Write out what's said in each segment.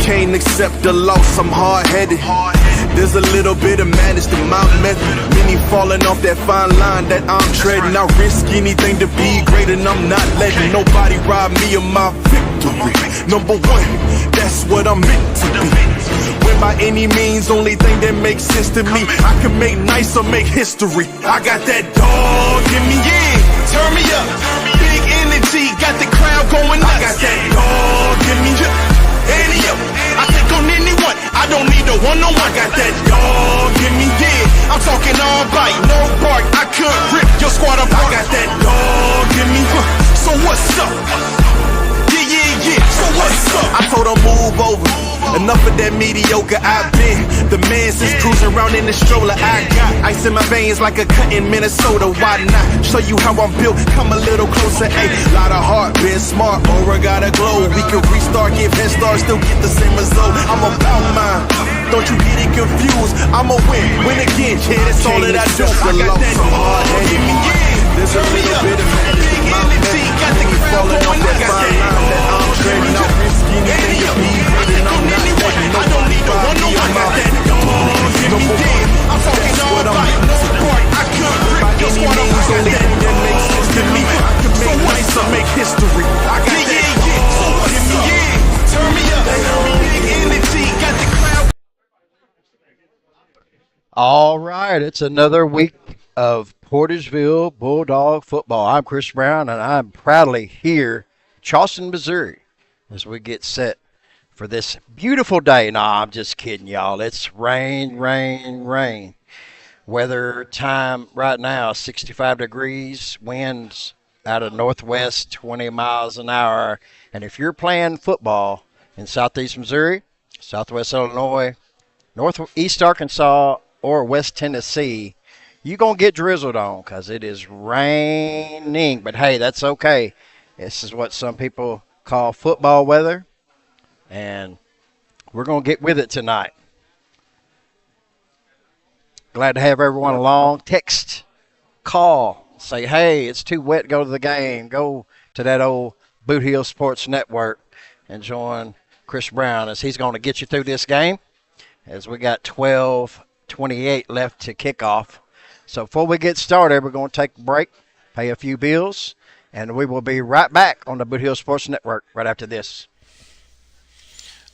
can't accept the loss, I'm hard-headed. There's a little bit of madness to my method. Many falling off that fine line that I'm treading. I risk anything to be great, and I'm not letting nobody rob me of my victory. Number one, that's what I'm meant to be. When by any means, only thing that makes sense to me, I can make nice or make history. I got that dog in me, yeah, turn me up. Big energy, got the crowd going nuts. I got that dog in me, Annie up. I take on anyone, I don't need a one-on-one. I got that dog in me, yeah. I'm talking all bite, no bark. I could rip your squad apart. I got that dog in me, so what's up? Yeah, so what's up? I told her move over. Enough of that mediocre, I've been the man since cruising around in the stroller. I got ice in my veins like a cut in Minnesota. Why not show you how I'm built? Come a little closer, ayy. Lot of heart, been smart, aura got a glow. We can restart, give head start, still get the same result. I'm about mine, don't you get it confused. I'ma win again, yeah, that's all that I do. I got that hard-headed, yeah. There's a little bit of madness in my energy. Got the crowd going nuts. I got that I'm trading, I'm risking anything to be great, and I'm not letting nobody rob me of my victory. Number one, that's what I'm meant to be. By any means, only thing that makes sense to me, I can make nice or make history. I got that so give me, turn me up. Big energy, got the crowd. All right, it's another week of Portageville Bulldog football. I'm Chris Brown, and I'm proudly here, Charleston, Missouri, as we get set for this beautiful day. No, I'm just kidding, y'all. It's rain. Weather time right now, 65 degrees, winds out of northwest, 20 miles an hour. And if you're playing football in southeast Missouri, southwest Illinois, northeast Arkansas, or West Tennessee, you're going to get drizzled on because it is raining. But, hey, that's okay. This is what some people call football weather, and we're going to get with it tonight. Glad to have everyone along. Text, call, say, hey, it's too wet to go to the game. Go to that old Boot Hill Sports Network and join Chris Brown as he's going to get you through this game as we got 12:28 left to kick off. So before we get started, we're going to take a break, pay a few bills, and we will be right back on the Boot Hill Sports Network right after this.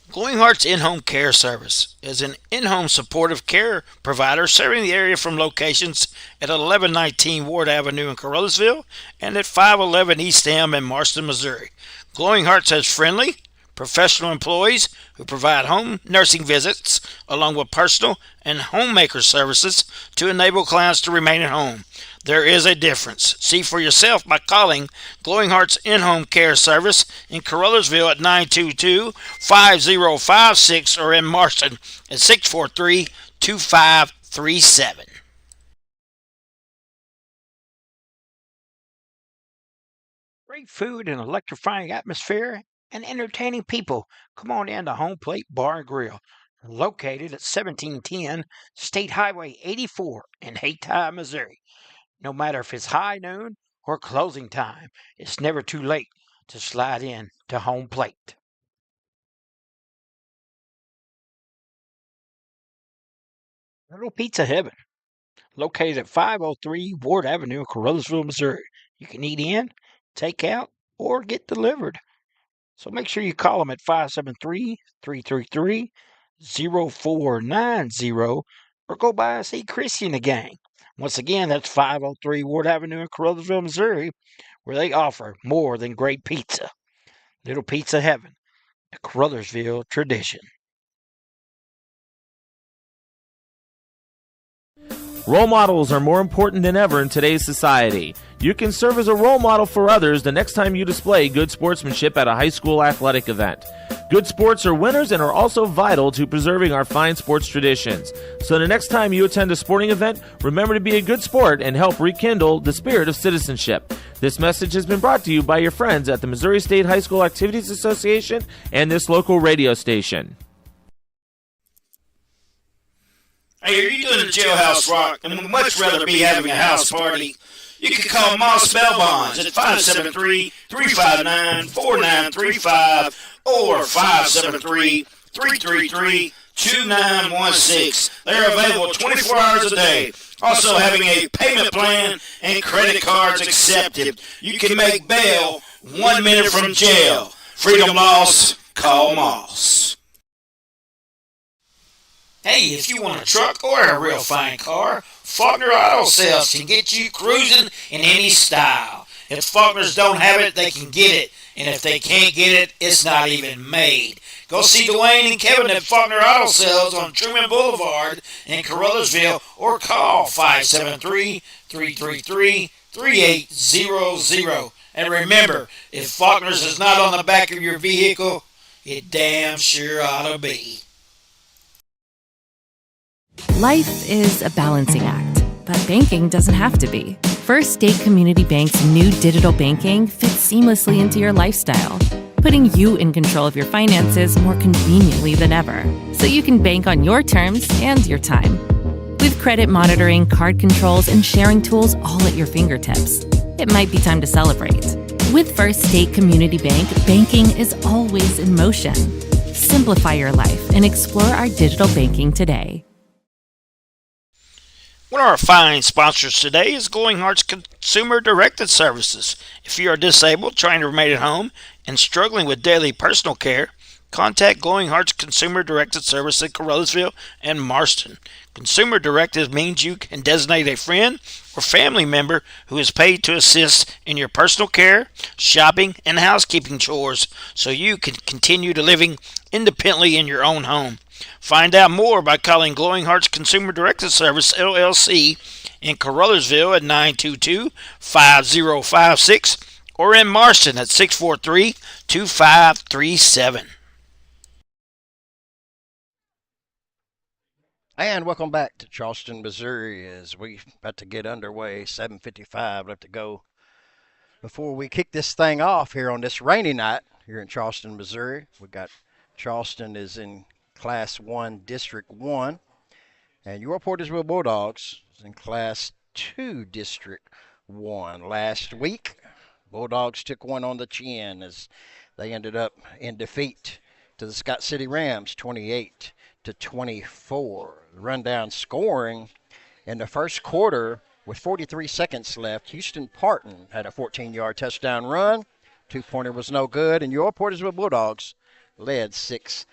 Glowing Hearts In-Home Care Service is an in-home supportive care provider serving the area from locations at 1119 Ward Avenue in Carruthersville and at 511 East M in Marston, Missouri. Glowing Hearts has friendly, professional employees who provide home nursing visits along with personal and homemaker services to enable clients to remain at home. There is a difference. See for yourself by calling Glowing Hearts In-Home Care Service in Carruthersville at 922-5056 or in Marston at 643-2537. Great food and electrifying atmosphere and entertaining people. Come on in to Home Plate Bar and Grill, located at 1710 State Highway 84 in Hayti, Missouri. No matter if it's high noon or closing time, it's never too late to slide in to Home Plate. Little Pizza Heaven, located at 503 Ward Avenue in Carruthersville, Missouri. You can eat in, take out, or get delivered. So make sure you call them at 573-333-0490 or go by and see Chrissy and the gang. Once again, that's 503 Ward Avenue in Carruthersville, Missouri, where they offer more than great pizza. Little Pizza Heaven, the Carruthersville tradition. Role models are more important than ever in today's society. You can serve as a role model for others the next time you display good sportsmanship at a high school athletic event. Good sports are winners and are also vital to preserving our fine sports traditions. So the next time you attend a sporting event, remember to be a good sport and help rekindle the spirit of citizenship. This message has been brought to you by your friends at the Missouri State High School Activities Association and this local radio station. Hey, are you doing a jailhouse rock and would much rather be having a house party? You can call Moss Bell Bonds at 573-359-4935 or 573 333-2916. They're available 24 hours a day. Also having a payment plan and credit cards accepted. You can make bail 1 minute from jail. Freedom loss, call Moss. Hey, if you want a truck or a real fine car, Faulkner Auto Sales can get you cruising in any style. If Faulkners don't have it, they can get it. And if they can't get it, it's not even made. Go see Dwayne and Kevin at Faulkner Auto Sales on Truman Boulevard in Caruthersville or call 573-333-3800. And remember, if Faulkner's is not on the back of your vehicle, it damn sure ought to be. Life is a balancing act, but banking doesn't have to be. First State Community Bank's new digital banking fits seamlessly into your lifestyle, putting you in control of your finances more conveniently than ever, so you can bank on your terms and your time. With credit monitoring, card controls, and sharing tools all at your fingertips, it might be time to celebrate. With First State Community Bank, banking is always in motion. Simplify your life and explore our digital banking today. One of our fine sponsors today is Glowing Hearts Consumer Directed Services. If you are disabled, trying to remain at home, and struggling with daily personal care, contact Glowing Hearts Consumer Directed Service in Caruthersville and Marston. Consumer Directed means you can designate a friend or family member who is paid to assist in your personal care, shopping, and housekeeping chores so you can continue to living independently in your own home. Find out more by calling Glowing Hearts Consumer Directed Service, LLC, in Caruthersville at 922-5056 or in Marston at 643-2537. And welcome back to Charleston, Missouri, as we about to get underway. 7:55 left to go before we kick this thing off here on this rainy night here in Charleston, Missouri. We got Charleston is in Class 1, District 1, and your Portageville Bulldogs is in Class 2, District 1. Last week, Bulldogs took one on the chin as they ended up in defeat to the Scott City Rams, 28-24. The rundown scoring in the first quarter with 43 seconds left. Houston Parton had a 14-yard touchdown run. Two-pointer was no good, and your Portageville Bulldogs led 6-0.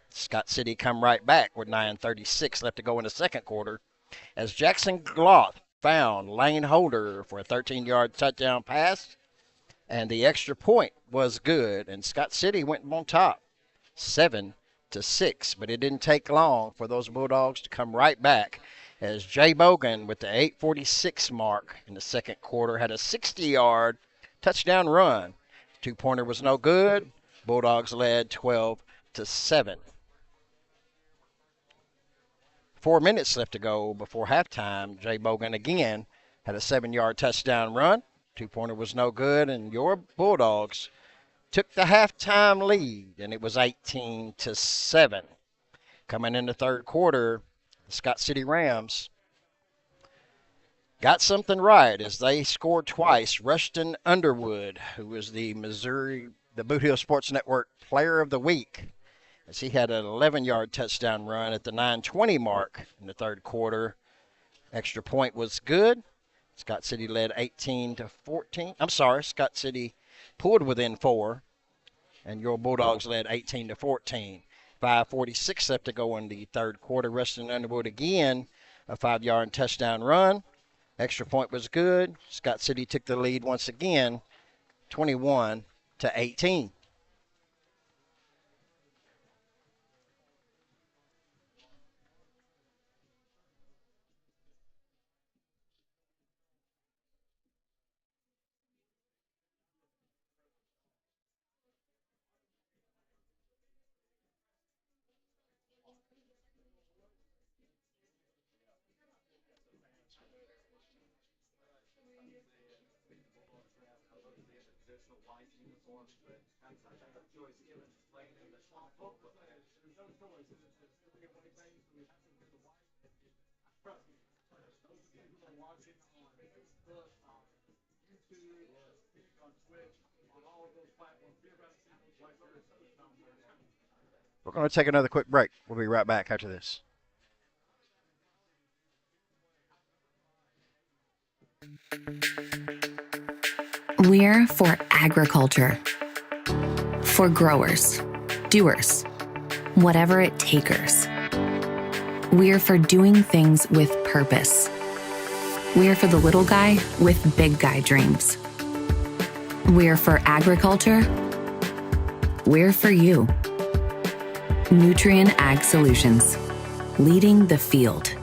Scott City come right back with 9:36 left to go in the second quarter as Jackson Gloth found Lane Holder for a 13-yard touchdown pass, and the extra point was good, and Scott City went on top 7-6, but it didn't take long for those Bulldogs to come right back as Jay Bogan with the 8:46 mark in the second quarter had a 60-yard touchdown run. Two-pointer was no good. Bulldogs led 12-7. 4 minutes left to go before halftime. Jay Bogan again had a 7-yard touchdown run. Two-pointer was no good, and your Bulldogs took the halftime lead, and it was 18-7. Coming in the third quarter, the Scott City Rams got something right as they scored twice. Rushton Underwood, who was the Boot Hill Sports Network Player of the Week, as he had an 11-yard touchdown run at the 9:20 mark in the third quarter. Extra point was good. Scott City led 18-14. I'm sorry, Scott City pulled within 4, and your Bulldogs led 18-14. 5:46 left to go in the third quarter. Rushton Underwood again, a 5-yard touchdown run. Extra point was good. Scott City took the lead once again, 21-18. We're going to take another quick break. We'll be right back after this. We're for agriculture. For growers, doers, whatever it takers. We're for doing things with purpose. We're for the little guy with big guy dreams. We're for agriculture. We're for you. Nutrien Ag Solutions, leading the field.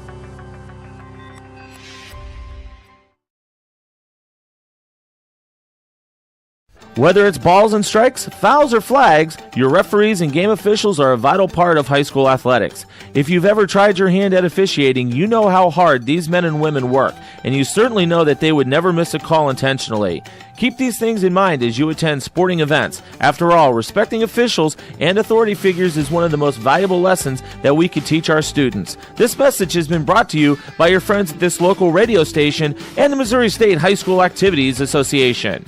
Whether it's balls and strikes, fouls, or flags, your referees and game officials are a vital part of high school athletics. If you've ever tried your hand at officiating, you know how hard these men and women work, and you certainly know that they would never miss a call intentionally. Keep these things in mind as you attend sporting events. After all, respecting officials and authority figures is one of the most valuable lessons that we could teach our students. This message has been brought to you by your friends at this local radio station and the Missouri State High School Activities Association.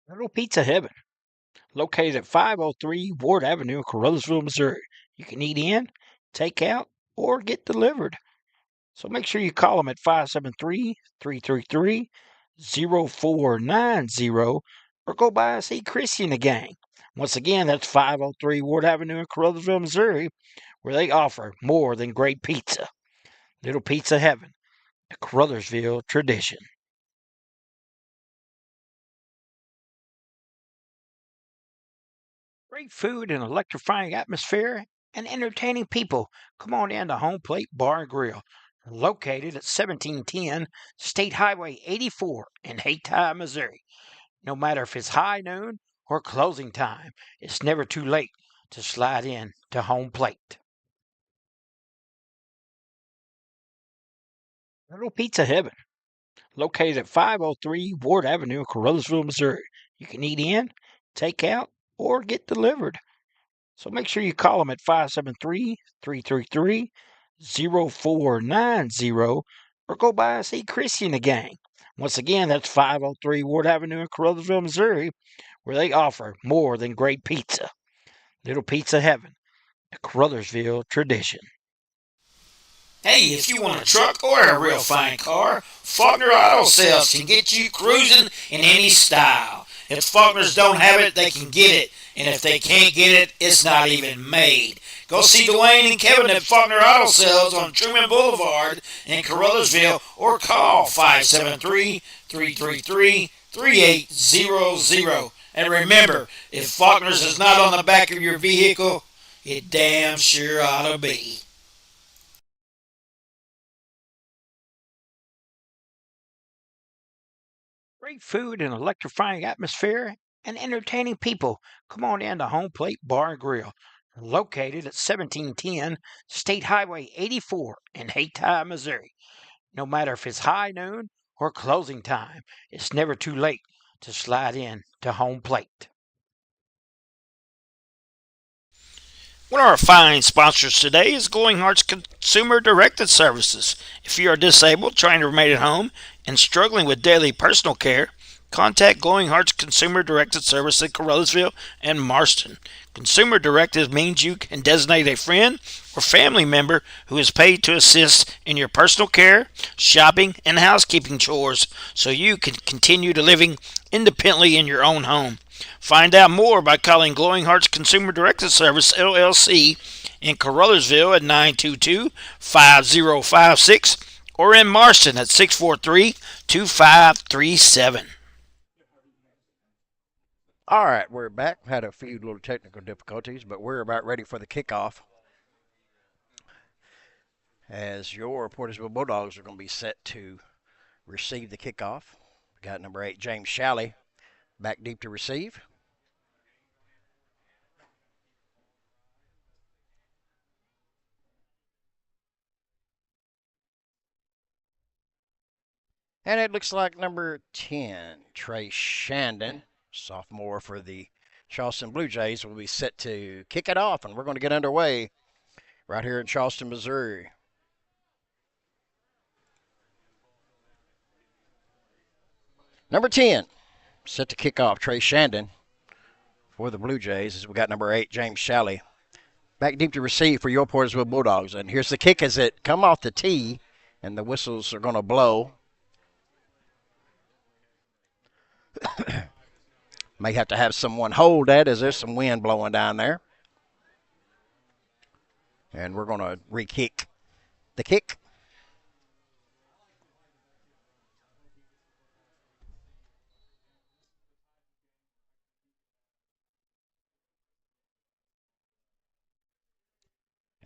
Little Pizza Heaven, located at 503 Ward Avenue in Carruthersville, Missouri. You can eat in, take out, or get delivered. So make sure you call them at 573-333-0490 or go by and see Chrissy and the gang. Once again, that's 503 Ward Avenue in Carruthersville, Missouri, where they offer more than great pizza. Little Pizza Heaven, a Carruthersville tradition. Great food and electrifying atmosphere and entertaining people. Come on in to Home Plate Bar and Grill, located at 1710 State Highway 84 in Hayti, Missouri. No matter if it's high noon or closing time, it's never too late to slide in to Home Plate. Little Pizza Heaven, located at 503 Ward Avenue in Carruthersville, Missouri. You can eat in, take out, or get delivered. So make sure you call them at 573-333-0490 or go by and see Chrissy and the gang. Once again, that's 503 Ward Avenue in Carruthersville, Missouri, where they offer more than great pizza. Little Pizza Heaven, a Carruthersville tradition. Hey, if you want a truck or a real fine car, Faulkner Auto Sales can get you cruising in any style. If Faulkners don't have it, they can get it. And if they can't get it, it's not even made. Go see Dwayne and Kevin at Faulkner Auto Sales on Truman Boulevard in Carruthersville or call 573-333-3800. And remember, if Faulkner's is not on the back of your vehicle, it damn sure ought to be. Great food and electrifying atmosphere and entertaining people. Come on in to Home Plate Bar and Grill, located at 1710 State Highway 84 in Hayti, Missouri. No matter if it's high noon or closing time, it's never too late to slide in to Home Plate. One of our fine sponsors today is Glowing Hearts Consumer Directed Services. If you are disabled, trying to remain at home, and struggling with daily personal care, contact Glowing Hearts Consumer Directed Service in Carruthersville and Marston. Consumer Directed means you can designate a friend or family member who is paid to assist in your personal care, shopping, and housekeeping chores so you can continue to living independently in your own home. Find out more by calling Glowing Hearts Consumer Directed Service, LLC, in Carruthersville at 922-5056 or in Marston at 643-2537. All right, we're back. Had a few little technical difficulties, but we're about ready for the kickoff. As your Portageville Bulldogs are going to be set to receive the kickoff. We got number 8, James Shalley, back deep to receive. And it looks like number 10, Trey Shandon, sophomore for the Charleston Bluejays, will be set to kick it off. And we're going to get underway right here in Charleston, Missouri. Number 10, set to kick off. Trey Shandon for the Blue Jays as we got number 8, James Shalley. Back deep to receive for your Portageville Bulldogs. And here's the kick as it come off the tee, and the whistles are going to blow. May have to have someone hold that as there's some wind blowing down there. And we're going to re-kick the kick.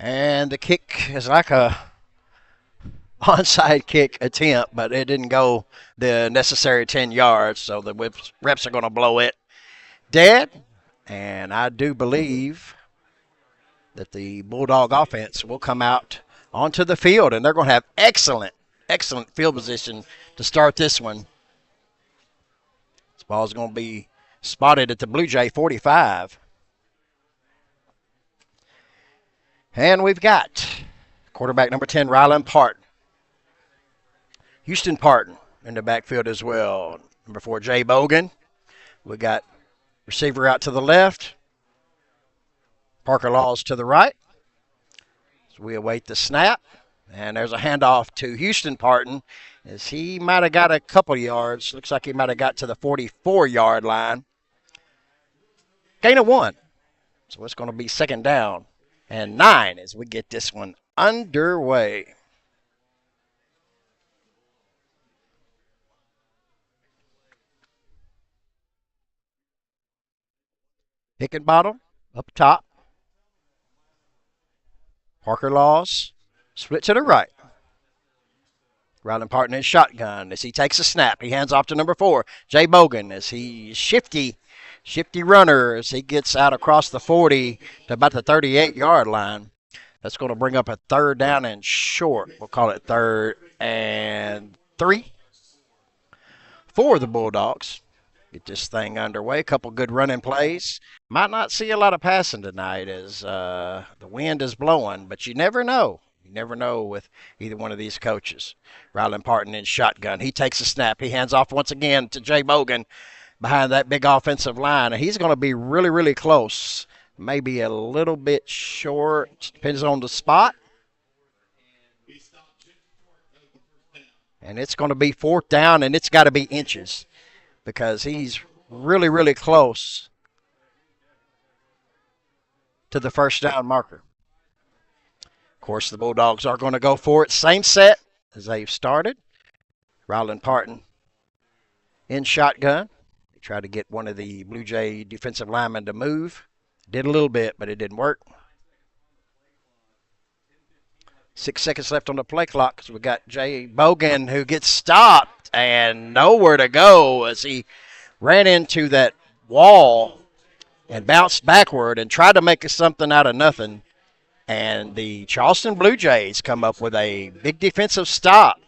And the kick is like a onside kick attempt, but it didn't go the necessary 10 yards, so the reps are going to blow it dead. And I do believe that the Bulldog offense will come out onto the field, and they're going to have excellent field position to start this one. This ball is going to be spotted at the Blue Jay 45. And we've got quarterback number 10, Rylan Parton. Houston Parton in the backfield as well. Number 4, Jay Bogan. We got receiver out to the left. Parker Laws to the right. So we await the snap. And there's a handoff to Houston Parton as he might have got a couple yards. Looks like he might have got to the 44-yard line. Gain of 1. So it's going to be 2nd down and 9 as we get this one underway. Hickenbottom up top. Parker Laws split to the right. Rylan Parton in shotgun as he takes a snap. He hands off to number 4, Jay Bogan, as he shifty runner as he gets out across the 40 to about the 38-yard line. That's going to bring up a 3rd down and short. We'll call it 3rd and 3 for the Bulldogs. Get this thing underway. A couple good running plays. Might not see a lot of passing tonight as the wind is blowing, but you never know. You never know with either one of these coaches. Rylan Parton in shotgun. He takes a snap. He hands off once again to Jay Bogan behind that big offensive line. And he's going to be really, really close. Maybe a little bit short. Depends on the spot. And it's going to be 4th down, and it's got to be inches because he's really, really close to the 1st down marker. Of course, the Bulldogs are going to go for it. Same set as they've started. Rylan Parton in shotgun. They tried to get one of the Blue Jay defensive linemen to move. Did a little bit, but it didn't work. 6 seconds left on the play clock. So we got Jay Bogan who gets stopped and nowhere to go as he ran into that wall and bounced backward and tried to make something out of nothing. And the Charleston Blue Jays come up with a big defensive stop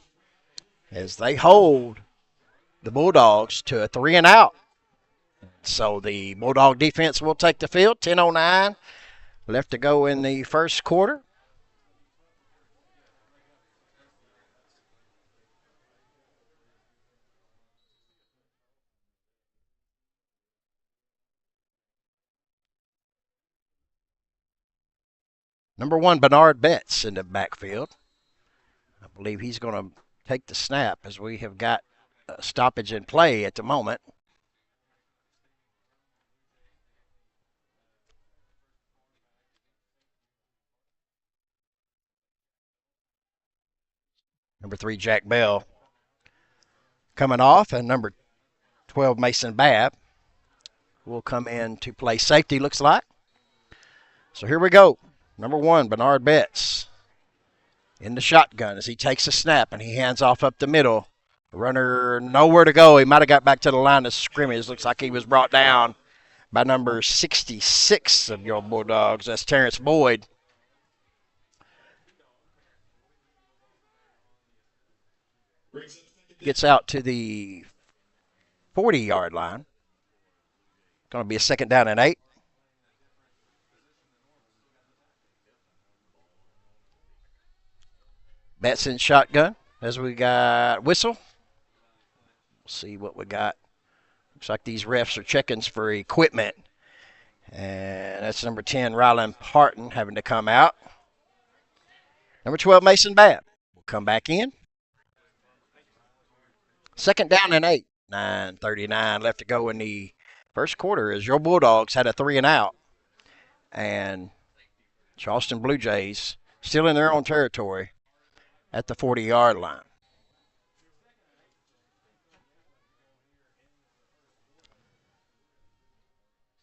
as they hold the Bulldogs to a 3 and out. So the Bulldog defense will take the field. 10:09 left to go in the first quarter. Number 1, Bernard Betts in the backfield. I believe he's going to take the snap as we have got a stoppage in play at the moment. Number 3, Jack Bell coming off, and number 12, Mason Babb will come in to play safety, looks like. So here we go. Number 1, Bernard Betts in the shotgun as he takes a snap and he hands off up the middle. The runner nowhere to go. He might have got back to the line of scrimmage. Looks like he was brought down by number 66 of your Bulldogs. That's Terrence Boyd. Gets out to the 40-yard line. Going to be a 2nd down and 8. Betts in shotgun as we got whistle. We'll see what we got Looks like these refs are checking for equipment. And that's number 10, Rylan Parton, having to come out. Number 12, Mason Babb will come back in. Second down and 8. 9:39 left to go in the first quarter as your Bulldogs had a 3 and out. And Charleston Bluejays still in their own territory at the 40-yard line.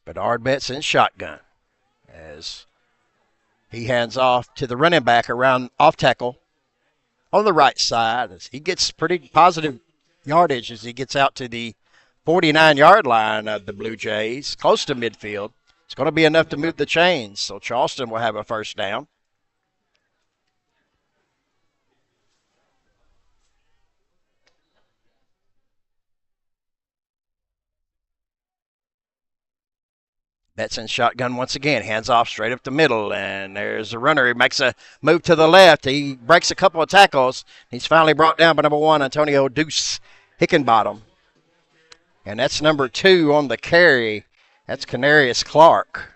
Bedard Betts in shotgun as he hands off to the running back around off tackle on the right side as he gets pretty positive yardage as he gets out to the 49-yard line of the Blue Jays, close to midfield. It's going to be enough to move the chains, so Charleston will have a first down. Betts in shotgun once again, hands off straight up the middle, and there's a runner. He makes a move to the left. He breaks a couple of tackles. He's finally brought down by number 1, Antonio Deuce Hickenbottom. And that's number 2 on the carry. That's Canarius Clark.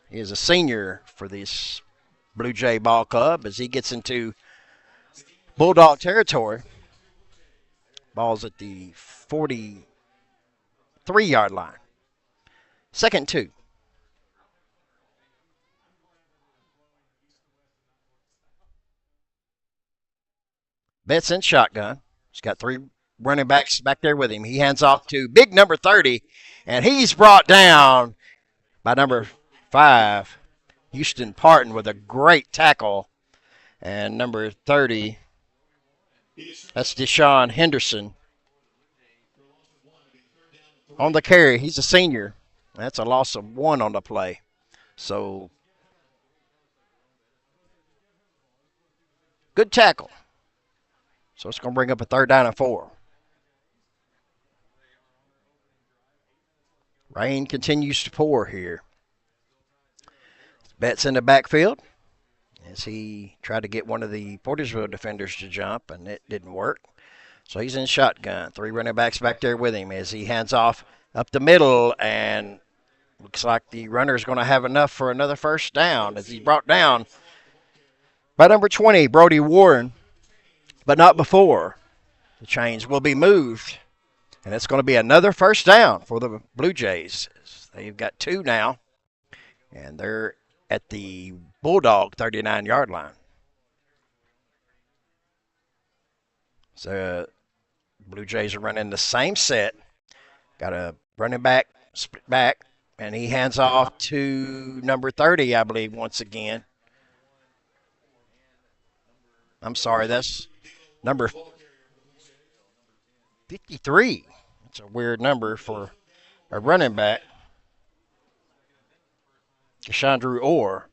He is a senior for this Blue Jay ball club as he gets into Bulldog territory. Ball's at the 43-yard line. Second 2. Betts in shotgun. He's got 3 running backs back there with him. He hands off to big number 30, and he's brought down by number 5, Houston Parton, with a great tackle. And number 30, that's Deshaun Henderson on the carry. He's a senior. That's a loss of 1 on the play. So, good tackle. So it's going to bring up a 3rd down and 4. Rain continues to pour here. Betts in the backfield as he tried to get one of the Portageville defenders to jump, and it didn't work. So he's in shotgun. 3 running backs back there with him as he hands off up the middle, and looks like the runner is going to have enough for another first down as he's brought down by number 20, Brody Warren, but not before. The chains will be moved, and it's going to be another first down for the Blue Jays. They've got 2 now, and they're at the Bulldog 39-yard line. So Blue Jays are running the same set. Got a running back, split back, and he hands off to number 30, I believe, once again. I'm sorry, that's number 53. It's a weird number for a running back. Deshandru Orr.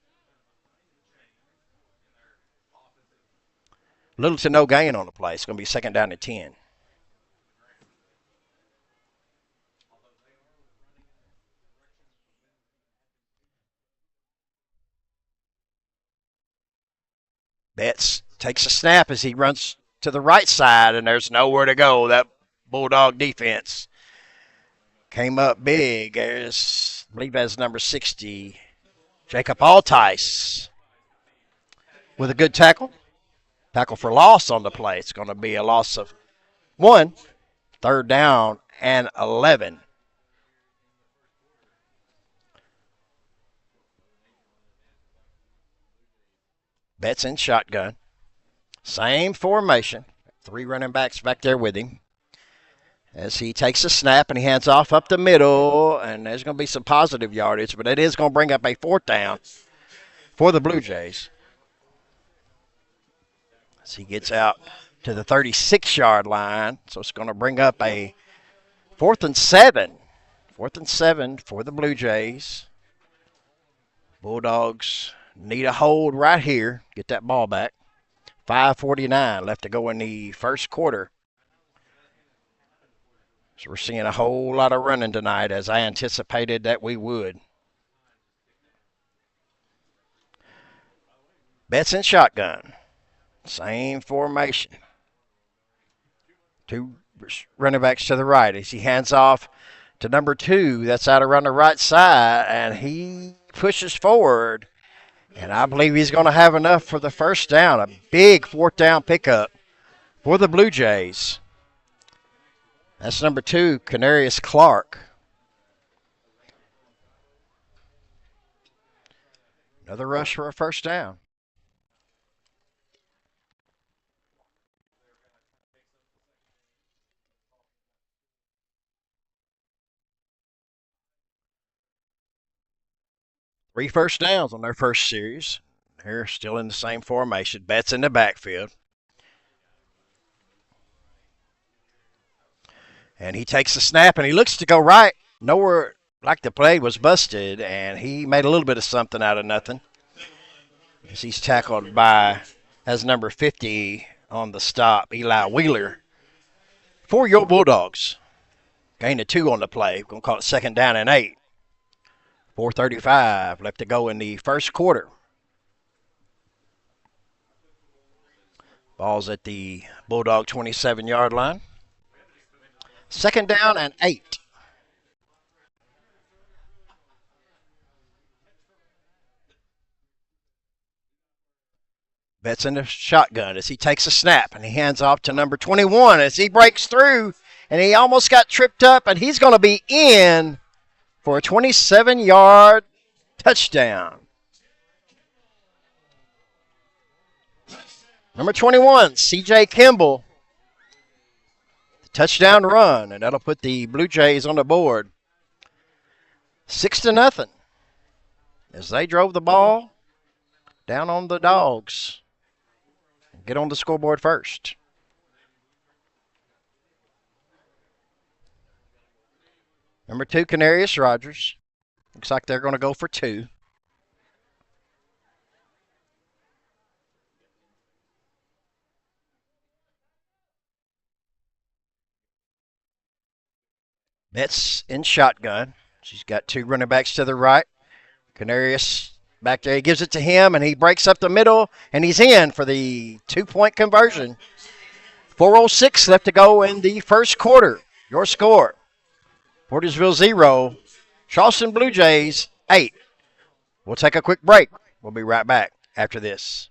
Little to no gain on the play. It's going to be 2nd down and 10. Betts takes a snap as he runs to the right side, and there's nowhere to go. That Bulldog defense came up big. As I believe that's number 60, Jacob Altice, with a good tackle. Tackle for loss on the play. It's going to be a loss of 1. 3rd down and 11. Betts in shotgun. Same formation. 3 running backs back there with him. As he takes a snap and he hands off up the middle, and there's going to be some positive yardage, but it is going to bring up a 4th down for the Blue Jays. As he gets out to the 36-yard line, so it's going to bring up a 4th and 7. 4th and 7 for the Blue Jays. Bulldogs need a hold right here. Get that ball back. 5:49 left to go in the first quarter. So we're seeing a whole lot of running tonight, as I anticipated that we would. Betts in shotgun. Same formation. 2 running backs to the right as he hands off to number 2. That's out around the right side, and he pushes forward. And I believe he's going to have enough for the first down. A big fourth down pickup for the Blue Jays. That's number 2, Canarius Clark. Another rush for a first down. Three first downs on their first series. They're still in the same formation. Betts in the backfield. And he takes the snap, and he looks to go right. Nowhere like the play was busted, and he made a little bit of something out of nothing. As he's tackled by, as number 50 on the stop, Eli Wheeler. For your Bulldogs. Gain of 2 on the play. We're going to call it second down and 8. 4:35 left to go in the first quarter. Ball's at the Bulldog 27-yard line. Second down and 8. Betts in the shotgun as he takes a snap, and he hands off to number 21 as he breaks through, and he almost got tripped up, and he's going to be in for a 27-yard touchdown. Number 21, C.J. Kimball. The touchdown run, and that'll put the Blue Jays on the board. 6-0 as they drove the ball down on the Dogs. Get on the scoreboard first. Number 2, Canarius Rogers. Looks like they're going to go for 2. Betts in shotgun. She's got 2 running backs to the right. Canarius back there. He gives it to him, and he breaks up the middle, and he's in for the 2-point conversion. 4:06 left to go in the first quarter. Your score. Portageville 0, Charleston Blue Jays 8. We'll take a quick break. We'll be right back after this.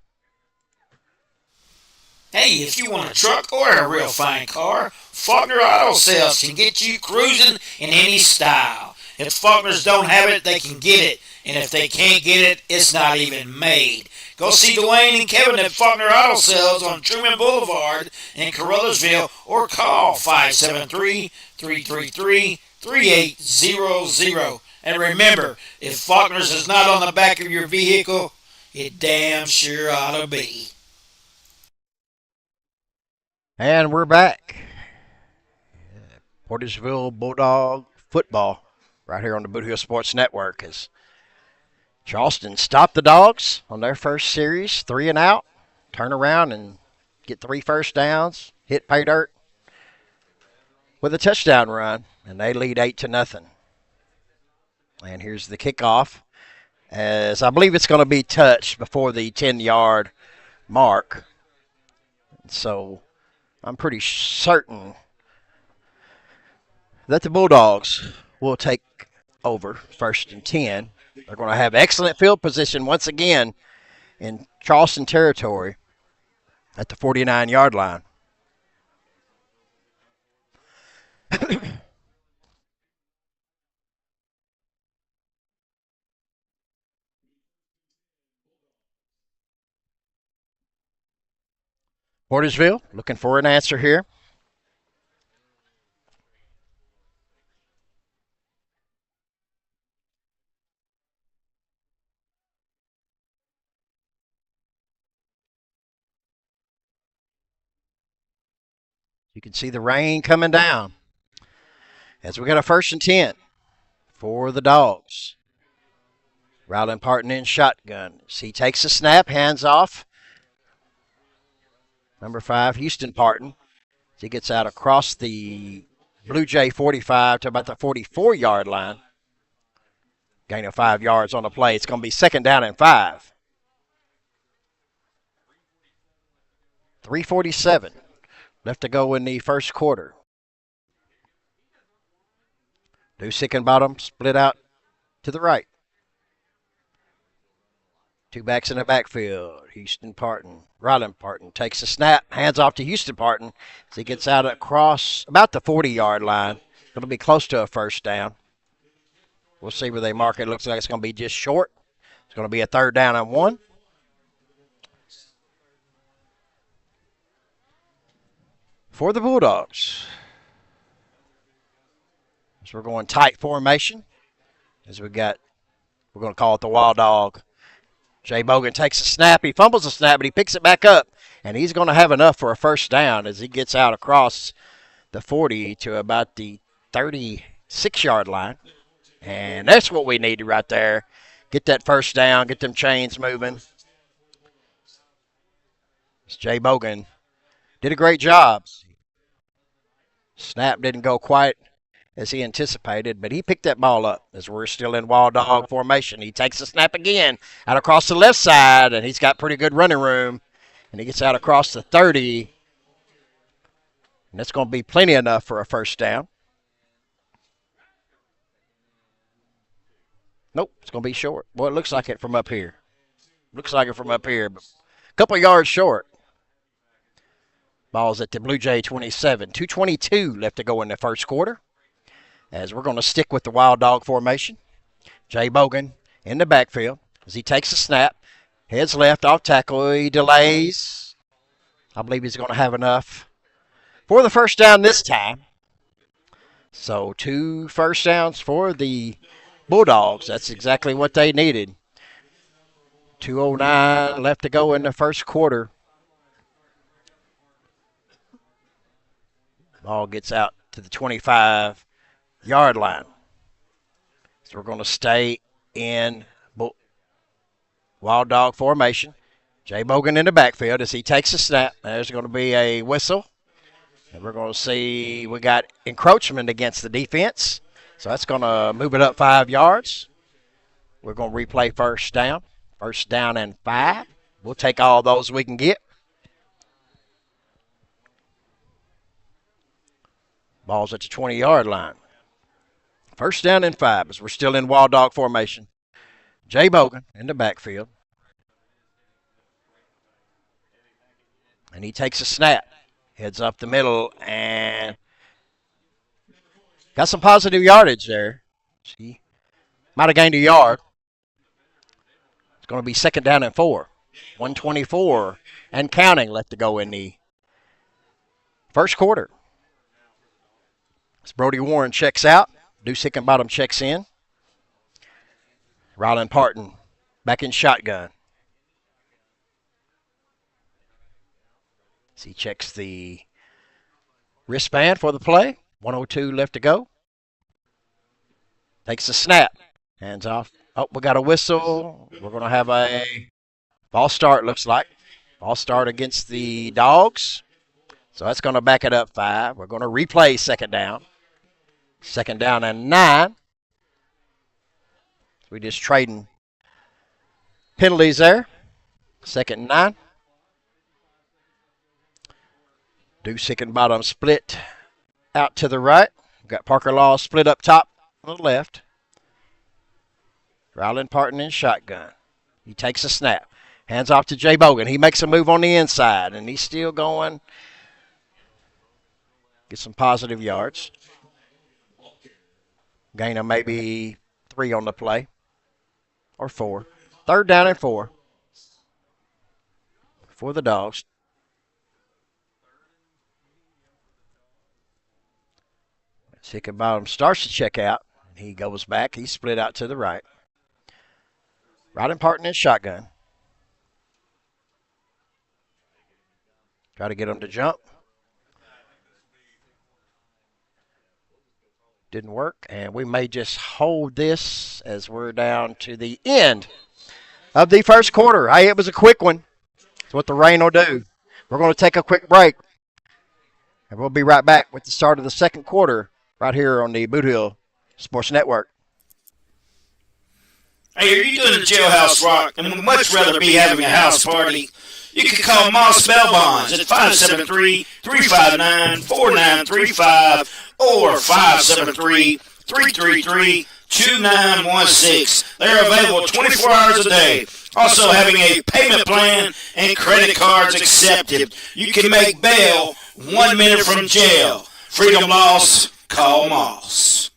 Hey, if you want a truck or a real fine car, Faulkner Auto Sales can get you cruising in any style. If Faulkners don't have it, they can get it. And if they can't get it, it's not even made. Go see Dwayne and Kevin at Faulkner Auto Sales on Truman Boulevard in Caruthersville or call 573-333-3800. And remember, if Faulkner's is not on the back of your vehicle, it damn sure ought to be. And we're back. Portageville Bulldog football right here on the Boot Hill Sports Network as Charleston stopped the Dogs on their first series, 3 and out, turn around and get 3 first downs, hit pay dirt with a touchdown run, and they lead 8-0. And here's the kickoff, as I believe it's going to be touched before the 10-yard mark. So I'm pretty certain that the Bulldogs will take over 1st and 10. They're going to have excellent field position once again in Charleston territory at the 49-yard line. Portageville looking for an answer here. You can see the rain coming down as we got a 1st and 10 for the Dogs. Ryland Parton in shotgun. So he takes a snap, hands off. Number 5, Houston Parton. He gets out across the Blue Jay 45 to about the 44-yard line. Gain of 5 yards on the play. It's going to be 2nd down and 5. 3:47 left to go in the first quarter. Deuce Hickenbottom split out to the right. Two backs in the backfield. Houston Parton. Ryland Parton takes a snap. Hands off to Houston Parton as he gets out across about the 40-yard line. Going to be close to a first down. We'll see where they mark it. Looks like it's going to be just short. It's going to be a 3rd down and 1. For the Bulldogs. So we're going tight formation. We're going to call it the Wild Dog. Jay Bogan takes a snap. He fumbles the snap, but he picks it back up. And he's going to have enough for a first down as he gets out across the 40 to about the 36-yard line. And that's what we needed right there. Get that first down, get them chains moving. Jay Bogan did a great job. Snap didn't go quite as he anticipated, but he picked that ball up as we're still in Wild Dog formation. He takes the snap again out across the left side, and he's got pretty good running room. And he gets out across the 30, and that's going to be plenty enough for a first down. Nope, it's going to be short. Well, it looks like it from up here. But a couple of yards short. Ball's at the Bluejay 27. 2:22 left to go in the first quarter. As we're going to stick with the Wild Dog formation. Jay Bogan in the backfield as he takes a snap. Heads left off tackle. He delays. I believe he's going to have enough for the first down this time. So 2 first downs for the Bulldogs. That's exactly what they needed. 2:09 left to go in the first quarter. Ball gets out to the 25-yard line. So we're going to stay in Wild Dog formation. Jay Bogan in the backfield as he takes a snap. There's going to be a whistle. And we're going to see we got encroachment against the defense. So that's going to move it up 5 yards. We're going to replay first down. First down and 5. We'll take all those we can get. Ball's at the 20-yard line. First down and 5 as we're still in Wild Dog formation. Jay Bogan in the backfield. And he takes a snap. Heads up the middle and got some positive yardage there. He might have gained a yard. It's going to be 2nd down and 4. 1:24 and counting left to go in the first quarter. As Brody Warren checks out, Deuce Hickenbottom checks in. Ryland Parton back in shotgun. As he checks the wristband for the play. 1:02 left to go. Takes the snap. Hands off. Oh, we got a whistle. We're going to have a false start, looks like. False start against the Dogs. So that's going to back it up 5. We're going to replay 2nd down. 2nd down and 9. We just trading penalties there. 2nd and 9. Deuce Hickenbottom split out to the right. We've got Parker Law split up top on the left. Ryland Parton in shotgun. He takes a snap. Hands off to Jay Bogan. He makes a move on the inside, and he's still going. Get some positive yards. Gain of maybe 3 on the play. Or 4. 3rd down and 4. For the Dogs. Hickenbottom starts to check out. He goes back. He's split out to the right. Ryland Parton in shotgun. Try to get him to jump. Didn't work. And we may just hold this as we're down to the end of the first quarter. Hey, it was a quick one. That's what the rain will do. We're going to take a quick break. And we'll be right back with the start of the second quarter right here on the Boot Hill Sports Network. Hey, are you doing the jailhouse rock and would much rather be having a house party? You can call Moss Bell Bonds at 573-359-4935 or 333-2916. They're available 24 hours a day. Also having a payment plan and credit cards accepted. You can make bail 1 minute from jail. Freedom loss, call Moss.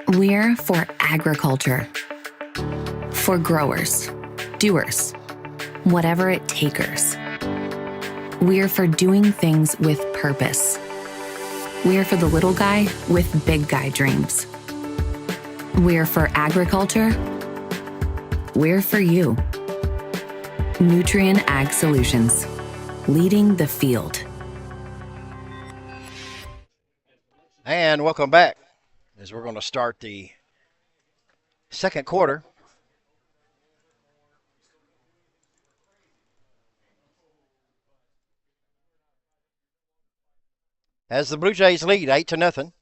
We're for agriculture. For growers, doers, whatever it takers. We're for doing things with purpose. We're for the little guy with big guy dreams. We're for agriculture. We're for you. Nutrien Ag Solutions, leading the field. And welcome back as we're going to start the second quarter. As the Blue Jays lead 8-0.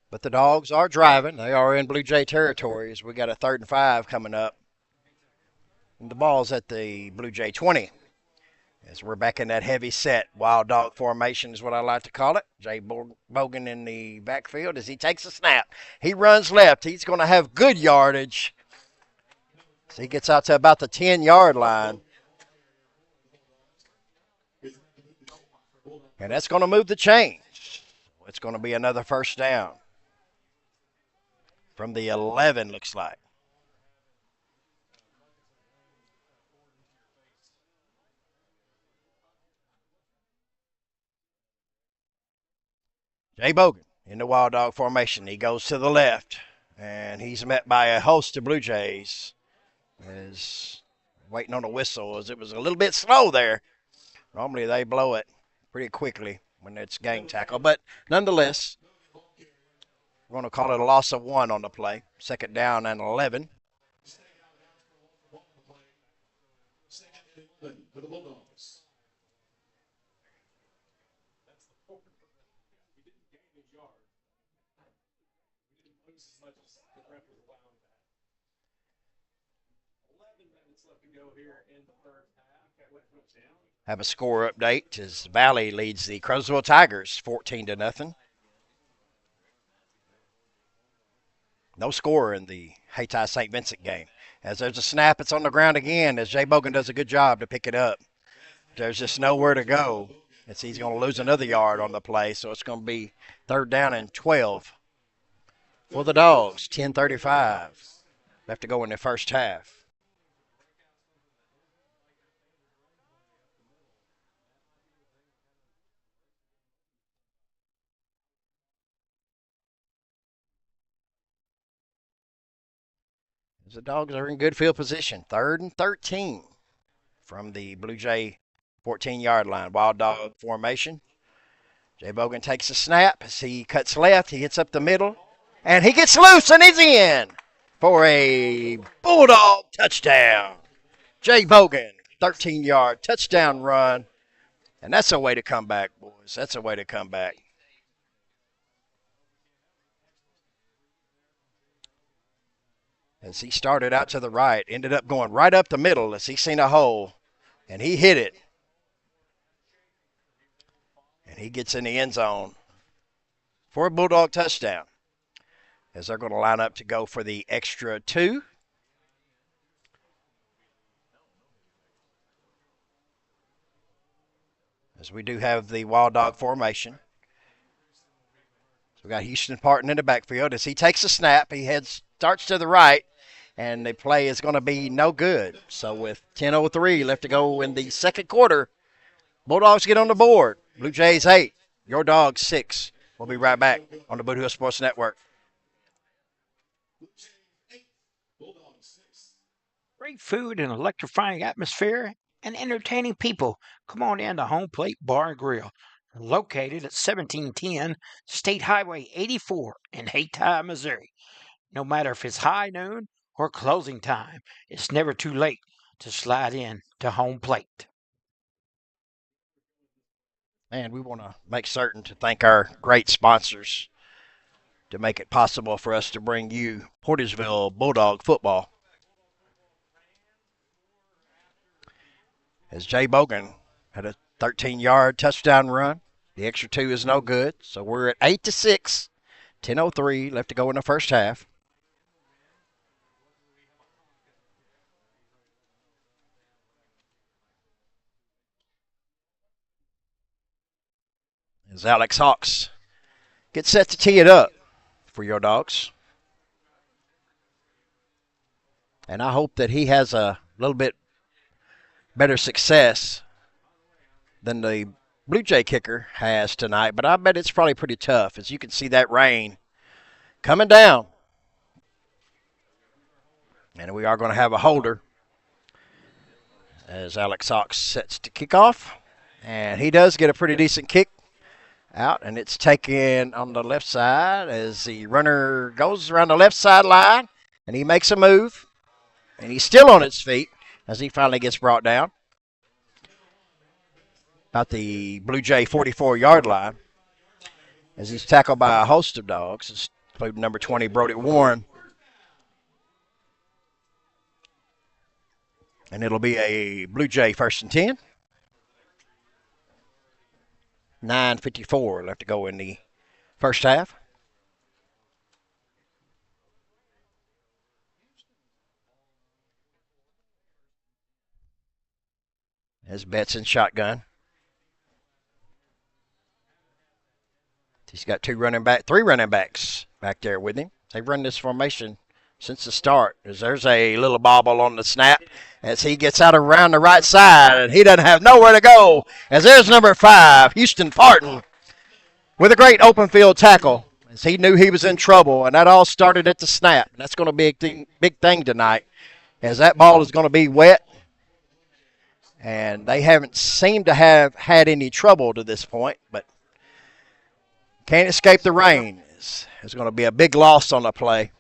But the Dogs are driving. They are in Blue Jay territory as we got a 3rd and 5 coming up. And the ball's at the Blue Jay 20. As we're back in that heavy set, wild dog formation is what I like to call it. Jay Bogan in the backfield as he takes a snap. He runs left. He's going to have good yardage. So he gets out to about the 10-yard line. And that's going to move the chains. It's going to be another first down. From the 11, looks like. Jay Bogan in the wild dog formation. He goes to the left, and he's met by a host of Blue Jays. Is waiting on a whistle as it was a little bit slow there. Normally they blow it pretty quickly when it's gang tackle, but nonetheless, we're going to call it a loss of 1 on the play. 2nd down and 11. For the Bulldogs. Have a score update as Valley leads the Crowsville Tigers 14-0. No score in the Hayti St. Vincent game. As there's a snap, it's on the ground again as Jay Bogan does a good job to pick it up. There's just nowhere to go as he's going to lose another yard on the play, so it's going to be 3rd down and 12 for the Dogs. 10:35 left to go in the first half. The Dogs are in good field position. 3rd and 13 from the Blue Jay 14-yard line. Wild dog formation. Jay Bogan takes a snap as he cuts left. He hits up the middle, and he gets loose, and he's in for a Bulldog touchdown. Jay Bogan, 13-yard touchdown run, and that's a way to come back, boys. That's a way to come back. As he started out to the right, ended up going right up the middle as he seen a hole, and he hit it. And he gets in the end zone for a Bulldog touchdown. As they're going to line up to go for the extra 2. As we do have the wild dog formation. So we got Houston Parton in the backfield. As he takes a snap, he starts to the right, and the play is going to be no good. So with 10:03 left to go in the second quarter, Bulldogs get on the board. Blue Jays 8, your Dogs 6. We'll be right back on the Boot Hill Sports Network. Great food and electrifying atmosphere and entertaining people. Come on in to Home Plate Bar and Grill, located at 1710 State Highway 84 in Hayti, Missouri. No matter if it's high noon or closing time, it's never too late to slide in to Home Plate. And we want to make certain to thank our great sponsors to make it possible for us to bring you Portageville Bulldog football. As Jay Bogan had a 13-yard touchdown run, The extra 2 is no good. So we're at 8-6. 10:03 left to go in the first half. As Alex Hawks gets set to tee it up for your Dogs. And I hope that he has a little bit better success than the Blue Jay kicker has tonight. But I bet it's probably pretty tough, as you can see that rain coming down. And we are going to have a holder as Alex Hawks sets to kick off. And he does get a pretty decent kick out, and it's taken on the left side as the runner goes around the left sideline, and he makes a move, and he's still on his feet as he finally gets brought down about the Blue Jay 44-yard line as he's tackled by a host of Dogs, including number 20, Brody Warren. And it'll be a Blue Jay 1st and 10. 9:54 left to go in the first half. As Betts in shotgun. He's got three running backs back there with him. They've run this formation since the start. As there's a little bobble on the snap as he gets out around the right side, and he doesn't have nowhere to go. As there's number 5, Houston Farton, with a great open field tackle, as he knew he was in trouble, and that all started at the snap. And that's going to be a big thing tonight, as that ball is going to be wet, and they haven't seemed to have had any trouble to this point, but can't escape the rain. It's going to be a big loss on the play.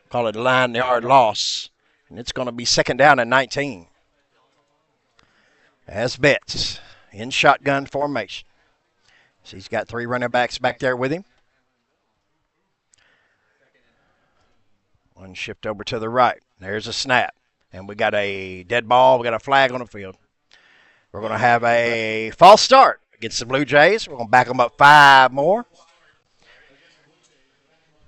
Call it a 9-yard loss. And it's going to be 2nd down and 19. As Betts in shotgun formation. So he's got 3 running backs back there with him. One shift over to the right. There's a snap. And we got a dead ball. We got a flag on the field. We're going to have a false start against the Blue Jays. We're going to back them up 5 more.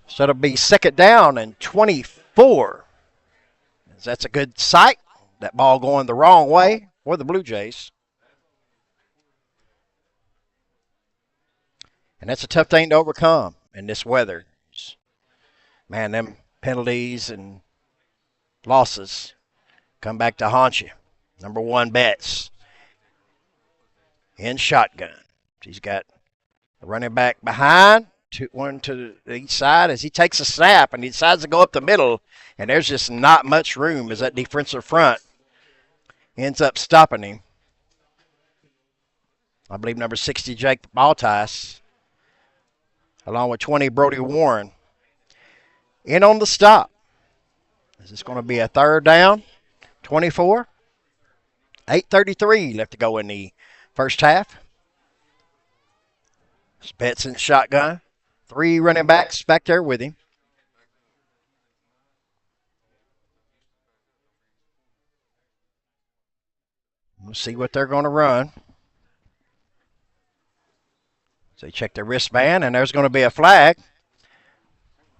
So it'll be 2nd down and 24. That's a good sight. That ball going the wrong way for the Blue Jays. And that's a tough thing to overcome in this weather. Man, them penalties and losses come back to haunt you. Number 1, Betts in shotgun. He's got the running back behind. One to each side as he takes a snap and he decides to go up the middle, and there's just not much room as that defensive front ends up stopping him. I believe number 60, Jake Baltas, along with 20, Brody Warren, in on the stop. Is this going to be a 3rd down? 24. 8:33 left to go in the first half. Betts in shotgun. 3 running backs back there with him. We'll see what they're going to run. So they check their wristband, and there's going to be a flag.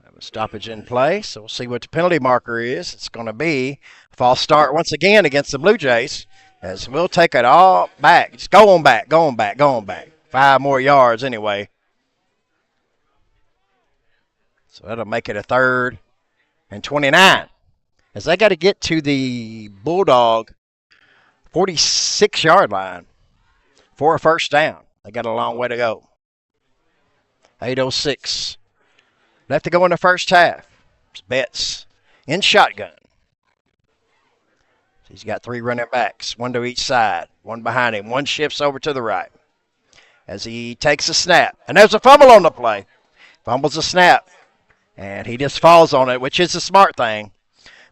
Have a stoppage in play, so we'll see what the penalty marker is. It's going to be a false start once again against the Blue Jays, as we'll take it all back. Just go on back. 5 more yards anyway. So that'll make it a 3rd and 29. As they got to get to the Bulldog 46-yard line for a 1st down. They got a long way to go. 8:06 left to go in the first half. It's Betts in shotgun. He's got 3 running backs, 1 to each side, 1 behind him. 1 shifts over to the right as he takes a snap. And there's a fumble on the play. Fumbles a snap. And he just falls on it, which is a smart thing.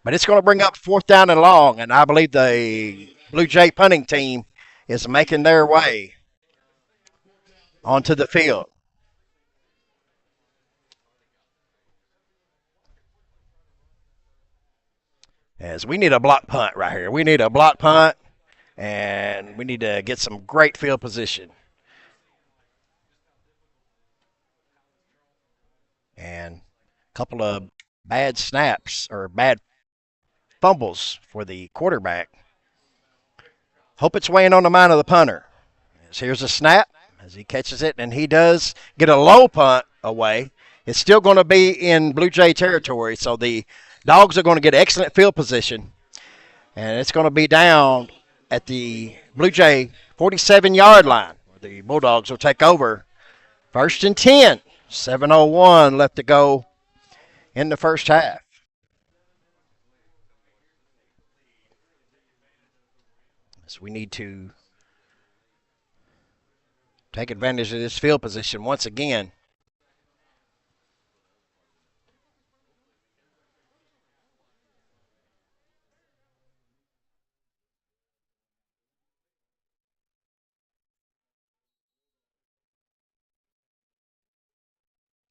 But it's going to bring up 4th down and long, and I believe the Blue Jay punting team is making their way onto the field. As we need a block punt right here. We need a block punt, and we need to get some great field position. Couple of bad snaps or bad fumbles for the quarterback. Hope it's weighing on the mind of the punter. Here's a snap as he catches it, and he does get a low punt away. It's still going to be in Blue Jay territory, so the Dogs are going to get excellent field position, and it's going to be down at the Blue Jay 47-yard line. The Bulldogs will take over. 1st and 10, 7:01 left to go in the first half. So we need to take advantage of this field position once again.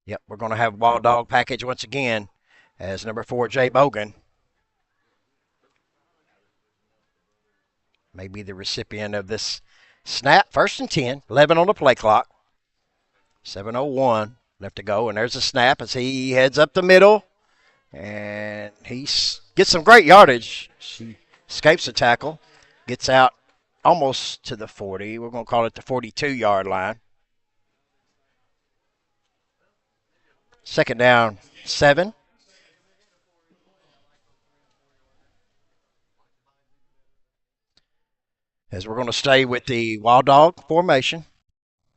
Yep, we're going to have Wild Dog package once again as number 4, Jay Bogan may be the recipient of this snap. 1st and 10, 11 on the play clock. 7:01 left to go, and there's a snap as he heads up the middle, and he gets some great yardage. He escapes the tackle, gets out almost to the 40. We're going to call it the 42-yard line. 2nd down, 7. As we're going to stay with the Wild Dog formation.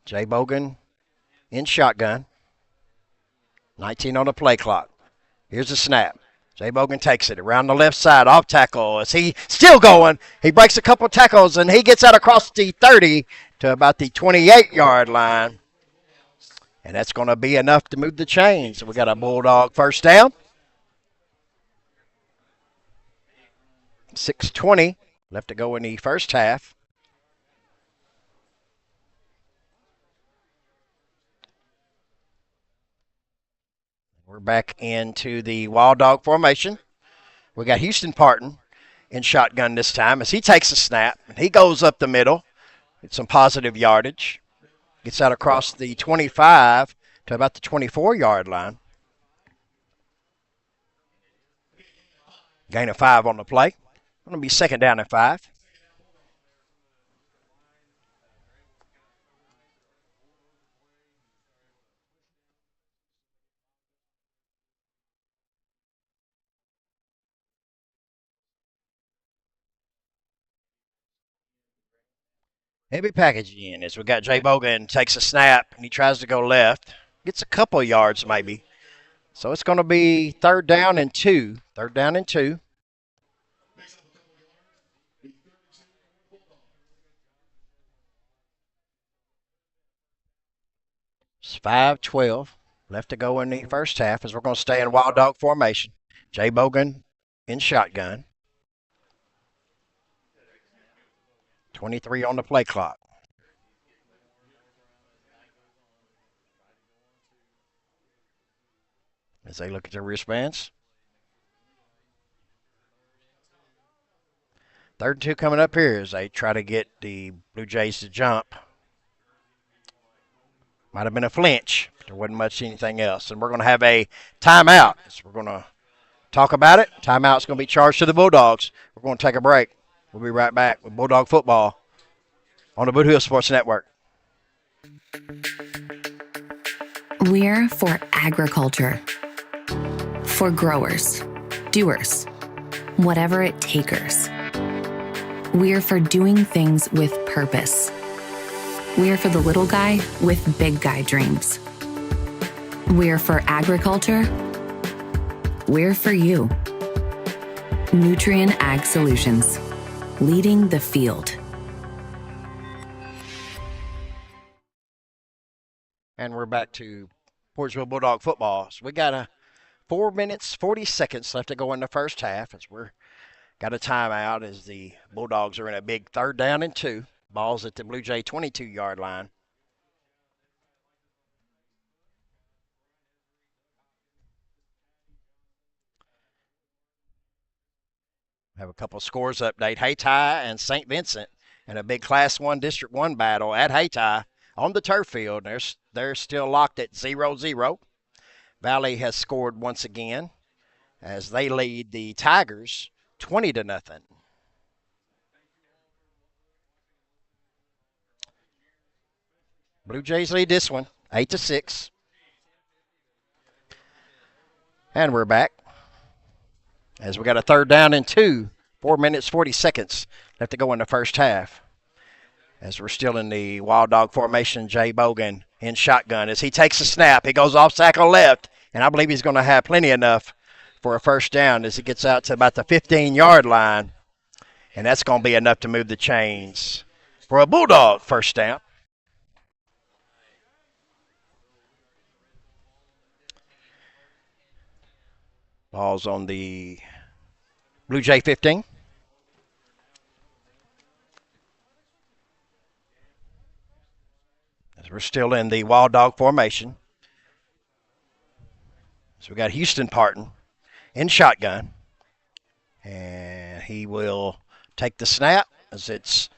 Jay Bogan in shotgun. 19 on the play clock. Here's the snap. Jay Bogan takes it around the left side, off tackle. As he still going, he breaks a couple tackles, and he gets out across the 30 to about the 28-yard line. And that's going to be enough to move the chains. So we got a Bulldog 1st down. 6:20 left to go in the first half. We're back into the Wild Dog formation. We got Houston Parton in shotgun this time as he takes a snap, and he goes up the middle. It's some positive yardage. Gets out across the 25 to about the 24-yard line. Gain of 5 on the play. Going to be 2nd down and 5. Heavy packaging in as we got Jay Bogan takes a snap and he tries to go left. Gets a couple of yards maybe. So it's going to be 3rd down and 2. 3rd down and 2. It's 5:12 left to go in the first half as we're going to stay in Wild Dog formation. Jay Bogan in shotgun. 23 on the play clock. As they look at their wristbands. 3rd and 2 coming up here as they try to get the Blue Jays to jump. Might have been a flinch, but there wasn't much anything else. And we're going to have a timeout. So we're going to talk about it. Timeout's going to be charged to the Bulldogs. We're going to take a break. We'll be right back with Bulldog football on the Boot Hill Sports Network. We're for agriculture. For growers, doers, whatever it takers. We're for doing things with purpose. We're for the little guy with big guy dreams. We're for agriculture. We're for you. Nutrien Ag Solutions, leading the field. And we're back to Portageville Bulldog football. So we got a 4 minutes, 40 seconds left to go in the first half as we're got a timeout as the Bulldogs are in a big 3rd down and 2. Ball's at the Blue Jay 22-yard line. Have a couple scores update. Hayti and St. Vincent in a big Class 1 District 1 battle at Hayti on the turf field. They're still locked at 0-0. Valley has scored once again as they lead the Tigers 20-0. Blue Jays lead this one 8-6. And we're back as we got a 3rd down and 2. 4 minutes, 40 seconds left to go in the first half. As we're still in the Wild Dog formation, Jay Bogan in shotgun. As he takes a snap, he goes off tackle left, and I believe he's going to have plenty enough for a first down as he gets out to about the 15-yard line. And that's going to be enough to move the chains for a Bulldog first down. Ball's on the Blue Jay 15. As we're still in the Wild Dog formation. So we got Houston Parton in shotgun. And he will take the snap as it's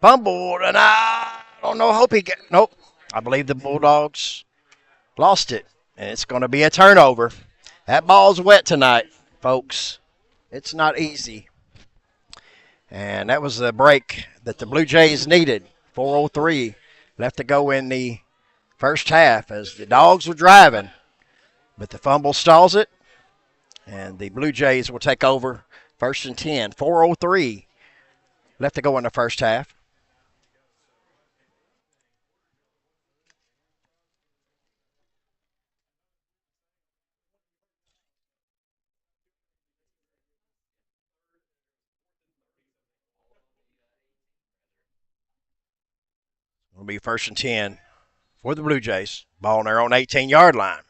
fumbled. And I don't know, nope. I believe the Bulldogs lost it. And it's going to be a turnover. That ball's wet tonight, folks. It's not easy. And that was the break that the Blue Jays needed. 4:03 left to go in the first half as the Dogs were driving. But the fumble stalls it. And the Blue Jays will take over 1st and 10. 4:03 left to go in the first half. It'll be 1st and 10 for the Blue Jays. Ball on their own 18-yard line.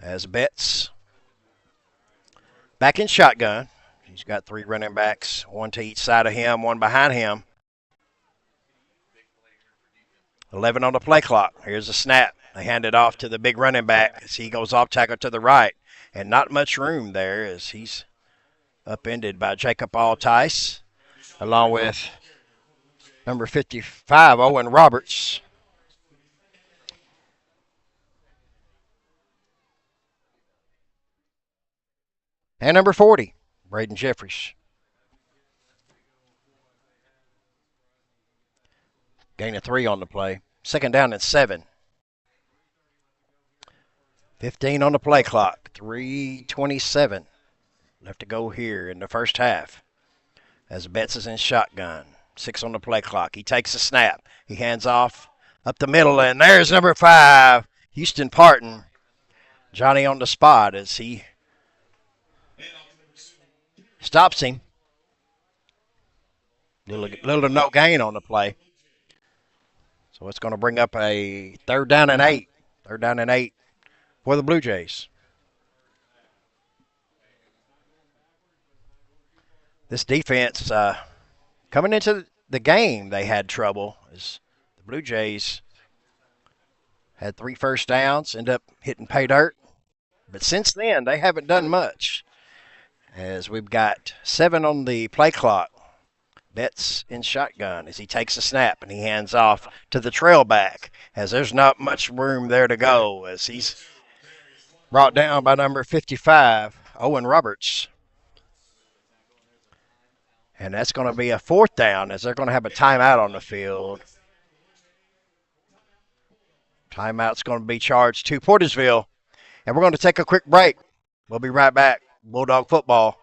As Betts back in shotgun. He's got 3 running backs, 1 to each side of him, 1 behind him. 11 on the play clock. Here's a snap. They hand it off to the big running back as he goes off tackle to the right. And not much room there as he's upended by Jacob Altice along with number 55, Owen Roberts. And number 40, Braden Jeffries. Gain of 3 on the play. 2nd down and 7. 15 on the play clock. 3:27 left to go here in the first half. As Betts is in shotgun. 6 on the play clock. He takes a snap. He hands off up the middle, and there's number 5, Houston Parton. Johnny on the spot as he stops him. Little to no gain on the play. So it's going to bring up a 3rd down and 8. 3rd down and 8 for the Blue Jays. This defense, coming into the game, they had trouble as the Blue Jays had 3 first downs, end up hitting pay dirt. But since then, they haven't done much. As we've got 7 on the play clock. Betts in shotgun as he takes a snap and he hands off to the trail back as there's not much room there to go as he's brought down by number 55, Owen Roberts. And that's going to be a 4th down as they're going to have a timeout on the field. Timeout's going to be charged to Portageville. And we're going to take a quick break. We'll be right back. Bulldog football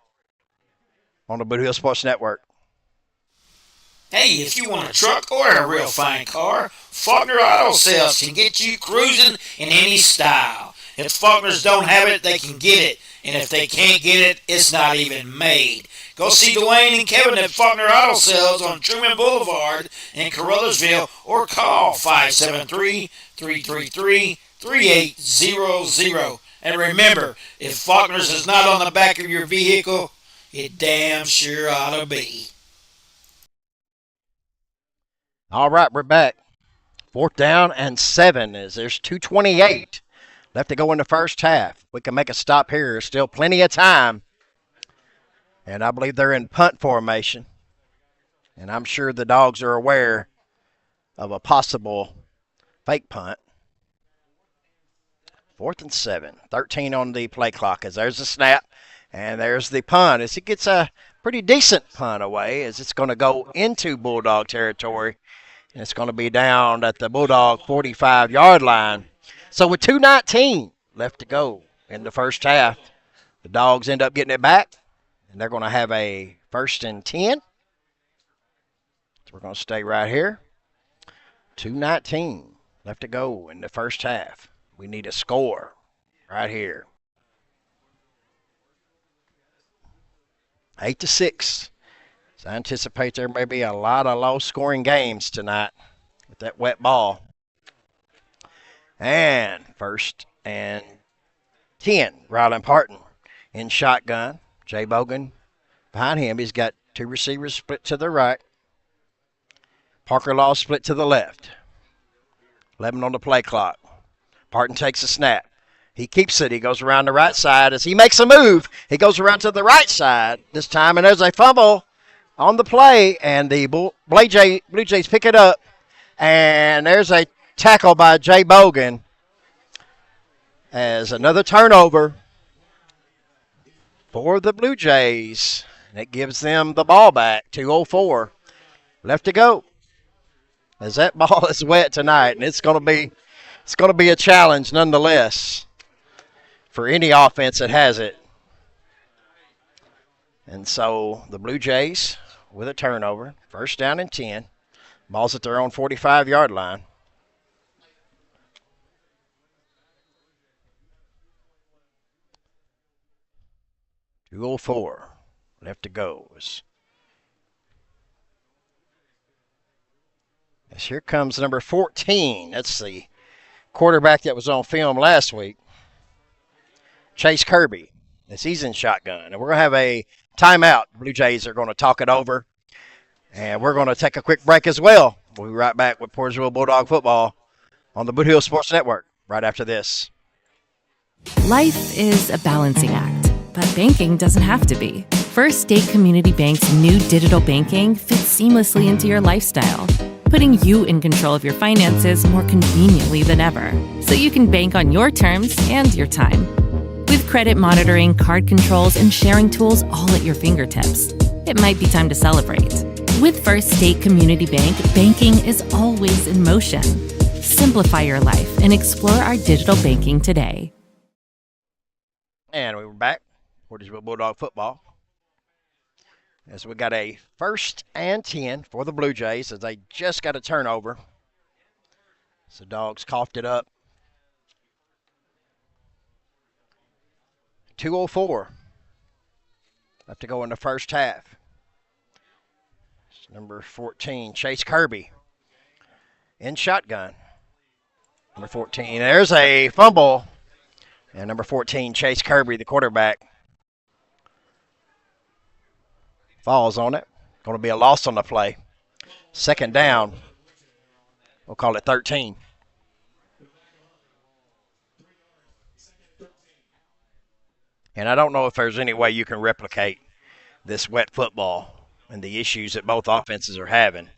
on the Boot Hill Sports Network. Hey, if you want a truck or a real fine car, Faulkner Auto Sales can get you cruising in any style. If Faulkners don't have it, they can get it. And if they can't get it, it's not even made. Go see Dwayne and Kevin at Faulkner Auto Sales on Truman Boulevard in Caruthersville or call 573-333-3800. And remember, if Faulkner's is not on the back of your vehicle, it damn sure ought to be. All right, we're back. 4th down and 7 as there's 2:28 left to go in the first half. We can make a stop here. There's still plenty of time. And I believe they're in punt formation. And I'm sure the Dogs are aware of a possible fake punt. 4th and 7. 13 on the play clock as there's the snap and there's the punt. As it gets a pretty decent punt away as it's going to go into Bulldog territory. And it's going to be down at the Bulldog 45-yard line. So with 2:19 left to go in the first half, the Dogs end up getting it back, and they're going to have a 1st and 10. So we're going to stay right here. 2:19 left to go in the first half. We need a score right here. 8-6. So I anticipate there may be a lot of low-scoring games tonight with that wet ball. And 1st and 10. Ryland Parton in shotgun. Jay Bogan behind him. He's got 2 receivers split to the right. Parker Law split to the left. 11 on the play clock. Parton takes a snap. He keeps it. He goes around the right side. As he makes a move, he goes around to the right side this time, and there's a fumble on the play, and the Bluejays pick it up, and there's a tackle by Jay Bogan as another turnover for the Bluejays, and it gives them the ball back. 2:04 left to go. As that ball is wet tonight, and it's going to be a challenge nonetheless for any offense that has it. And so the Bluejays with a turnover, 1st down and 10. Ball's at their own 45-yard line. .204 left to go. As here comes number 14. That's the quarterback that was on film last week, Chase Kirby, as he's in shotgun. And we're going to have a timeout. Blue Jays are going to talk it over. And we're going to take a quick break as well. We'll be right back with Portageville Bulldog football on the Boot Hill Sports Network right after this. Life is a balancing act, but banking doesn't have to be. First State Community Bank's new digital banking fits seamlessly into your lifestyle, putting you in control of your finances more conveniently than ever, so you can bank on your terms and your time. With credit monitoring, card controls, and sharing tools all at your fingertips, it might be time to celebrate. With First State Community Bank, banking is always in motion. Simplify your life and explore our digital banking today. And we were back. Portageville Bulldog football. As we got a 1st and 10 for the Blue Jays as they just got a turnover. So Dogs coughed it up. 2:04 left to go in the first half. It's number 14, Chase Kirby in shotgun. Number 14, there's a fumble. And number 14, Chase Kirby, the quarterback, falls on it. Going to be a loss on the play. 2nd down. We'll call it 13. And I don't know if there's any way you can replicate this wet football and the issues that both offenses are having.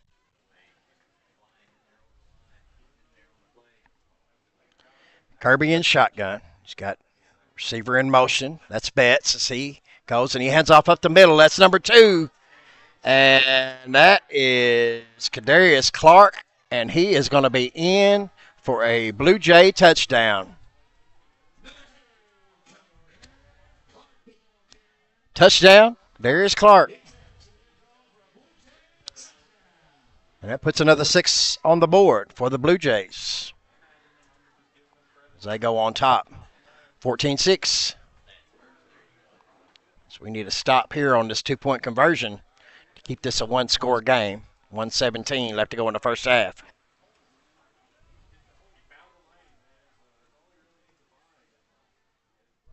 Kirby in shotgun. He's got receiver in motion. That's Betts as he goes and he hands off up the middle. That's number 2. And that is Kadarius Clark. And he is going to be in for a Blue Jay touchdown. Touchdown, Kadarius Clark. And that puts another 6 on the board for the Blue Jays as they go on top. 14-6. So we need a stop here on this 2-point conversion to keep this a 1-score game. 1:17 left to go in the first half.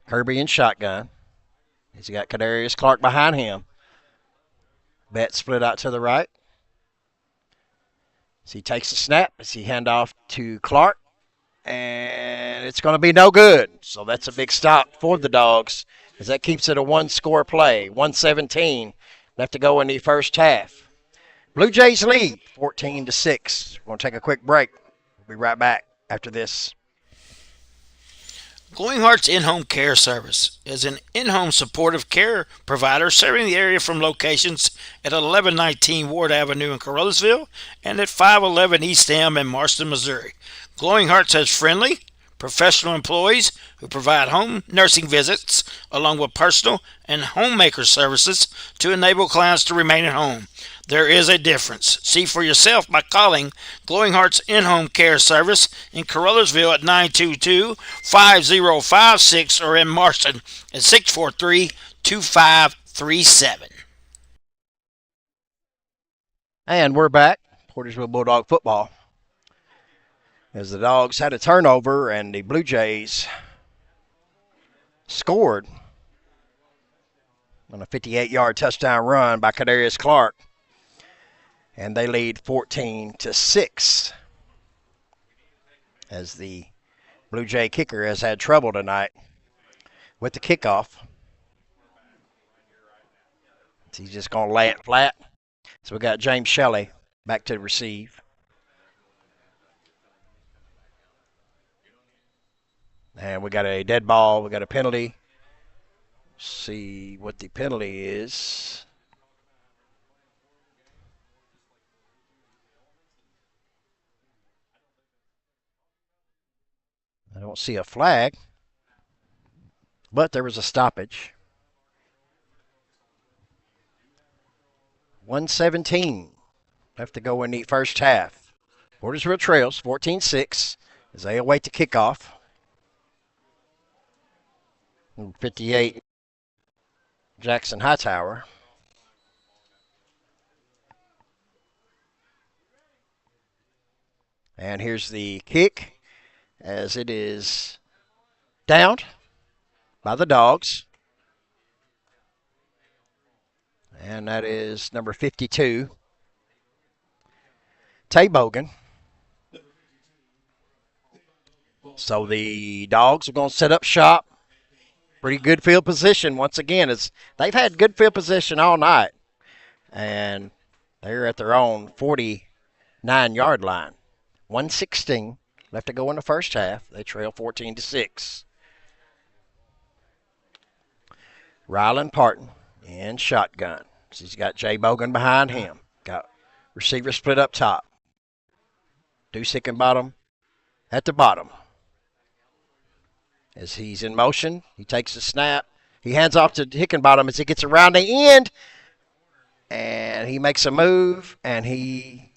Kirby in shotgun. He's got Kadarius Clark behind him. Bet split out to the right. As he takes the snap, as he hand off to Clark. And it's going to be no good. So that's a big stop for the Dogs as that keeps it a 1-score play. 1:17 left to go in the first half. Blue Jays lead 14-6. We're going to take a quick break. We'll be right back after this. Glowing Hearts In-Home Care Service is an in-home supportive care provider serving the area from locations at 1119 Ward Avenue in Carolsville and at 511 East M in Marston, Missouri. Glowing Hearts has friendly, professional employees who provide home nursing visits along with personal and homemaker services to enable clients to remain at home. There is a difference. See for yourself by calling Glowing Hearts In-Home Care Service in Carolsville at 922-5056 or in Marston at 643-2537. And we're back. Portageville Bulldog football. As the Dogs had a turnover and the Bluejays scored on a 58-yard touchdown run by Kadarius Clark. And they lead 14-6 as the Blue Jay kicker has had trouble tonight with the kickoff. He's just going to lay it flat. So we got James Shelley back to receive. And we got a dead ball. We got a penalty. See what the penalty is. I don't see a flag, but there was a stoppage. 1:17 left to go in the first half. Portageville trails 14-6 as they await the kickoff. 58 Jackson Hightower. And here's the kick as it is downed by the Dogs. And that is number 52, Tay Bogan. So the Dogs are going to set up shop. Pretty good field position once again. They've had good field position all night. And they're at their own 49-yard line. 1:16 left to go in the first half. They trail 14-6. Rylan Parton in shotgun. He's got Jay Bogan behind him. Got receiver split up top. Deuce Hickenbottom at the bottom. As he's in motion, he takes the snap. He hands off to Hickenbottom as he gets around the end. And he makes a move, and he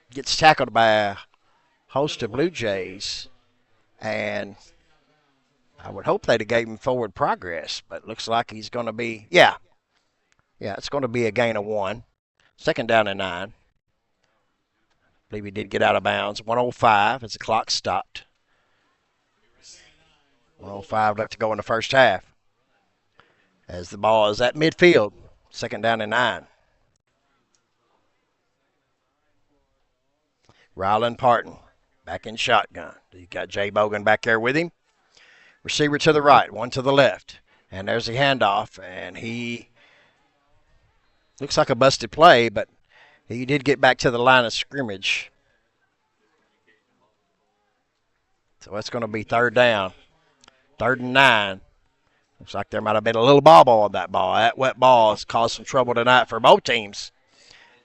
gets tackled by a host of Blue Jays. And I would hope they'd have gave him forward progress, but it looks like he's going to be, yeah, it's going to be a gain of 1. Second down and 9. I believe he did get out of bounds. 1:05 as the clock stopped. 1:05 left to go in the first half. As the ball is at midfield. Second down and 9. Rylan Parton back in shotgun. You got Jay Bogan back there with him. Receiver to the right, one to the left. And there's the handoff, and he looks like a busted play, but he did get back to the line of scrimmage. So that's going to be third down. 3rd and 9. Looks like there might have been a little bobble on that ball. That wet ball has caused some trouble tonight for both teams.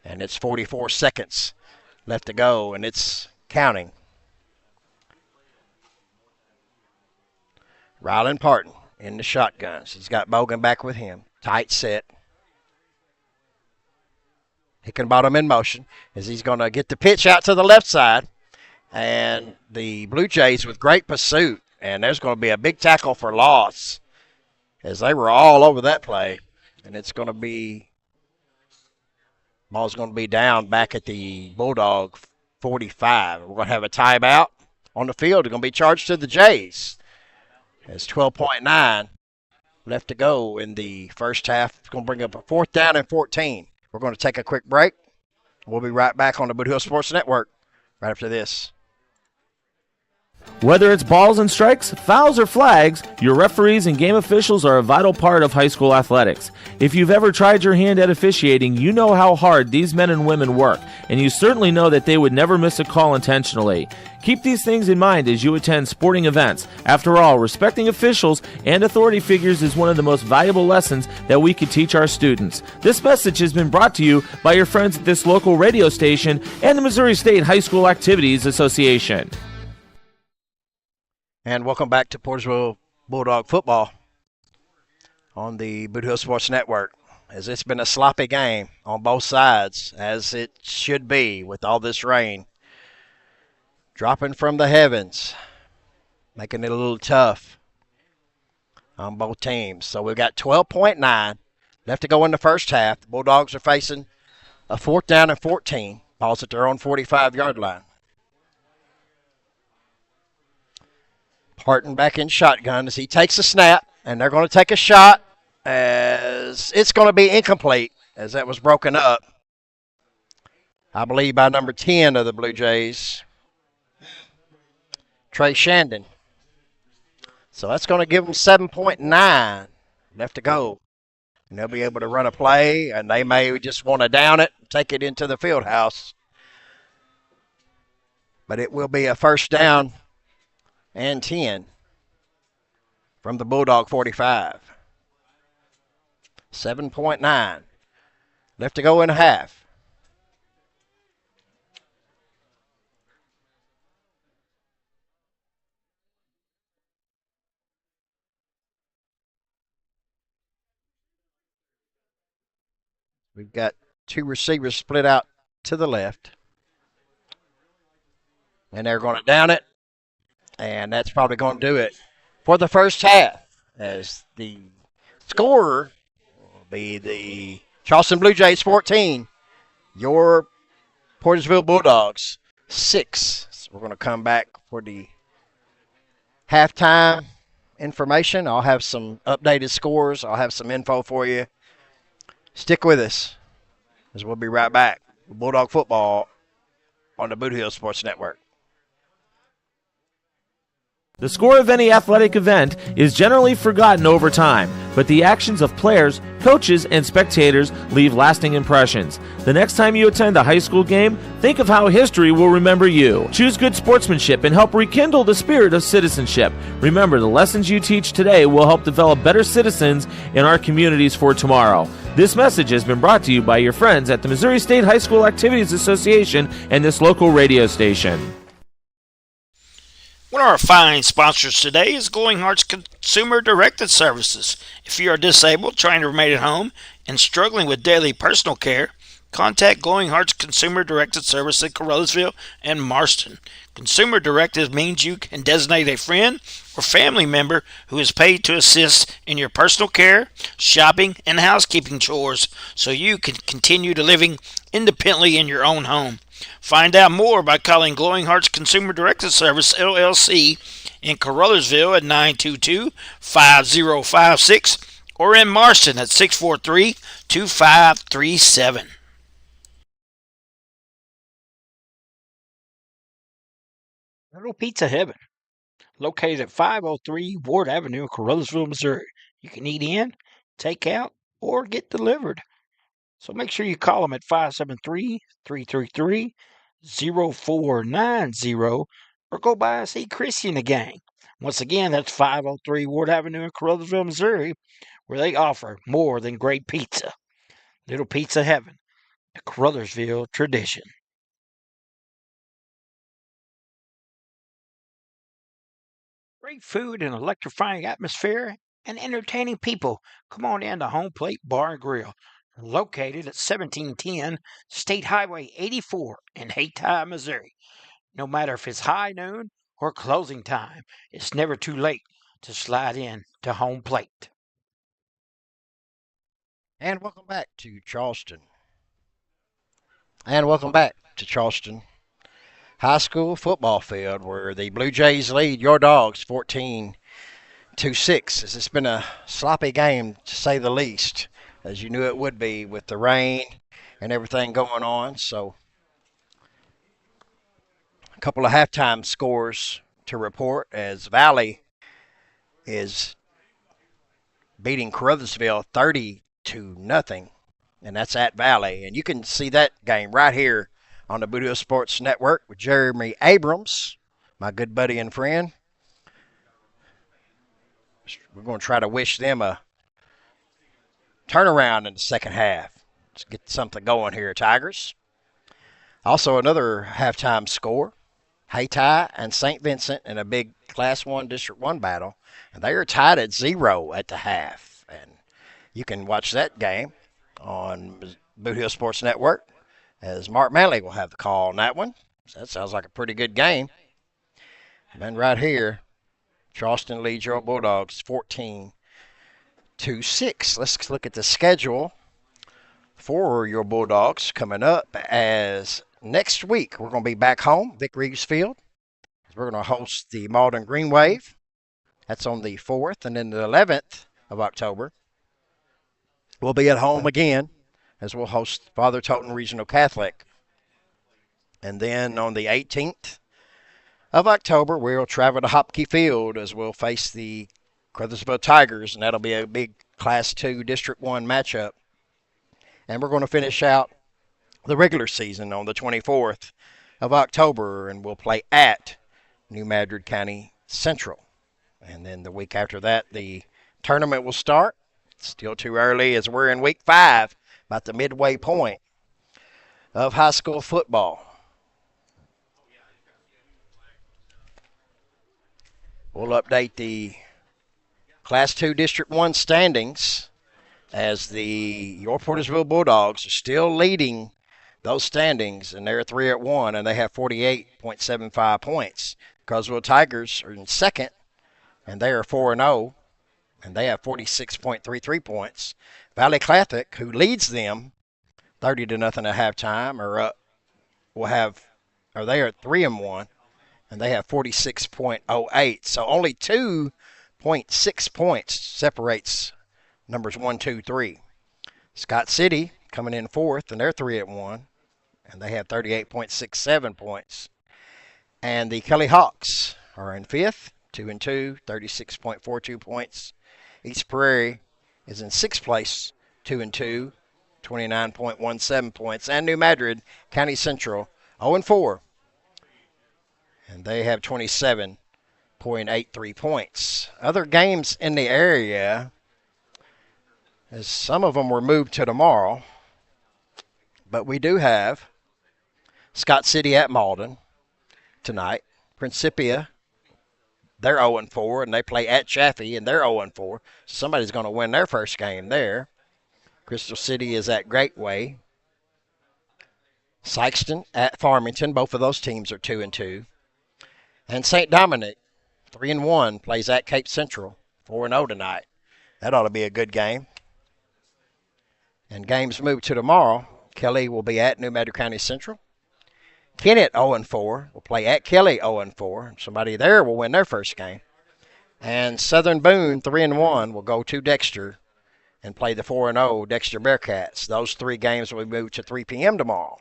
And it's 44 seconds left to go, and it's counting. Rylan Parton in the shotguns. He's got Bogan back with him. Tight set. Hickenbottom in motion as he's going to get the pitch out to the left side. And the Blue Jays with great pursuit. And there's going to be a big tackle for loss as they were all over that play. And it's going to be, ball's going to be down back at the Bulldog 45. We're going to have a timeout on the field. It's going to be charged to the Jays. There's 12.9 left to go in the first half. It's going to bring up a 4th down and 14. We're going to take a quick break. We'll be right back on the Boot Hill Sports Network right after this. Whether it's balls and strikes, fouls, or flags, your referees and game officials are a vital part of high school athletics. If you've ever tried your hand at officiating, you know how hard these men and women work, and you certainly know that they would never miss a call intentionally. Keep these things in mind as you attend sporting events. After all, respecting officials and authority figures is one of the most valuable lessons that we could teach our students. This message has been brought to you by your friends at this local radio station and the Missouri State High School Activities Association. And welcome back to Portageville Bulldog football on the Boot Hill Sports Network. As it's been a sloppy game on both sides, as it should be with all this rain dropping from the heavens, making it a little tough on both teams. So we've got 12.9 left to go in the first half. The Bulldogs are facing a 4th down and 14. Ball's at their own 45-yard line. Parton back in shotgun as he takes a snap, and they're going to take a shot as it's going to be incomplete as that was broken up, I believe, by number 10 of the Blue Jays, Trey Shandon. So that's going to give them 7.9 left to go. And they'll be able to run a play, and they may just want to down it, take it into the field house. But it will be a 1st down and 10 from the Bulldog 45. 7.9 left to go in half. We've got 2 receivers split out to the left. And they're going to down it. And that's probably going to do it for the first half, as the scorer will be the Charleston Bluejays 14, your Portageville Bulldogs 6. So we're going to come back for the halftime information. I'll have some updated scores. I'll have some info for you. Stick with us, as we'll be right back with Bulldog football on the Boot Hill Sports Network. The score of any athletic event is generally forgotten over time, but the actions of players, coaches, and spectators leave lasting impressions. The next time you attend a high school game, think of how history will remember you. Choose good sportsmanship and help rekindle the spirit of citizenship. Remember, the lessons you teach today will help develop better citizens in our communities for tomorrow. This message has been brought to you by your friends at the Missouri State High School Activities Association and this local radio station. One of our fine sponsors today is Glowing Hearts Consumer Directed Services. If you are disabled, trying to remain at home, and struggling with daily personal care, contact Glowing Hearts Consumer Directed Service in Carruthersville and Marston. Consumer Directed means you can designate a friend or family member who is paid to assist in your personal care, shopping, and housekeeping chores so you can continue to living independently in your own home. Find out more by calling Glowing Hearts Consumer Directed Service, LLC, in Carruthersville at 922-5056 or in Marston at 643-2537. Little Pizza Heaven, located at 503 Ward Avenue in Carruthersville, Missouri. You can eat in, take out, or get delivered. So make sure you call them at 573-333-0490 or go by and see Chrissy and the gang. Once again, that's 503 Ward Avenue in Carruthersville, Missouri, where they offer more than great pizza. Little Pizza Heaven, a Carruthersville tradition. Great food and electrifying atmosphere and entertaining people. Come on in to Home Plate Bar and Grill, located at 1710 State Highway 84 in Hayti, Missouri. No matter if it's high noon or closing time, it's never too late to slide in to Home Plate. And welcome back to Charleston. And welcome back to Charleston High School football field, where the Blue Jays lead your Dogs 14-6. It's been a sloppy game, to say the least, as you knew it would be with the rain and everything going on. So a couple of halftime scores to report as Valley is beating Caruthersville 30-0, and that's at Valley. And you can see that game right here on the Boot Hill Sports Network with Jeremy Abrams, my good buddy and friend. We're going to try to wish them a turnaround in the second half. Let's get something going here, Tigers. Also, another halftime score. Hayti and St. Vincent in a big Class 1 District 1 battle. And they are tied at 0 at the half. And you can watch that game on Boot Hill Sports Network as Mark Manley will have the call on that one. So that sounds like a pretty good game. And then right here, Charleston leads your Bulldogs 14-6. Let's look at the schedule for your Bulldogs coming up as next week we're going to be back home, Vic Reeves Field. We're going to host the Malden Green Wave. That's on the 4th. And then the 11th of October, we'll be at home again as we'll host Father Totten Regional Catholic. And then on the 18th of October, we'll travel to Hopkey Field as we'll face the Caruthersville Tigers, and that'll be a big Class 2 District 1 matchup. And we're going to finish out the regular season on the 24th of October, and we'll play at New Madrid County Central. And then the week after that, the tournament will start. It's still too early as we're in week 5, about the midway point of high school football. We'll update the Class 2 District 1 standings as your Portageville Bulldogs are still leading those standings, and they're 3-1, and they have 48.75 points. Caruthersville Tigers are in second, and they are 4-0, and they have 46.33 points. Valley Catholic, who leads them 30-0 at halftime, they are 3-1, and they have 46.08. So only 2.6 points separates numbers 1, 2, 3. Scott City coming in 4th, and they're 3-1, and they have 38.67 points. And the Kelly Hawks are in 5th, 2-2, 36.42 points. East Prairie is in 6th place, 2-2, 29.17 points. And New Madrid County Central, 0-4, and they have 27.83 points. Other games in the area, as some of them were moved to tomorrow, but we do have Scott City at Malden tonight. Principia, they're 0-4, and they play at Chaffee, and they're 0-4. So somebody's going to win their first game there. Crystal City is at Gateway. Sykeston at Farmington. Both of those teams are 2-2. And St. Dominic, 3-1, plays at Cape Central, 4-0 tonight. That ought to be a good game. And games move to tomorrow. Kelly will be at New Madrid County Central. Kennett, 0-4, will play at Kelly, 0-4. Somebody there will win their first game. And Southern Boone, 3-1, will go to Dexter and play the 4-0 Dexter Bearcats. Those 3 games will be moved to 3 p.m. tomorrow.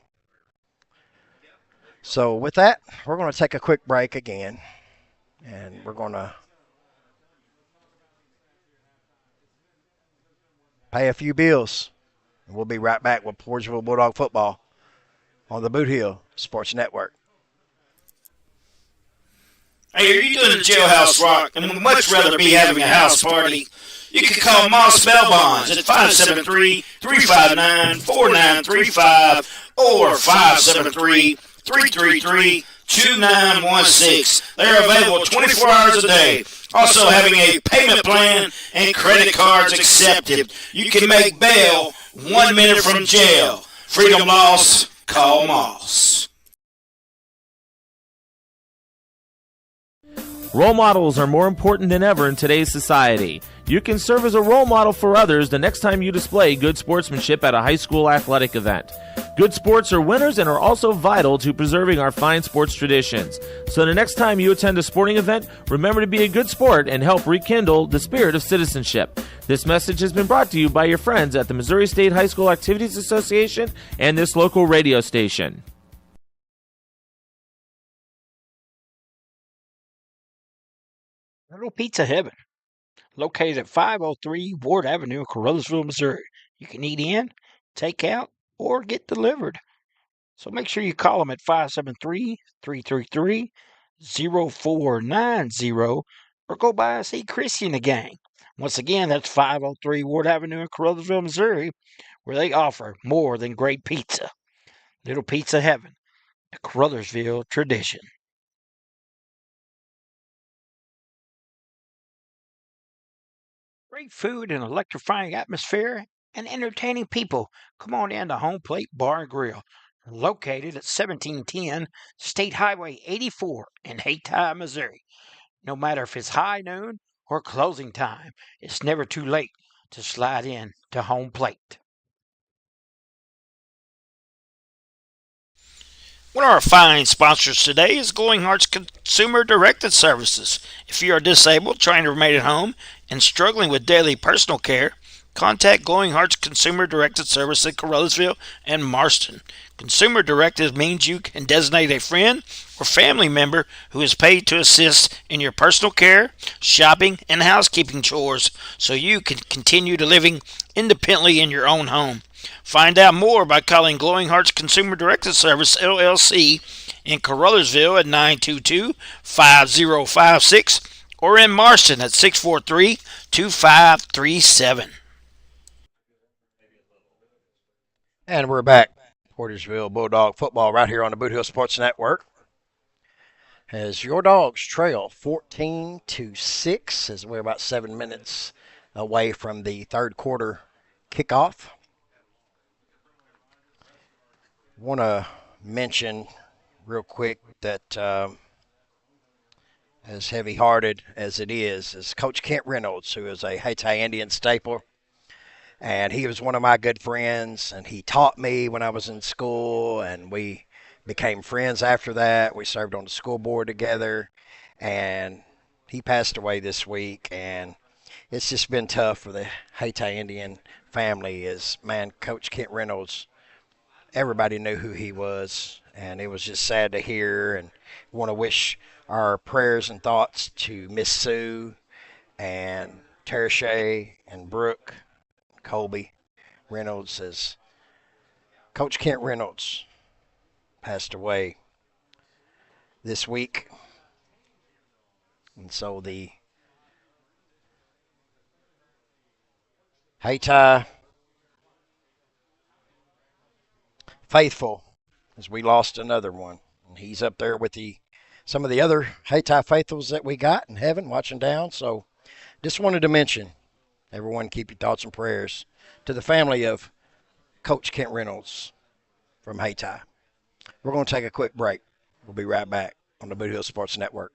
So with that, we're going to take a quick break again, and we're going to pay a few bills. And we'll be right back with Portageville Bulldog football on the Boot Hill Sports Network. Hey, are you doing a jailhouse rock and would much rather be having a house party? You can call Moss Bell Bonds at 573-359-4935 or 573-333-2916. They're available 24 hours a day. Also having a payment plan and credit cards accepted. You can make bail 1 minute from jail. Freedom loss, call Moss. Role models are more important than ever in today's society. You can serve as a role model for others the next time you display good sportsmanship at a high school athletic event. Good sports are winners and are also vital to preserving our fine sports traditions. So the next time you attend a sporting event, remember to be a good sport and help rekindle the spirit of citizenship. This message has been brought to you by your friends at the Missouri State High School Activities Association and this local radio station. Little Pizza Heaven, located at 503 Ward Avenue in Carruthersville, Missouri. You can eat in, take out, or get delivered. So make sure you call them at 573-333-0490 or go by and see Chrissy and the gang. Once again, that's 503 Ward Avenue in Carruthersville, Missouri, where they offer more than great pizza. Little Pizza Heaven, the Carruthersville tradition. Great food and electrifying atmosphere and entertaining people. Come on in to Home Plate Bar and Grill, located at 1710 State Highway 84 in Hayti, Missouri. No matter if it's high noon or closing time, it's never too late to slide in to Home Plate. One of our fine sponsors today is Glowing Hearts Consumer Directed Services. If you are disabled, trying to remain at home, and struggling with daily personal care, contact Glowing Hearts Consumer Directed Service in Carruthersville and Marston. Consumer Directed means you can designate a friend or family member who is paid to assist in your personal care, shopping, and housekeeping chores so you can continue to living independently in your own home. Find out more by calling Glowing Hearts Consumer Directed Service, LLC, in Carruthersville at 922-5056 or in Marston at 643-2537. And we're back. Portageville Bulldog football right here on the Boot Hill Sports Network. As your Dogs trail 14-6 as we're about 7 minutes away from the third quarter kickoff. Want to mention real quick that as heavy-hearted as it is Coach Kent Reynolds, who is a Hayti Indian staple, and he was one of my good friends, and he taught me when I was in school, and we became friends after that. We served on the school board together, and he passed away this week, and it's just been tough for the Hayti Indian family. Coach Kent Reynolds, everybody knew who he was, and it was just sad to hear. And we want to wish our prayers and thoughts to Miss Sue and Tereshay and Brooke, Colby Reynolds, as Coach Kent Reynolds passed away this week. And so the Hayti faithful, as we lost another one, and he's up there with some of the other Hayti faithfuls that we got in heaven watching down. So just wanted to mention, everyone keep your thoughts and prayers to the family of Coach Kent Reynolds from Hayti. We're going to take a quick break. We'll be right back on the Boot Hill Sports Network.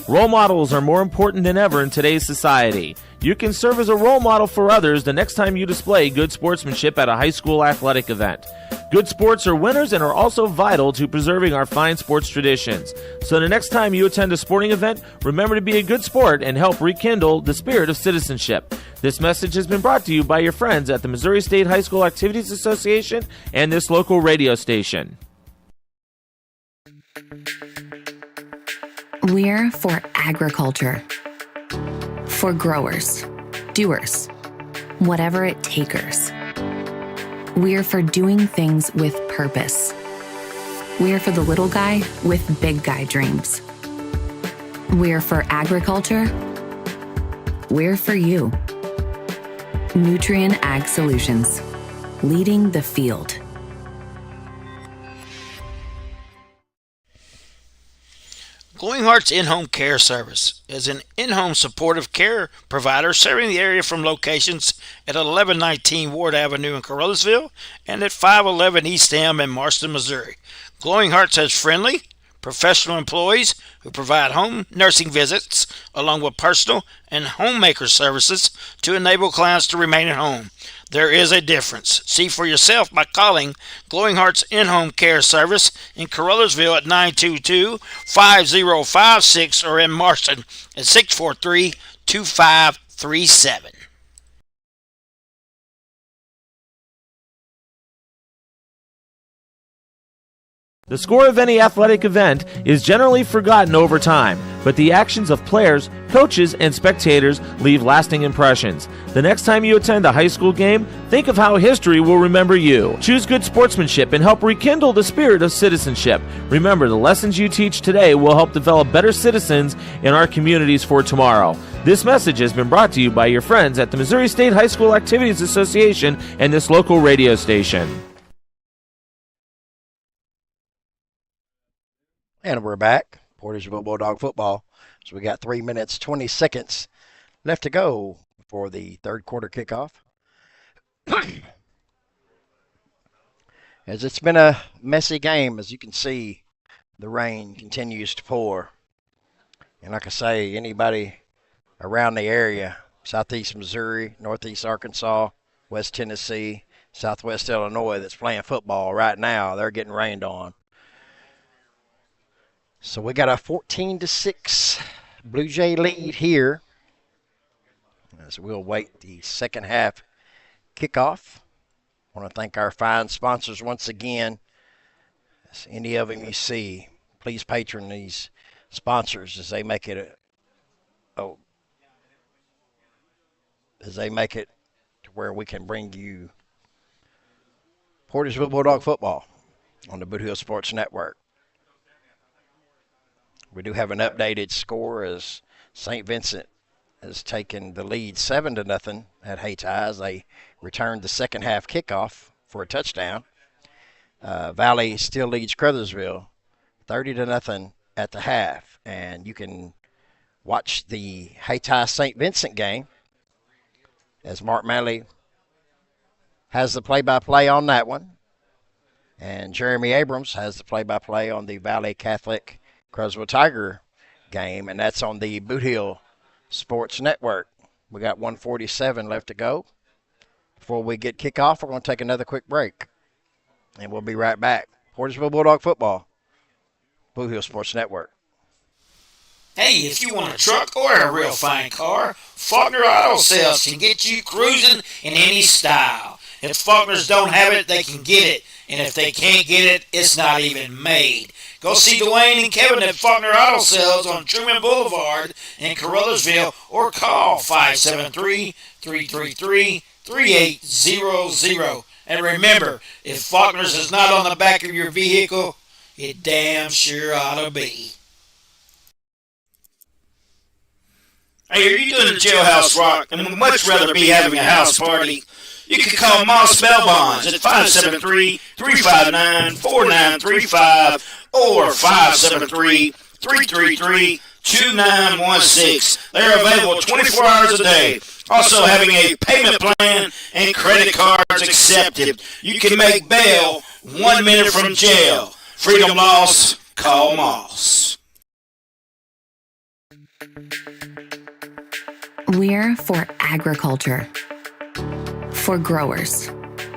Role models are more important than ever in today's society. You can serve as a role model for others the next time you display good sportsmanship at a high school athletic event. Good sports are winners and are also vital to preserving our fine sports traditions. So the next time you attend a sporting event, remember to be a good sport and help rekindle the spirit of citizenship. This message has been brought to you by your friends at the Missouri State High School Activities Association and this local radio station. We're for agriculture. For growers, doers, whatever it takers. We're for doing things with purpose. We're for the little guy with big guy dreams. We're for agriculture. We're for you. Nutrien Ag Solutions, leading the field. Glowing Hearts In-Home Care Service is an in-home supportive care provider serving the area from locations at 1119 Ward Avenue in Carruthersville and at 511 East M in Marston, Missouri. Glowing Hearts has friendly, professional employees who provide home nursing visits along with personal and homemaker services to enable clients to remain at home. There is a difference. See for yourself by calling Glowing Hearts In-Home Care Service in Carruthersville at 922-5056 or in Marston at 643-2537. The score of any athletic event is generally forgotten over time, but the actions of players, coaches, and spectators leave lasting impressions. The next time you attend a high school game, think of how history will remember you. Choose good sportsmanship and help rekindle the spirit of citizenship. Remember, the lessons you teach today will help develop better citizens in our communities for tomorrow. This message has been brought to you by your friends at the Missouri State High School Activities Association and this local radio station. And we're back. Portageville Bulldog football. So we got 3 minutes, 20 seconds left to go for the third quarter kickoff. As it's been a messy game, as you can see, the rain continues to pour. And like I say, anybody around the area, southeast Missouri, northeast Arkansas, west Tennessee, southwest Illinois, that's playing football right now, they're getting rained on. So we got a 14-6 Blue Jay lead here. As we'll wait the second half kickoff. I want to thank our fine sponsors once again. As any of them you see, please patron these sponsors as they make it to where we can bring you Portageville Bulldog football on the Boot Hill Sports Network. We do have an updated score as St. Vincent has taken the lead 7-0 at Hayti as they returned the second half kickoff for a touchdown. Valley still leads Crothersville 30-0 at the half. And you can watch the Hayti St. Vincent game as Mark Manley has the play-by-play on that one. And Jeremy Abrams has the play-by-play on the Valley Catholic Crothersville Tiger game, and that's on the Boot Hill Sports Network. We got 1:47 left to go. Before we get kickoff, we're going to take another quick break, and we'll be right back. Portageville Bulldog football, Boot Hill Sports Network. Hey, if you want a truck or a real fine car, Faulkner Auto Sales can get you cruising in any style. If Faulkners don't have it, they can get it. And if they can't get it, it's not even made. Go see Dwayne and Kevin at Faulkner Auto Sales on Truman Boulevard in Caruthersville or call 573-333-3800. And remember, if Faulkner's is not on the back of your vehicle, it damn sure ought to be. Hey, are you doing the jailhouse rock and would much rather be having a house party? You can call Moss Bell Bonds at 573-359-4935 or 573-333-2916. They're available 24 hours a day. Also having a payment plan and credit cards accepted. You can make bail 1 minute from jail. Freedom loss, call Moss. We're for agriculture. For growers,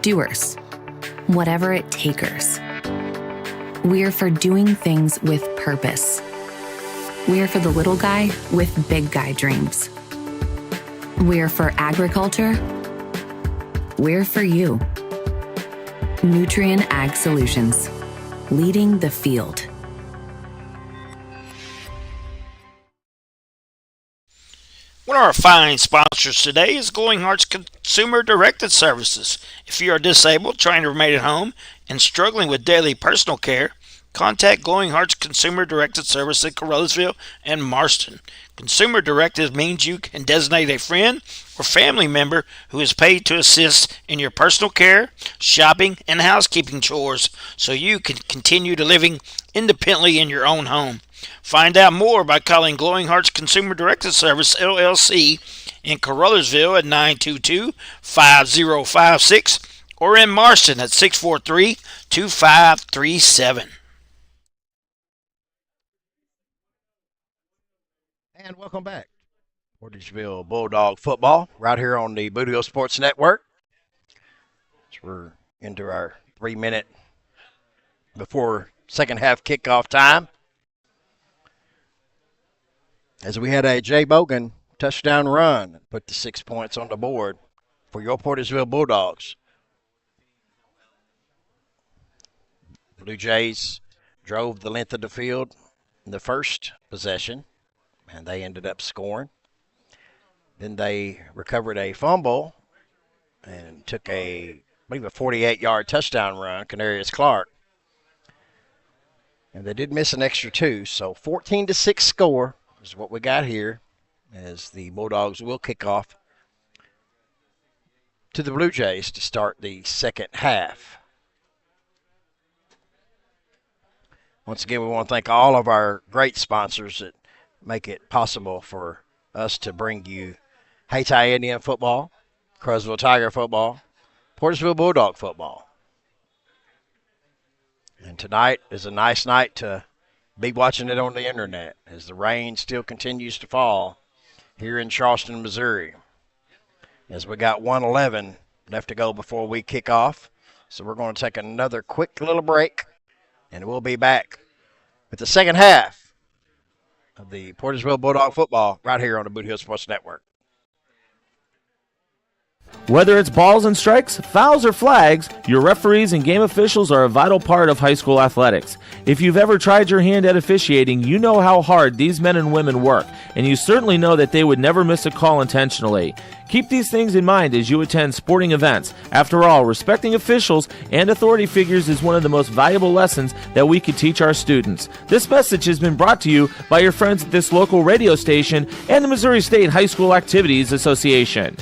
doers, whatever it takers. We're for doing things with purpose. We're for the little guy with big guy dreams. We're for agriculture. We're for you. Nutrien Ag Solutions, leading the field. One of our fine sponsors today is Glowing Hearts Consumer Directed Services. If you are disabled, trying to remain at home, and struggling with daily personal care, contact Glowing Hearts Consumer Directed Service in Caruthersville and Marston. Consumer Directed means you can designate a friend or family member who is paid to assist in your personal care, shopping, and housekeeping chores so you can continue to living independently in your own home. Find out more by calling Glowing Hearts Consumer Directed Service, LLC, in Caruthersville at 922-5056 or in Marston at 643-2537. And welcome back. Portageville Bulldog football right here on the Boot Hill Sports Network. So we're into our 3 minute before second half kickoff time. As we had a Jay Bogan touchdown run, put the 6 points on the board for your Portageville Bulldogs. Blue Jays drove the length of the field in the first possession, and they ended up scoring. Then they recovered a fumble and took I believe a 48-yard touchdown run, Canarius Clark. And they did miss an extra 2, so 14-6 score is what we got here as the Bulldogs will kick off to the Bluejays to start the second half. Once again, we want to thank all of our great sponsors that make it possible for us to bring you Hayti Indian football, Crosville Tiger football, Portageville Bulldog football. And tonight is a nice night to be watching it on the internet as the rain still continues to fall here in Charleston, Missouri. As we got 1:11 left to go before we kick off. So we're going to take another quick little break, and we'll be back with the second half of the Portageville Bulldog football right here on the Boot Hill Sports Network. Whether it's balls and strikes, fouls, or flags, your referees and game officials are a vital part of high school athletics. If you've ever tried your hand at officiating, you know how hard these men and women work, and you certainly know that they would never miss a call intentionally. Keep these things in mind as you attend sporting events. After all, respecting officials and authority figures is one of the most valuable lessons that we could teach our students. This message has been brought to you by your friends at this local radio station and the Missouri State High School Activities Association.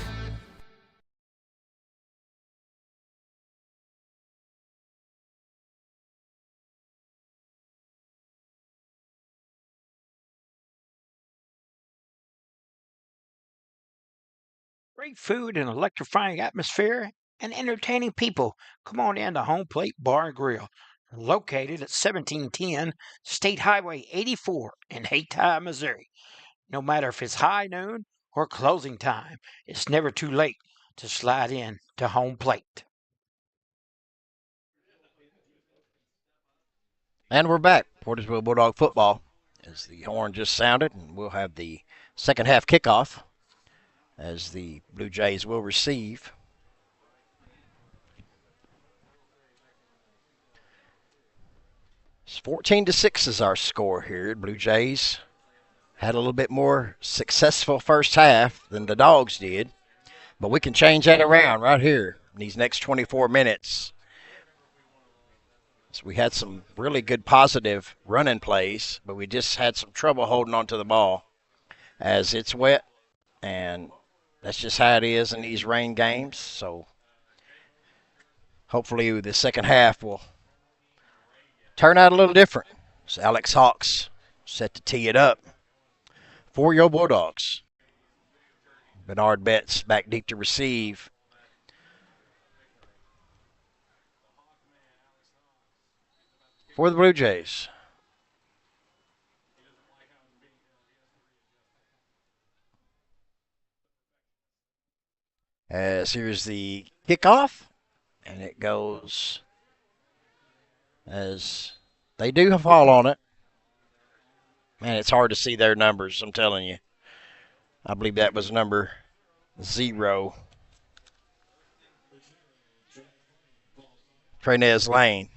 Great food and electrifying atmosphere and entertaining people. Come on in to Home Plate Bar and Grill, located at 1710 State Highway 84 in Hayti, Missouri. No matter if it's high noon or closing time, it's never too late to slide in to Home Plate. And we're back. Portageville Bulldog football as the horn just sounded, and we'll have the second half kickoff as the Blue Jays will receive. It's 14-6 is our score here. Blue Jays had a little bit more successful first half than the Dogs did, but we can change that around right here in these next 24 minutes. So we had some really good positive running plays, but we just had some trouble holding on to the ball as it's wet, and that's just how it is in these rain games. So hopefully the second half will turn out a little different. So Alex Hawks set to tee it up for your Bulldogs. Bernard Betts back deep to receive. For the Blue Jays. As here's the kickoff, and it goes as they do fall on it. Man, it's hard to see their numbers, I'm telling you. I believe that was number 0. Trenez Lane.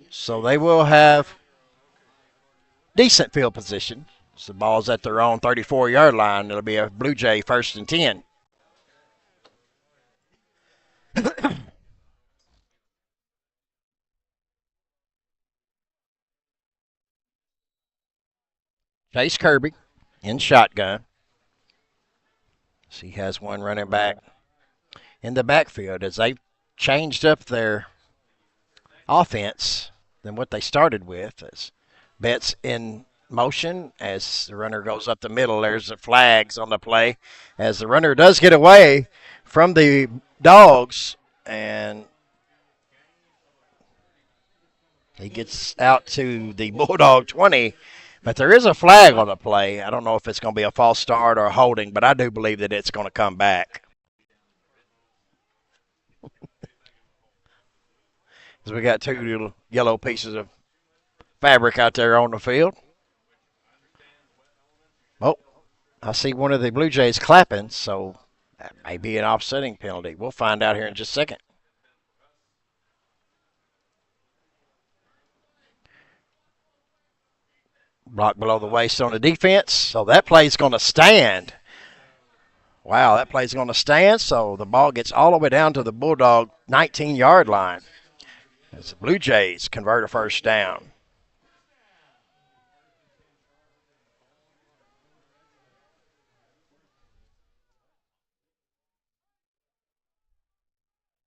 So they will have decent field position. So the ball's at their own 34-yard line. It'll be a Blue Jay 1st and 10. Chase Kirby in shotgun. So he has one running back in the backfield as they've changed up their offense than what they started with. As Betts in motion as the runner goes up the middle. There's the flags on the play as the runner does get away from the Dogs, and he gets out to the Bulldog 20. But there is a flag on the play. I don't know if it's going to be a false start or a holding, but I do believe that it's going to come back. As we got 2 little yellow pieces of fabric out there on the field. Oh, I see one of the Blue Jays clapping, so that may be an offsetting penalty. We'll find out here in just a second. Block below the waist on the defense. So that play's going to stand. Wow, that play's going to stand. So the ball gets all the way down to the Bulldog 19-yard line as the Blue Jays convert a first down.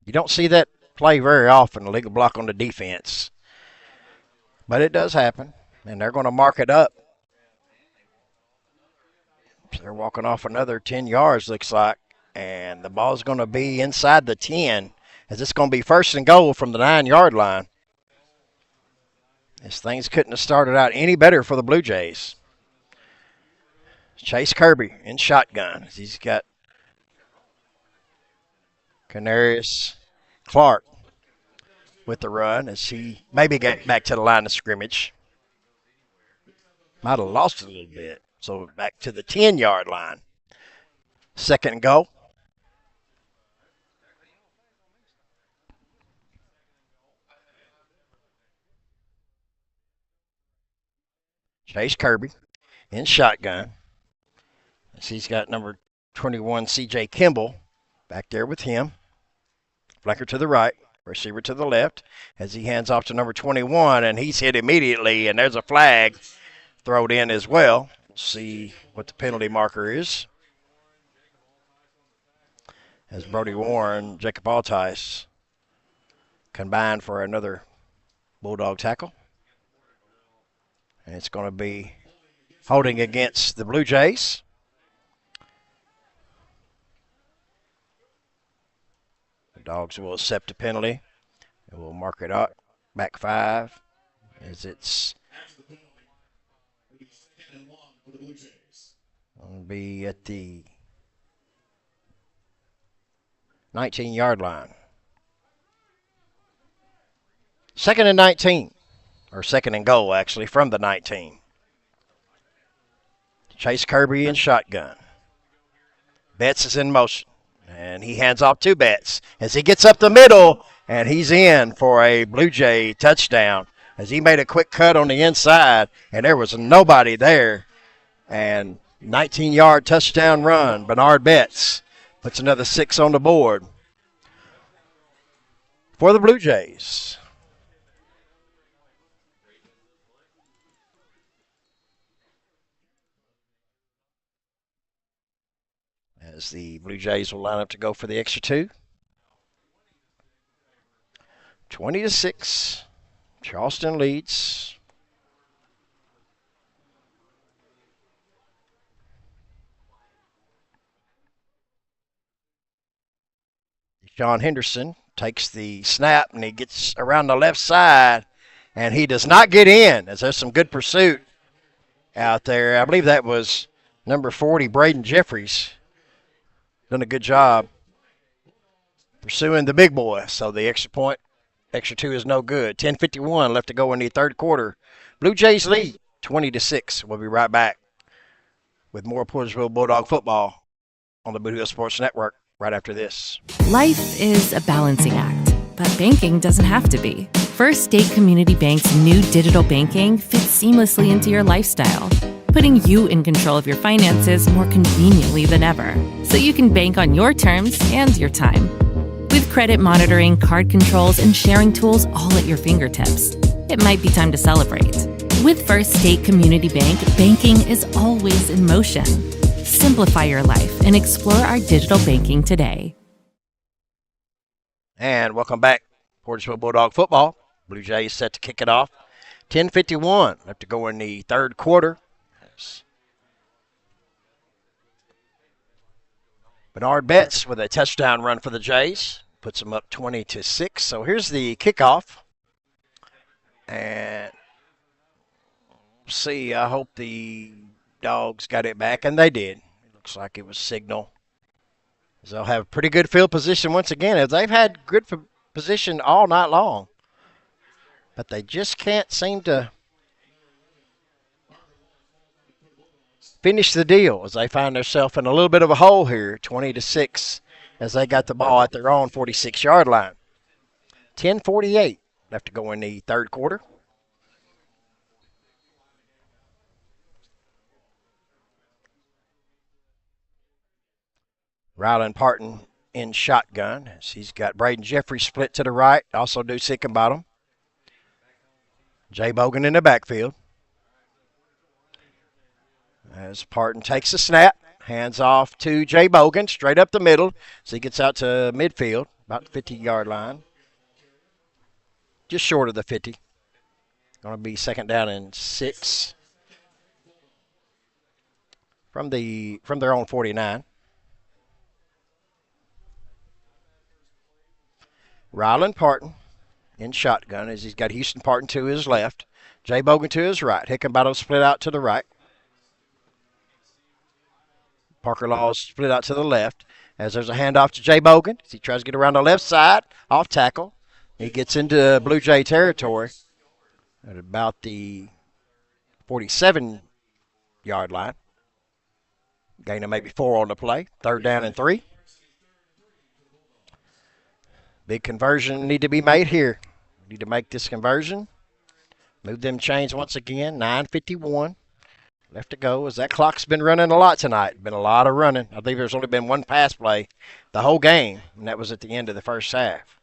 You don't see that play very often, a legal block on the defense. But it does happen, and they're going to mark it up. So they're walking off another 10 yards, looks like, and the ball's going to be inside the 10 as it's going to be first and goal from the 9-yard line. As things couldn't have started out any better for the Blue Jays. Chase Kirby in shotgun. He's got Canarius Clark with the run as he maybe got back to the line of scrimmage. Might have lost it a little bit. So back to the 10-yard line. Second and goal. Chase Kirby in shotgun. As he's got number 21, C.J. Kimball, back there with him. Flanker to the right, receiver to the left, as he hands off to number 21, and he's hit immediately, and there's a flag thrown in as well. We'll see what the penalty marker is. As Brody Warren, Jacob Altice combine for another Bulldog tackle. And it's going to be holding against the Blue Jays. The Dogs will accept a penalty. And we'll mark it up. Back 5 as it's going to be at the 19-yard line. Second and 19. Or second and goal, actually, from the 19. Chase Kirby in shotgun. Betts is in motion. And he hands off to Betts as he gets up the middle, and he's in for a Blue Jay touchdown as he made a quick cut on the inside, and there was nobody there. And 19-yard touchdown run. Bernard Betts puts another 6 on the board for the Blue Jays. As the Blue Jays will line up to go for the extra 2. 20-6. Charleston leads. John Henderson takes the snap and he gets around the left side and he does not get in as there's some good pursuit out there. I believe that was number 40, Braden Jeffries. Done a good job pursuing the big boy. So the extra point, extra 2 is no good. 10:51 left to go in the third quarter. Blue Jays lead 20-6. We'll be right back with more Portageville Bulldog football on the Boot Hill Sports Network right after this. Life is a balancing act, but banking doesn't have to be. First State Community Bank's new digital banking fits seamlessly into your lifestyle, putting you in control of your finances more conveniently than ever, so you can bank on your terms and your time. With credit monitoring, card controls, and sharing tools all at your fingertips, it might be time to celebrate. With First State Community Bank, banking is always in motion. Simplify your life and explore our digital banking today. And welcome back, Portageville Bulldog football. Blue Jays set to kick it off. 10:51 left to go in the third quarter. Bernard Betts with a touchdown run for the Jays. Puts them up 20-6. So here's the kickoff. And see, I hope the Dogs got it back, and they did. It looks like it was signal. They'll have pretty good field position once again, as they've had good position all night long. But they just can't seem to finish the deal as they find themselves in a little bit of a hole here, 20-6, as they got the ball at their own 46-yard line. 10:48 left to go in the third quarter. Ryland Parton in shotgun. He's got Braden Jeffrey split to the right. Also Deuce Hickenbottom. Jay Bogan in the backfield. As Parton takes the snap. Hands off to Jay Bogan, straight up the middle. So he gets out to midfield, about the 50-yard line. Just short of the 50. Going to be second down and 6 from their own 49. Ryland Parton in shotgun as he's got Houston Parton to his left. Jay Bogan to his right. Hickenbottom split out to the right. Parker Laws split out to the left as there's a handoff to Jay Bogan as he tries to get around the left side, off tackle. He gets into Blue Jay territory at about the 47-yard line. Gain of maybe 4 on the play. Third down and 3. Big conversion need to be made here. Need to make this conversion. Move them chains once again. 9:51 left to go as that clock's been running a lot tonight. Been a lot of running. I think there's only been one pass play the whole game, and that was at the end of the first half.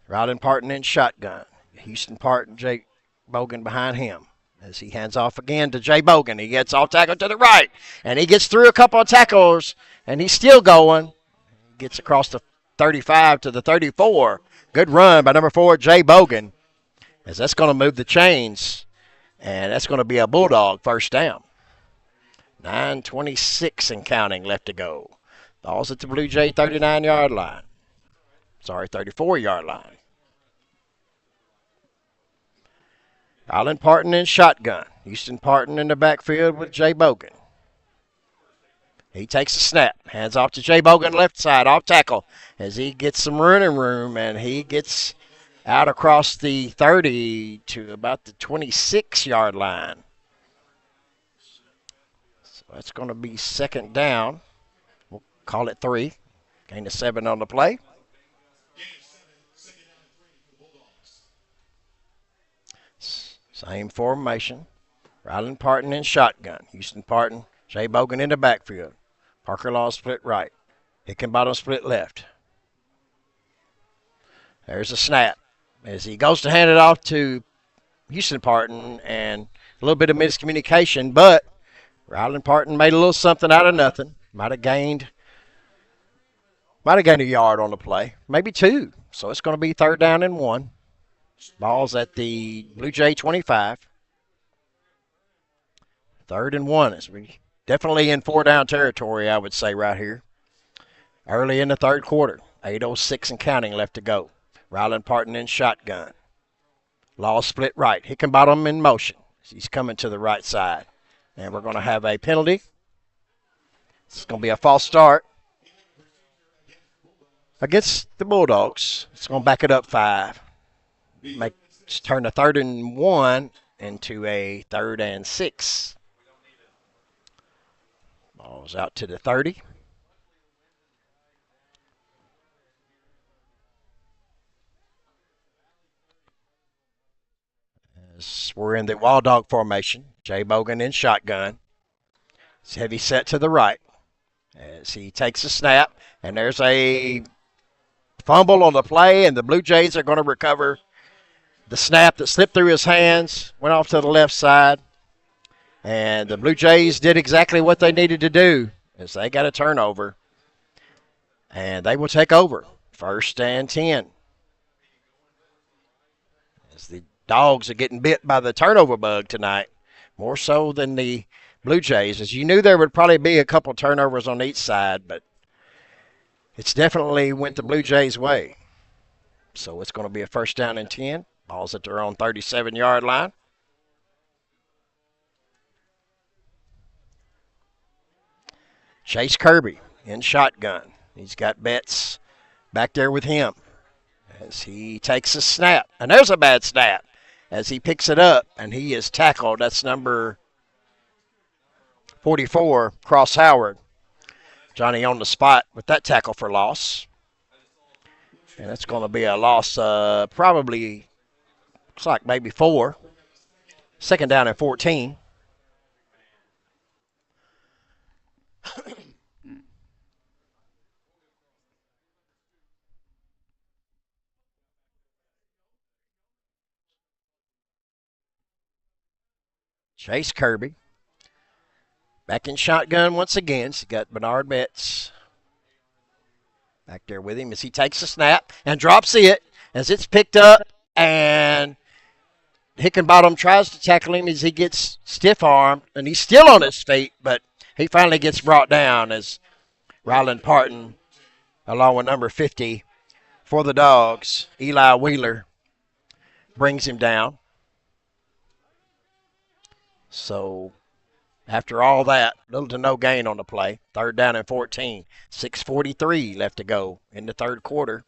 Ryland Parton in shotgun. Houston Parton, Jay Bogan behind him as he hands off again to Jay Bogan. He gets off tackle to the right, and he gets through a couple of tackles, and he's still going. Gets across the 35 to the 34. Good run by number 4, Jay Bogan, as that's going to move the chains, and that's going to be a Bulldog first down. 9:26 and counting left to go. Ball's at the Blue Jay 39-yard line. 34-yard line. Ryland Parton in shotgun. Houston Parton in the backfield with Jay Bogan. He takes a snap. Hands off to Jay Bogan, left side, off tackle, as he gets some running room, and he gets out across the 30 to about the 26-yard line. So that's going to be second down. We'll call it 3. Gain of 7 on the play. Same formation. Ryland Parton in shotgun. Houston Parton, Jay Bogan in the backfield. Parker Law split right. Hickenbottom split left. There's a snap as he goes to hand it off to Houston Parton, and a little bit of miscommunication, but Ryland Parton made a little something out of nothing. Might have gained a yard on the play, maybe 2. So it's going to be third down and 1. Ball's at the Blue Jay 25. 3rd and 1 as we definitely in 4-down territory, I would say, right here. Early in the third quarter. 8:06 and counting left to go. Ryland Parton in shotgun. Law split right. Hickenbottom in motion. He's coming to the right side. And we're going to have a penalty. It's going to be a false start against the Bulldogs. It's going to back it up 5. Turn the 3rd and 1 into a 3rd and 6. Ball's out to the 30. As we're in the Wild Dog formation. Jay Bogan in shotgun. It's heavy set to the right as he takes a snap. And there's a fumble on the play, and the Blue Jays are going to recover the snap that slipped through his hands, went off to the left side. And the Blue Jays did exactly what they needed to do, as they got a turnover. And they will take over. 1st and 10. As the Dogs are getting bit by the turnover bug tonight, more so than the Blue Jays. As you knew there would probably be a couple turnovers on each side, but it's definitely went the Blue Jays' way. So it's going to be a 1st down and 10. Ball's at their own 37-yard line. Chase Kirby in shotgun. He's got Betts back there with him as he takes a snap. And there's a bad snap as he picks it up, and he is tackled. That's number 44, Cross Howard. Johnny on the spot with that tackle for loss. And it's going to be a loss probably, looks like maybe 4. 2nd down and 14. Chase Kirby. Back in shotgun once again. He's got Bernard Betts back there with him as he takes the snap and drops it as it's picked up, and Hickenbottom tries to tackle him as he gets stiff-armed, and he's still on his feet, but he finally gets brought down as Ryland Parton, along with number 50 for the Dogs, Eli Wheeler, brings him down. So after all that, little to no gain on the play. 3rd down and 14. 6:43 left to go in the third quarter.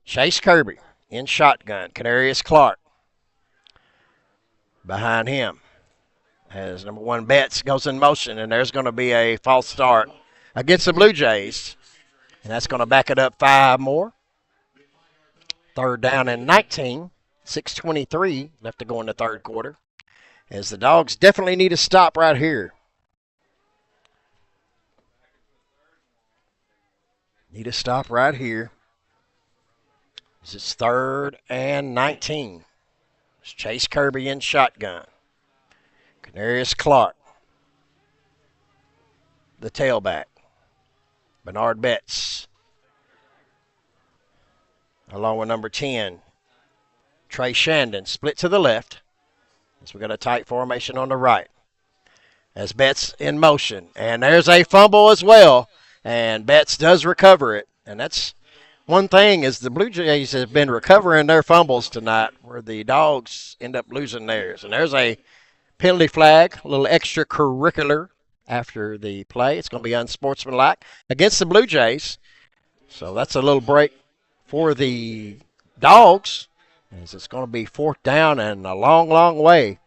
Chase Kirby in shotgun. Canarius Clark behind him as number 1 Betts goes in motion, and there's going to be a false start against the Blue Jays, and that's going to back it up 5 more. 3rd down and 19. 6:23 left to go in the third quarter, as the Dogs definitely need a stop right here. Need a stop right here. It's 3rd and 19. It's Chase Kirby in shotgun. Canarius Clark, the tailback. Bernard Betts, along with number 10, Trey Shandon, split to the left. As we got a tight formation on the right. As Betts in motion. And there's a fumble as well. And Betts does recover it. And that's one thing, is the Blue Jays have been recovering their fumbles tonight, where the Dogs end up losing theirs. And there's a penalty flag, a little extracurricular after the play. It's going to be unsportsmanlike against the Blue Jays. So that's a little break for the Dogs, as it's going to be 4th down and a long, long way.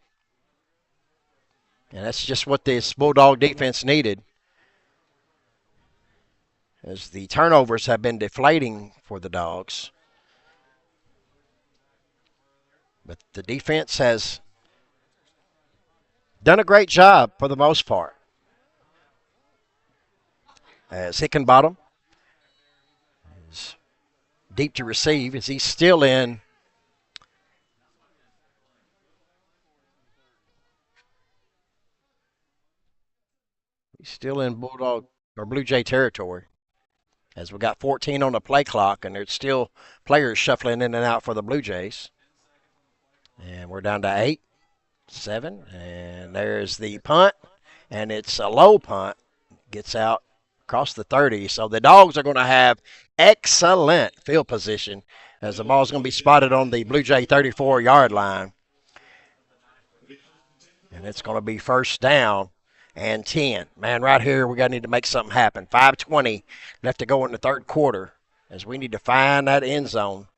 And that's just what this Bulldog defense needed, as the turnovers have been deflating for the Dogs. But the defense has done a great job for the most part. As Hickenbottom is deep to receive, as he's still in Bulldog or Blue Jay territory, as we got 14 on the play clock, and there's still players shuffling in and out for the Blue Jays. And we're down to 8, 7, and there's the punt, and it's a low punt. Gets out across the 30. So the Dogs are going to have excellent field position, as the ball's going to be spotted on the Blue Jay 34-yard line. And it's going to be 1st down and 10. Man, right here we got to need to make something happen. 5:20 left to go in the third quarter, as we need to find that end zone.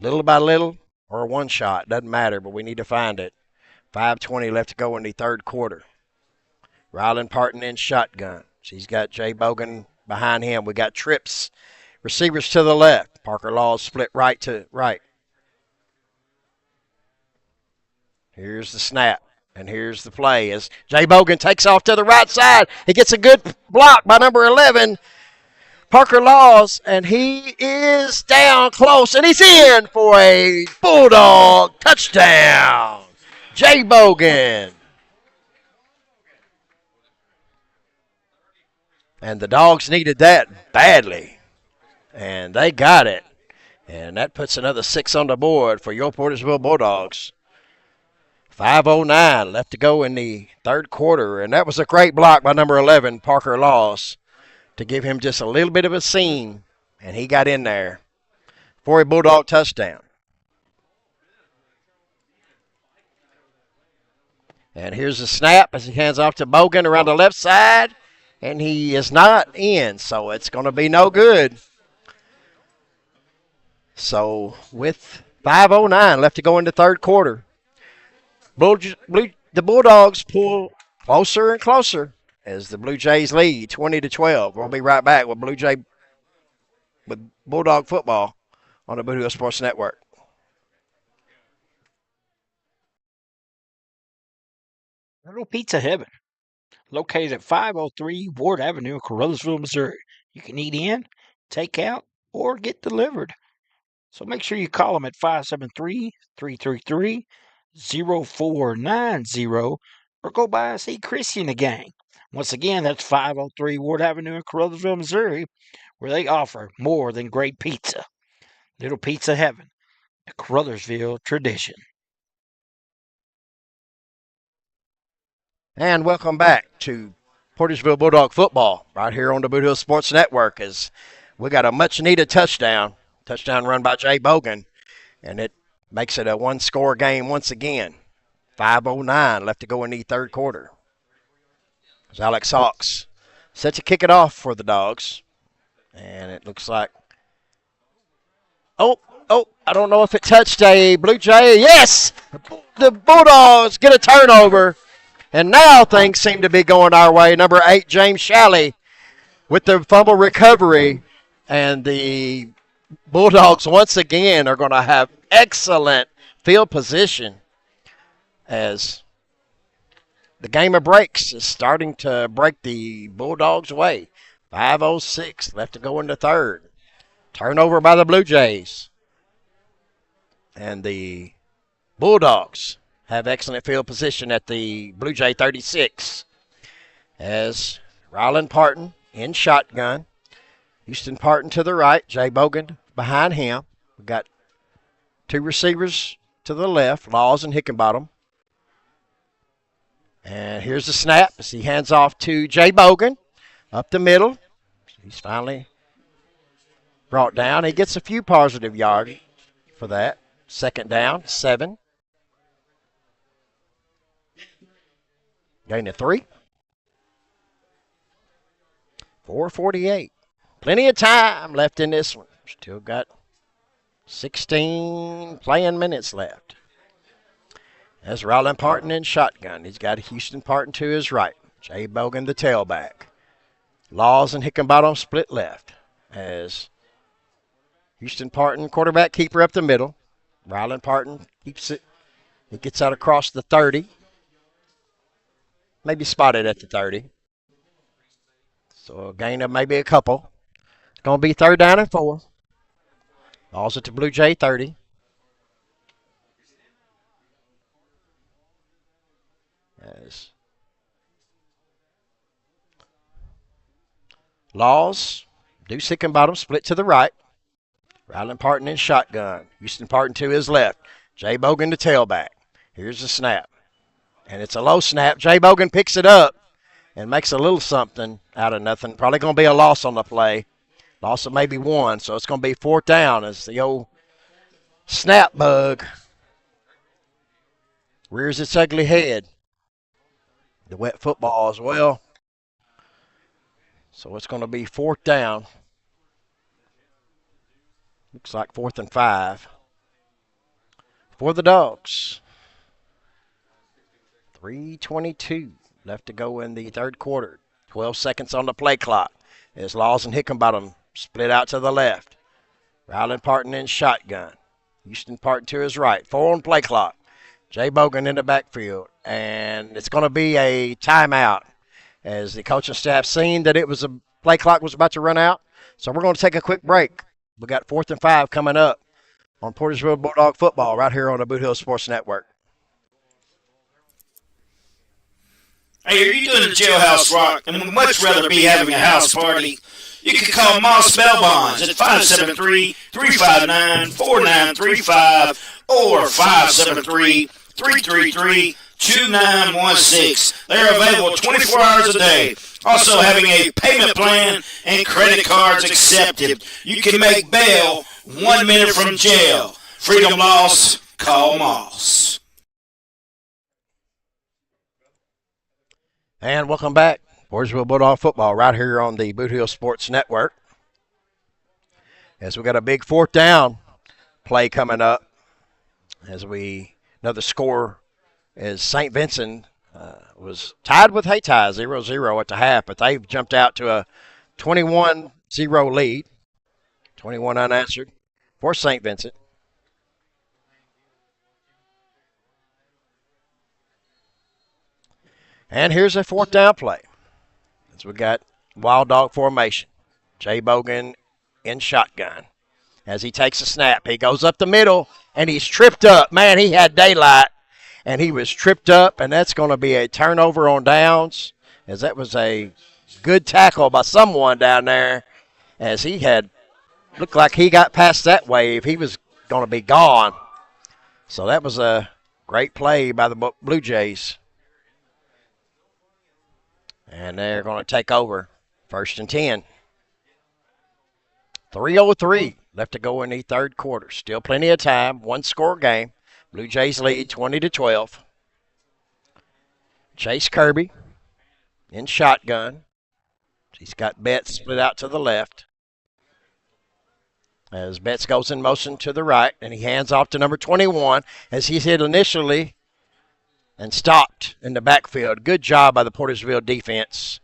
Little by little, or one shot, doesn't matter, but we need to find it. 5:20 left to go in the third quarter. Ryland Parton in shotgun. He's got Jay Bogan behind him. We got trips, receivers to the left. Parker Laws split right to right. Here's the snap. And here's the play as Jay Bogan takes off to the right side. He gets a good block by number 11, Parker Laws, and he is down close, and he's in for a Bulldog touchdown. Jay Bogan. And the Dogs needed that badly, and they got it. And that puts another 6 on the board for your Portageville Bulldogs. 5:09 left to go in the third quarter, and that was a great block by number 11, Parker Laws, to give him just a little bit of a seam, and he got in there for a Bulldog touchdown. And here's the snap as he hands off to Bogan around the left side, and he is not in, so it's going to be no good. So with 5:09 left to go in the third quarter, the Bulldogs pull closer and closer as the Blue Jays lead 20-12. We'll be right back with Bulldog football on the Bulldogs Sports Network. Little Pizza Heaven, located at 503 Ward Avenue in Carolsville, Missouri. You can eat in, take out, or get delivered. So make sure you call them at 573-333-0490 or go by and see Chrissy and the gang. Once again, that's 503 Ward Avenue in Carruthersville, Missouri, where they offer more than great pizza. Little Pizza Heaven, a Carruthersville tradition. And welcome back to Portageville Bulldog football right here on the Boot Hill Sports Network as we got a much-needed touchdown run by Jay Bogan, and it makes it a one-score game once again. 5:09 left to go in the third quarter. As Alex Hawks set to kick it off for the Dogs, and it looks like I don't know if it touched a Blue Jay. Yes! The Bulldogs get a turnover, and now things seem to be going our way. Number 8, James Shalley, with the fumble recovery, and the Bulldogs once again are going to have excellent field position as the game of breaks is starting to break the Bulldogs' way. 5:06 left to go in the third. Turnover by the Blue Jays. And the Bulldogs have excellent field position at the Blue Jay 36 as Ryland Parton in shotgun. Houston Parton to the right, Jay Bogan behind him. We've got two receivers to the left, Laws and Hickenbottom. And here's the snap as he hands off to Jay Bogan up the middle. He's finally brought down. He gets a few positive yards for that. Second down, 7. Gain of 3. 4:48. Plenty of time left in this one. Still got 16 playing minutes left. That's Ryland Parton in shotgun. He's got Houston Parton to his right. Jay Bogan the tailback. Laws and Hickenbottom split left as Houston Parton, quarterback keeper up the middle. Ryland Parton keeps it. He gets out across the 30. Maybe spotted at the 30. So a gain of maybe a couple. It's going to be 3rd down and 4. Balls at the Blue Jay 30. As Laws, Deuce Hickenbottom split to the right. Ryland Parton in shotgun. Houston Parton to his left. Jay Bogan the tailback. Here's the snap. And it's a low snap. Jay Bogan picks it up and makes a little something out of nothing. Probably going to be a loss on the play. Loss of maybe 1. So it's going to be 4th down as the old snap bug rears its ugly head. The wet football as well. So it's going to be 4th down. Looks like 4th and 5 for the Dogs. 3:22 left to go in the third quarter. 12 seconds on the play clock as Laws and Hickenbottom split out to the left. Ryland Parton in shotgun. Houston Parton to his right. 4 on play clock. Jay Bogan in the backfield. And it's going to be a timeout as the coaching staff seen that it was a play clock was about to run out. So we're going to take a quick break. We got 4th and 5 coming up on Portageville Bulldog football right here on the Boot Hill Sports Network. Hey, are you doing a jailhouse rock and would much rather be having a house party? You can call Moss Bell Bonds at 573-359-4935 or 573-333-2916. They're available 24 hours a day. Also having a payment plan and credit cards accepted. You can make bail 1 minute from jail. Freedom loss, call Moss. And welcome back. Portageville Bulldog football right here on the Boot Hill Sports Network. As we got a big 4th down play coming up. As another score is St. Vincent was tied with Hayti 0-0 at the half, but they've jumped out to a 21-0 lead. 21 unanswered for St. Vincent. And here's a 4th down play. As we got wild dog formation. Jay Bogan in shotgun. As he takes a snap, he goes up the middle, and he's tripped up. Man, he had daylight, and he was tripped up, and that's going to be a turnover on downs, as that was a good tackle by someone down there, as he had looked like he got past that wave. He was going to be gone. So that was a great play by the Blue Jays. And they're going to take over 1st and 10. 3:03 left to go in the third quarter. Still plenty of time. One-score game. Blue Jays lead 20-12. Chase Kirby in shotgun. He's got Betts split out to the left. As Betts goes in motion to the right, and he hands off to number 21 as he's hit initially and stopped in the backfield. Good job by the Portageville defense.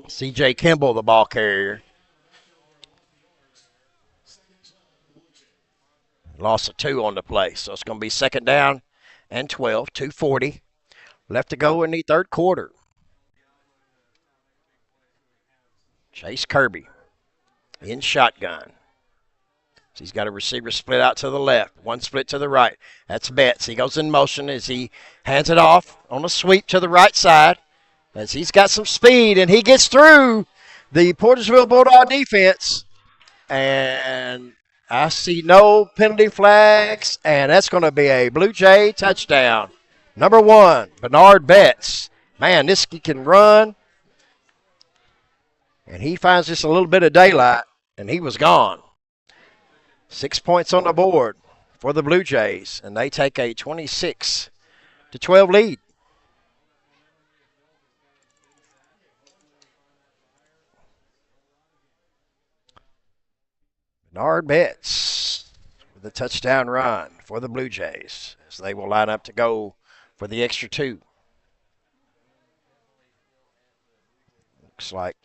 C.J. Kimball, the ball carrier. Loss of 2 on the play, so it's going to be 2nd down and 12, 2:40 left to go in the third quarter. Chase Kirby in shotgun. He's got a receiver split out to the left, one split to the right. That's Betts. He goes in motion as he hands it off on a sweep to the right side. As he's got some speed, and he gets through the Portageville Bulldog defense. And I see no penalty flags, and that's going to be a Blue Jay touchdown. Number 1, Bernard Betts. Man, this kid can run. And he finds just a little bit of daylight, and he was gone. 6 points on the board for the Blue Jays, and they take a 26-12 lead. Bernard Betts with a touchdown run for the Blue Jays as they will line up to go for the extra 2. Looks like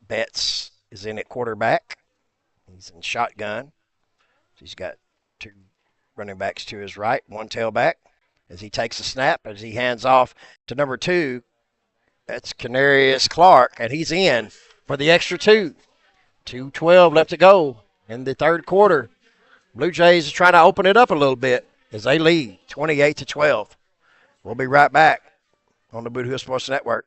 Betts is in at quarterback. He's in shotgun. He's got 2 running backs to his right, 1 tailback. As he takes a snap, as he hands off to number 2, that's Canarius Clark, and he's in for the extra 2. 2:12 left to go in the third quarter. Blue Jays is trying to open it up a little bit as they lead 28-12. We'll be right back on the Boot Hill Sports Network.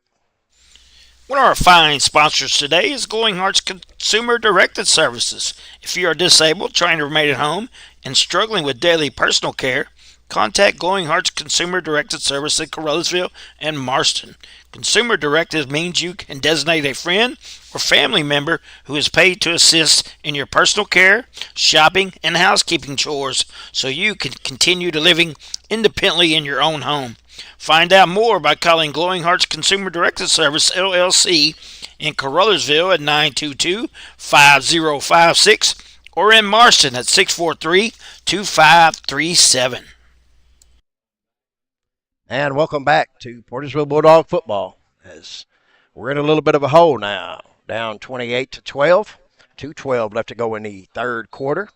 One of our fine sponsors today is Glowing Hearts Consumer Directed Services. If you are disabled, trying to remain at home, and struggling with daily personal care, contact Glowing Hearts Consumer Directed Service in Carruthersville and Marston. Consumer Directed means you can designate a friend or family member who is paid to assist in your personal care, shopping, and housekeeping chores so you can continue to living independently in your own home. Find out more by calling Glowing Hearts Consumer Directed Service, LLC, in Carruthersville at 922-5056 or in Marston at 643-2537. And welcome back to Portageville Bulldog football as we're in a little bit of a hole now. Down 28-12. 2:12 left to go in the third quarter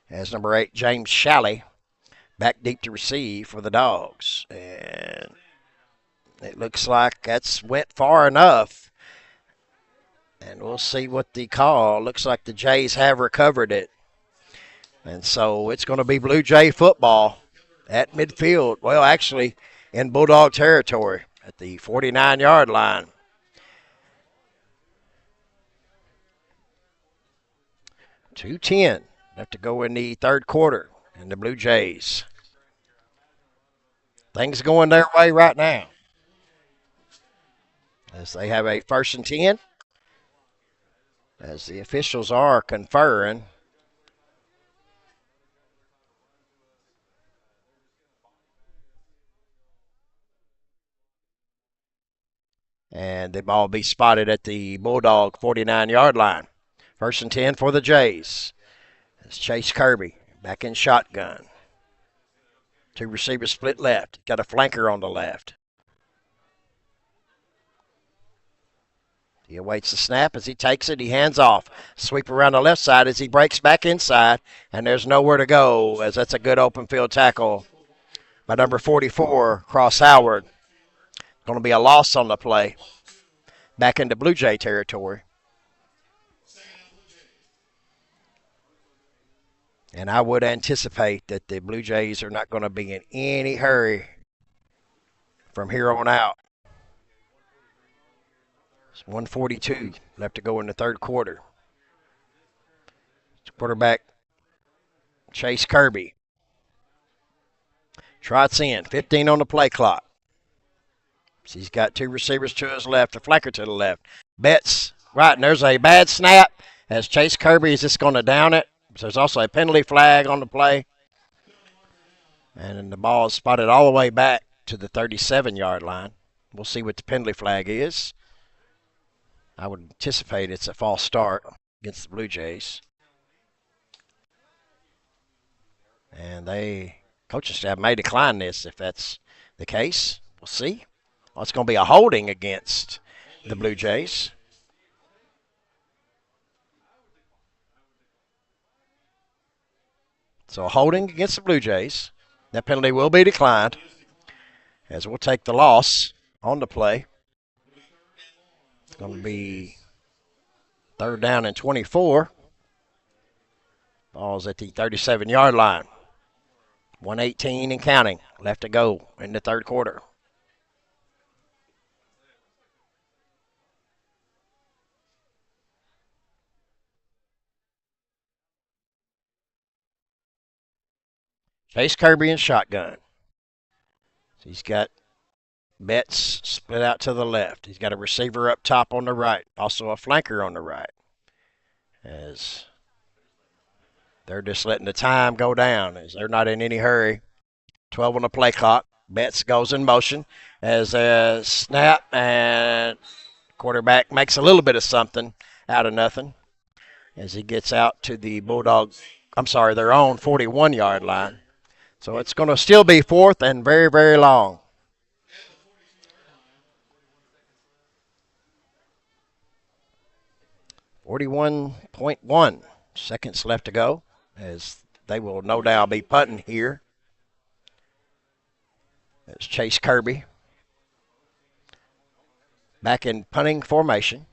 as number 8, James Shalley, back deep to receive for the Dogs. And it looks like that's went far enough. And we'll see what the call. Looks like the Jays have recovered it. And so it's going to be Blue Jay football at midfield. Well, actually, in Bulldog territory at the 49-yard line. .210 left to go in the third quarter. And the Blue Jays, things going their way right now as they have a 1st and 10 as the officials are conferring. And the ball will be spotted at the Bulldog 49-yard line. 1st and 10 for the Jays. It's Chase Kirby back in shotgun. 2 receivers split left. Got a flanker on the left. He awaits the snap as he takes it. He hands off. Sweep around the left side as he breaks back inside. And there's nowhere to go as that's a good open field tackle by number 44, Cross Howard. Going to be a loss on the play. back into Blue Jay territory. And I would anticipate that the Blue Jays are not going to be in any hurry from here on out. It's 1:42 left to go in the third quarter. Quarterback Chase Kirby trots in, 15 on the play clock. So he's got two receivers to his left, a flanker to the left. Betts, right, and there's a bad snap as Chase Kirby is just going to down it. So there's also a penalty flag on the play. And then the ball is spotted all the way back to the 37-yard line. We'll see what the penalty flag is. I would anticipate it's a false start against the Blue Jays. And coaching staff may decline this if that's the case. We'll see. Well, it's going to be a holding against the Blue Jays. So a holding against the Blue Jays. That penalty will be declined as we'll take the loss on the play. It's going to be 3rd down and 24. Ball's at the 37-yard line. 1:18 and counting left to go in the third quarter. Chase Kirby in shotgun. So he's got Betts split out to the left. He's got a receiver up top on the right, also a flanker on the right. As they're just letting the time go down as they're not in any hurry. 12 on the play clock. Betts goes in motion as a snap, and quarterback makes a little bit of something out of nothing as he gets out to the Bulldogs, their own 41-yard line. So it's going to still be 4th and very, very long. .1 seconds left to go as they will no doubt be punting here. It's Chase Kirby back in punting formation.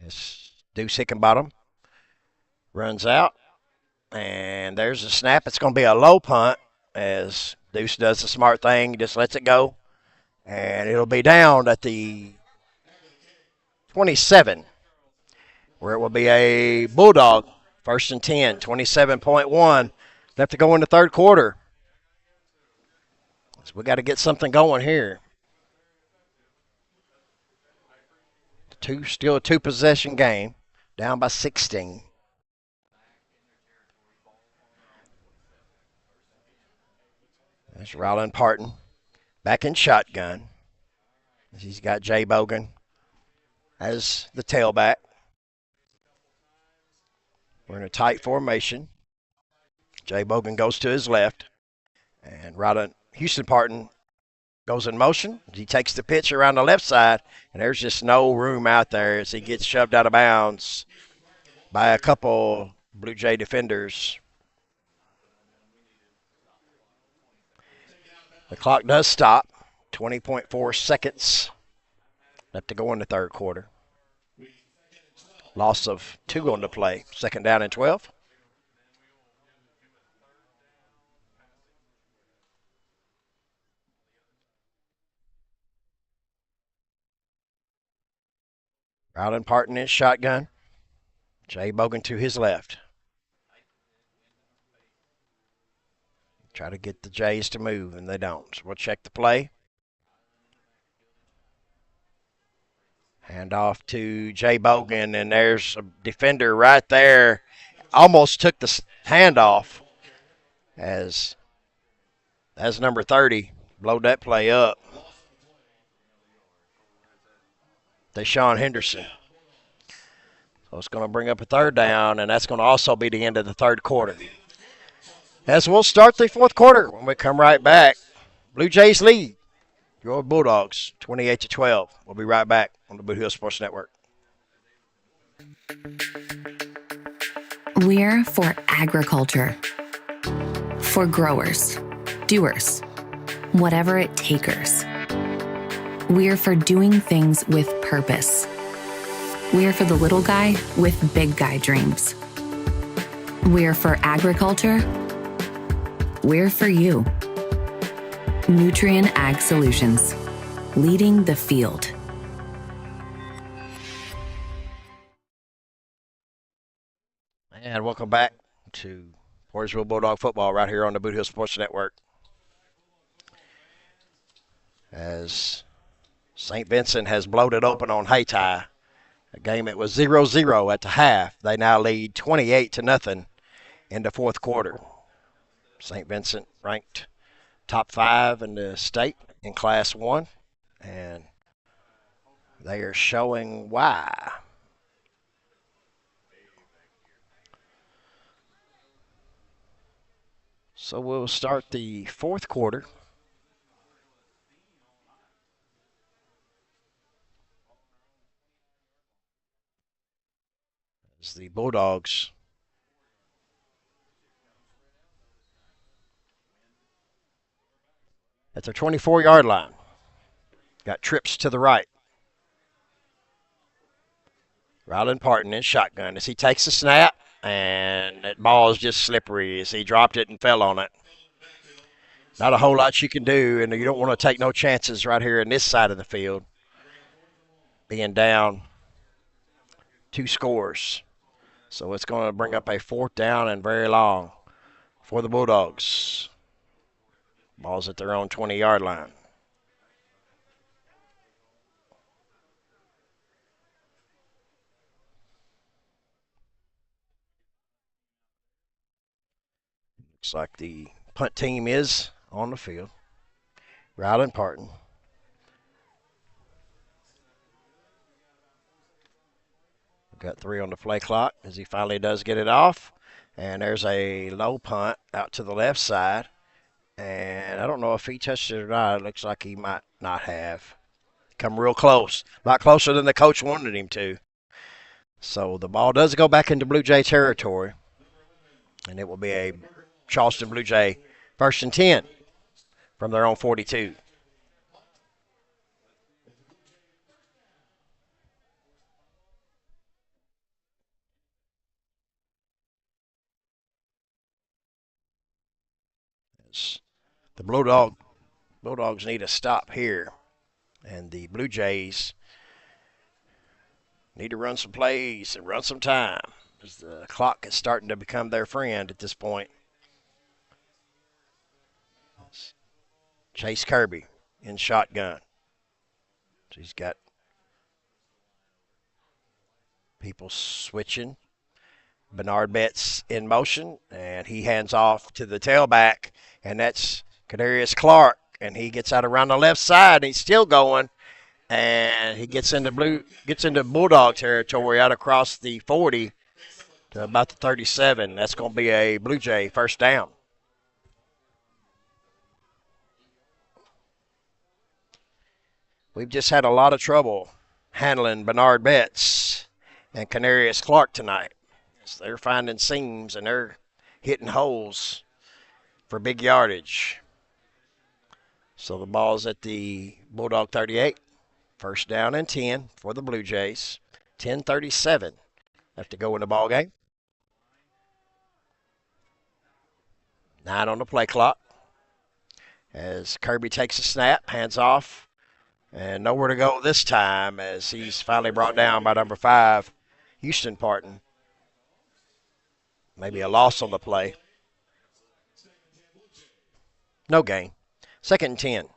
It's Deuce Hickenbottom runs out, and there's a snap. It's going to be a low punt as Deuce does the smart thing. He just lets it go, and it'll be down at the 27, where it will be a Bulldog 1st and 10, 27.1 left to go in the third quarter. So we got to get something going here. Still a two-possession game, down by 16. There's Ryland Parton back in shotgun. He's got Jay Bogan as the tailback. We're in a tight formation. Jay Bogan goes to his left, and Houston Parton goes in motion. He takes the pitch around the left side, and there's just no room out there as he gets shoved out of bounds by a couple Blue Jay defenders. The clock does stop. 20.4 seconds left to go in the third quarter. Loss of 2 on the play. 2nd down and 12. Ryland Parton in shotgun. Jay Bogan to his left. Try to get the Jays to move, and they don't. So we'll check the play. Hand off to Jay Bogan, and there's a defender right there. Almost took the handoff as number 30 blowed that play up. Deshaun Henderson. So it's going to bring up a 3rd down, and that's going to also be the end of the third quarter. As we'll start the fourth quarter when we come right back. Blue Jays lead your Bulldogs 28-12. We'll be right back on the Boot Hill Sports Network. We're for agriculture. For growers, doers, whatever it takers. We're for doing things with purpose. We're for the little guy with big guy dreams. We're for agriculture. We're for you. Nutrien Ag Solutions, leading the field. And welcome back to Portageville Bulldog football right here on the Boot Hill Sports Network. As St. Vincent has bloated open on Hayti, a game that was 0-0 at the half. They now lead 28-0 in the fourth quarter. St. Vincent ranked top 5 in the state in Class 1, and they are showing why. So we'll start the fourth quarter. As the Bulldogs at their 24-yard line. Got trips to the right. Rylan Parton in shotgun as he takes the snap, and that ball is just slippery as he dropped it and fell on it. Not a whole lot you can do, and you don't want to take no chances right here in this side of the field, being down 2 scores. So it's going to bring up a 4th down and very long for the Bulldogs. Ball's at their own 20-yard line. Looks like the punt team is on the field. Rylan Parton. Got 3 on the play clock as he finally does get it off. And there's a low punt out to the left side. And I don't know if he touched it or not. It looks like he might not have. Come real close. A lot closer than the coach wanted him to. So the ball does go back into Blue Jay territory. And it will be a Charleston Blue Jay 1st and 10 from their own 42. The Bulldogs need a stop here, and the Blue Jays need to run some plays and run some time, as the clock is starting to become their friend at this point. Chase Kirby in shotgun. He's got people switching. Bernard Betts in motion, and he hands off to the tailback, and that's Kadarius Clark, and he gets out around the left side, and he's still going, and he gets into Bulldog territory out across the 40 to about the 37. That's going to be a Blue Jay 1st down. We've just had a lot of trouble handling Bernard Betts and Kadarius Clark tonight. So they're finding seams and they're hitting holes for big yardage. So the ball's at the Bulldog 38. 1st down and 10 for the Blue Jays. 10:37 left to go in the ball game. 9 on the play clock. As Kirby takes a snap, hands off, and nowhere to go this time as he's finally brought down by number 5, Houston Parton. Maybe a loss on the play. No gain. 2nd and 10.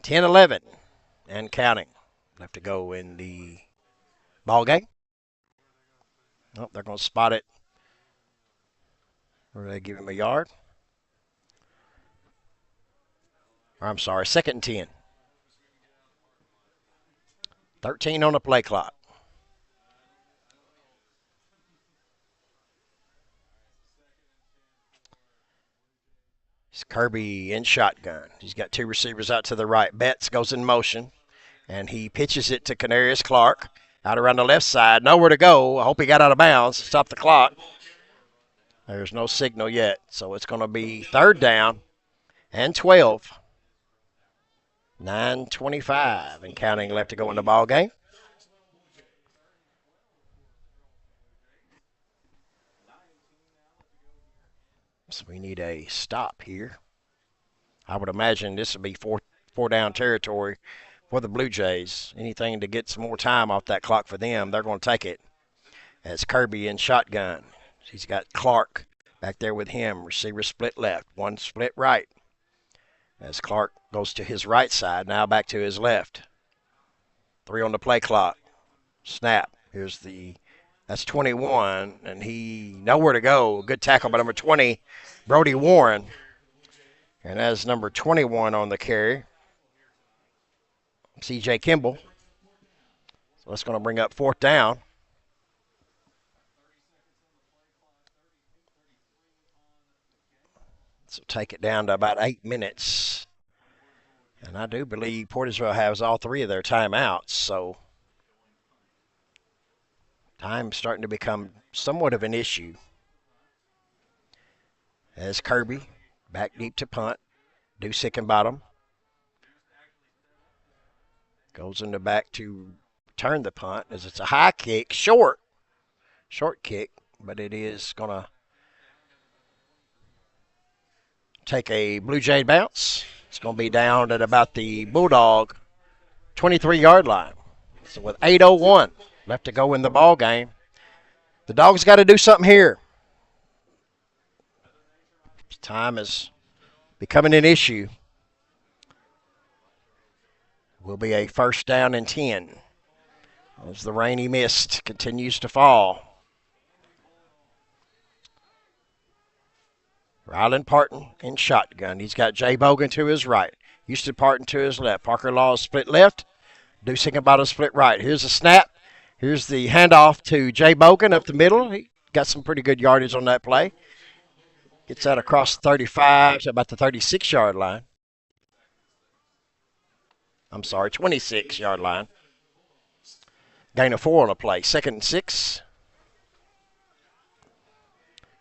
10-11 and counting. Left to go in the ball game. Oh, they're going to spot it. Or they give him a yard. Or I'm sorry, 2nd and 10. 13 on the play clock. It's Kirby in shotgun. He's got 2 receivers out to the right. Betts goes in motion, and he pitches it to Kadarius Clark. Out around the left side. Nowhere to go. I hope he got out of bounds. Stop the clock. There's no signal yet. So it's going to be 3rd down and 12. 9:25 and counting left to go in the ball game. So we need a stop here. I would imagine this would be four down territory for the Blue Jays. Anything to get some more time off that clock for them, they're going to take it. As Kirby in shotgun. He's got Clark back there with him. Receiver split left, one split right. As Clark goes to his right side, now back to his left. 3 on the play clock. Snap. That's 21, and he nowhere to go. Good tackle by number 20, Brody Warren. And as number 21 on the carry, C.J. Kimball. So that's going to bring up 4th down. So take it down to about 8 minutes. And I do believe Portageville has all 3 of their timeouts, so time's starting to become somewhat of an issue. As Kirby back deep to punt. Deuce Hickenbottom goes in the back to turn the punt as it's a high kick, short kick, but it is going to take a Blue Jay bounce. It's going to be down at about the Bulldog 23-yard line. So with 8:01 left to go in the ball game, the Dogs got to do something here. Time is becoming an issue. Will be a 1st down and 10 as the rainy mist continues to fall. Ryland Parton in shotgun. He's got Jay Bogan to his right. Houston Parton to his left. Parker Law split left. Deuce Hickenbottom split right. Here's a snap. Here's the handoff to Jay Bogan up the middle. He got some pretty good yardage on that play. Gets that across 35 to about the 36-yard line. I'm sorry, 26-yard line. Gain of 4 on the play. 2nd and 6.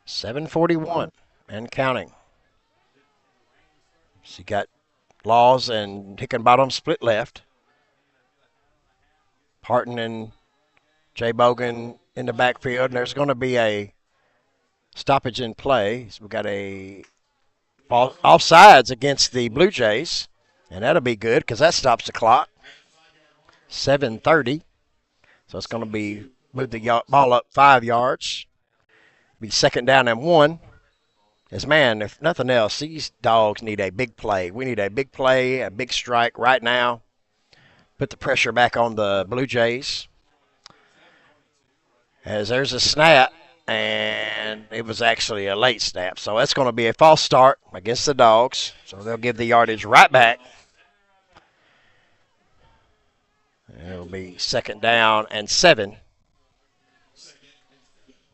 7:41 and counting. So you got Laws and Hickenbottom split left. Parton and Jay Bogan in the backfield. And there's going to be a stoppage in play. So we've got a offsides against the Blue Jays. And that'll be good because that stops the clock. 7:30. So it's going to be move the ball up 5 yards. Be 2nd down and 1. As man, if nothing else, these Dogs need a big play. We need a big play, a big strike right now. Put the pressure back on the Blue Jays. As there's a snap, and it was actually a late snap. So that's going to be a false start against the Dogs. So they'll give the yardage right back. And it'll be 2nd down and 7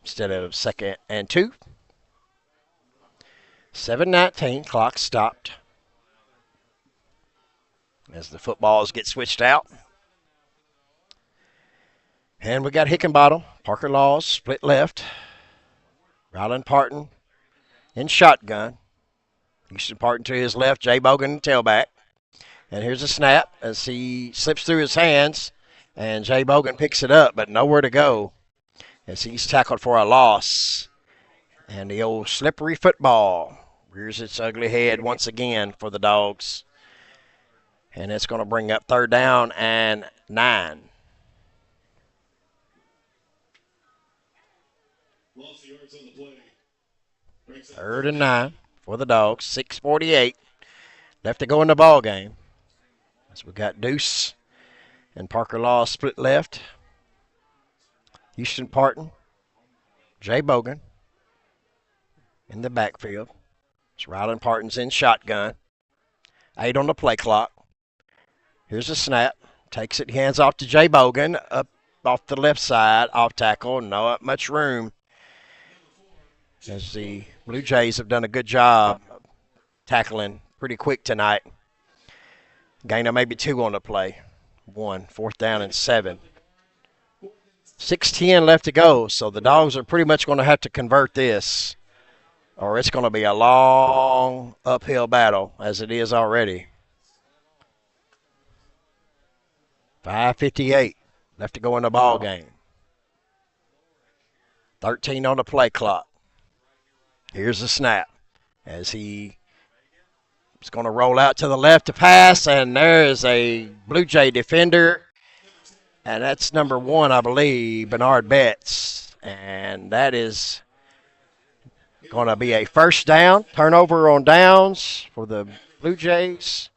instead of 2nd and 2. 7:19, clock stopped as the footballs get switched out. And we got Hickenbottom, Parker Laws, split left. Ryland Parton in shotgun. Houston Parton to his left, Jay Bogan tailback. And here's a snap as he slips through his hands, and Jay Bogan picks it up, but nowhere to go as he's tackled for a loss. And the old slippery football rears its ugly head once again for the Dogs. And it's going to bring up 3rd down and 9. Third and 9 for the Dogs. 6:48 left to go in the ball game. So we got Deuce and Parker Law split left. Houston Parton, Jay Bogan in the backfield. So Ryland Parton's in shotgun. 8 on the play clock. Here's a snap. Takes it, hands off to Jay Bogan. Up off the left side, off tackle. Not much room. As the Blue Jays have done a good job tackling pretty quick tonight. Gain of maybe 2 on the play. 1, 4th down and 7. 6:10 left to go, so the Dogs are pretty much going to have to convert this, or it's going to be a long uphill battle, as it is already. 5:58 left to go in the ball game. 13 on the play clock. Here's the snap as he is going to roll out to the left to pass, and there is a Blue Jay defender, and that's number 1, I believe, Bernard Betts, and that is going to be a first down, turnover on downs for the Blue Jays,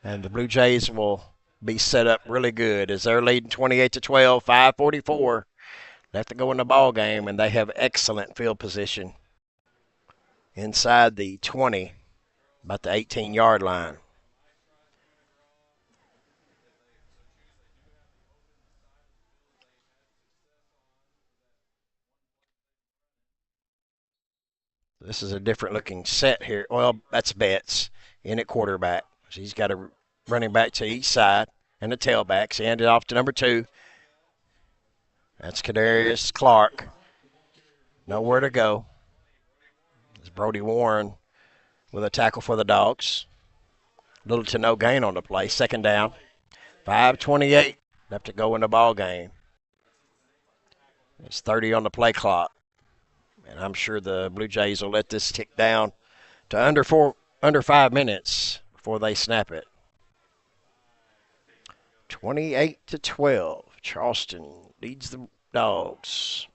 and the Blue Jays will be set up really good as they're leading 28-12, 5:44 left to go in the ball game, and they have excellent field position inside the 20, about the 18-yard line. This is a different looking set here. Well, that's Betts in at quarterback. So he's got a running back to each side and the tailbacks. He handed off to number 2. That's Kadarius Clark. Nowhere to go. It's Brody Warren with a tackle for the Dogs. Little to no gain on the play. Second down. 5:28 left to go in the ball game. It's 30 on the play clock. And I'm sure the Blue Jays will let this tick down to under 5 minutes before they snap it. 28-12. Charleston leads the Dogs.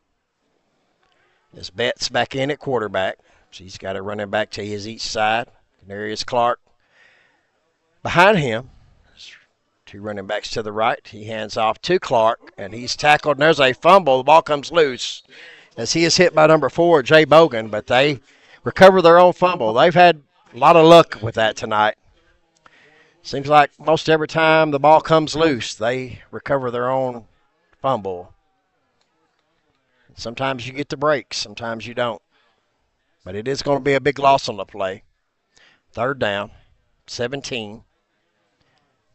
As Betts back in at quarterback. So he's got a running back to his each side. Kadarius Clark behind him. 2 running backs to the right. He hands off to Clark, and he's tackled, and there's a fumble. The ball comes loose as he is hit by number 4, Jay Bogan, but they recover their own fumble. They've had a lot of luck with that tonight. Seems like most every time the ball comes loose, they recover their own fumble. Sometimes you get the breaks, sometimes you don't. But it is going to be a big loss on the play. Third down, 17.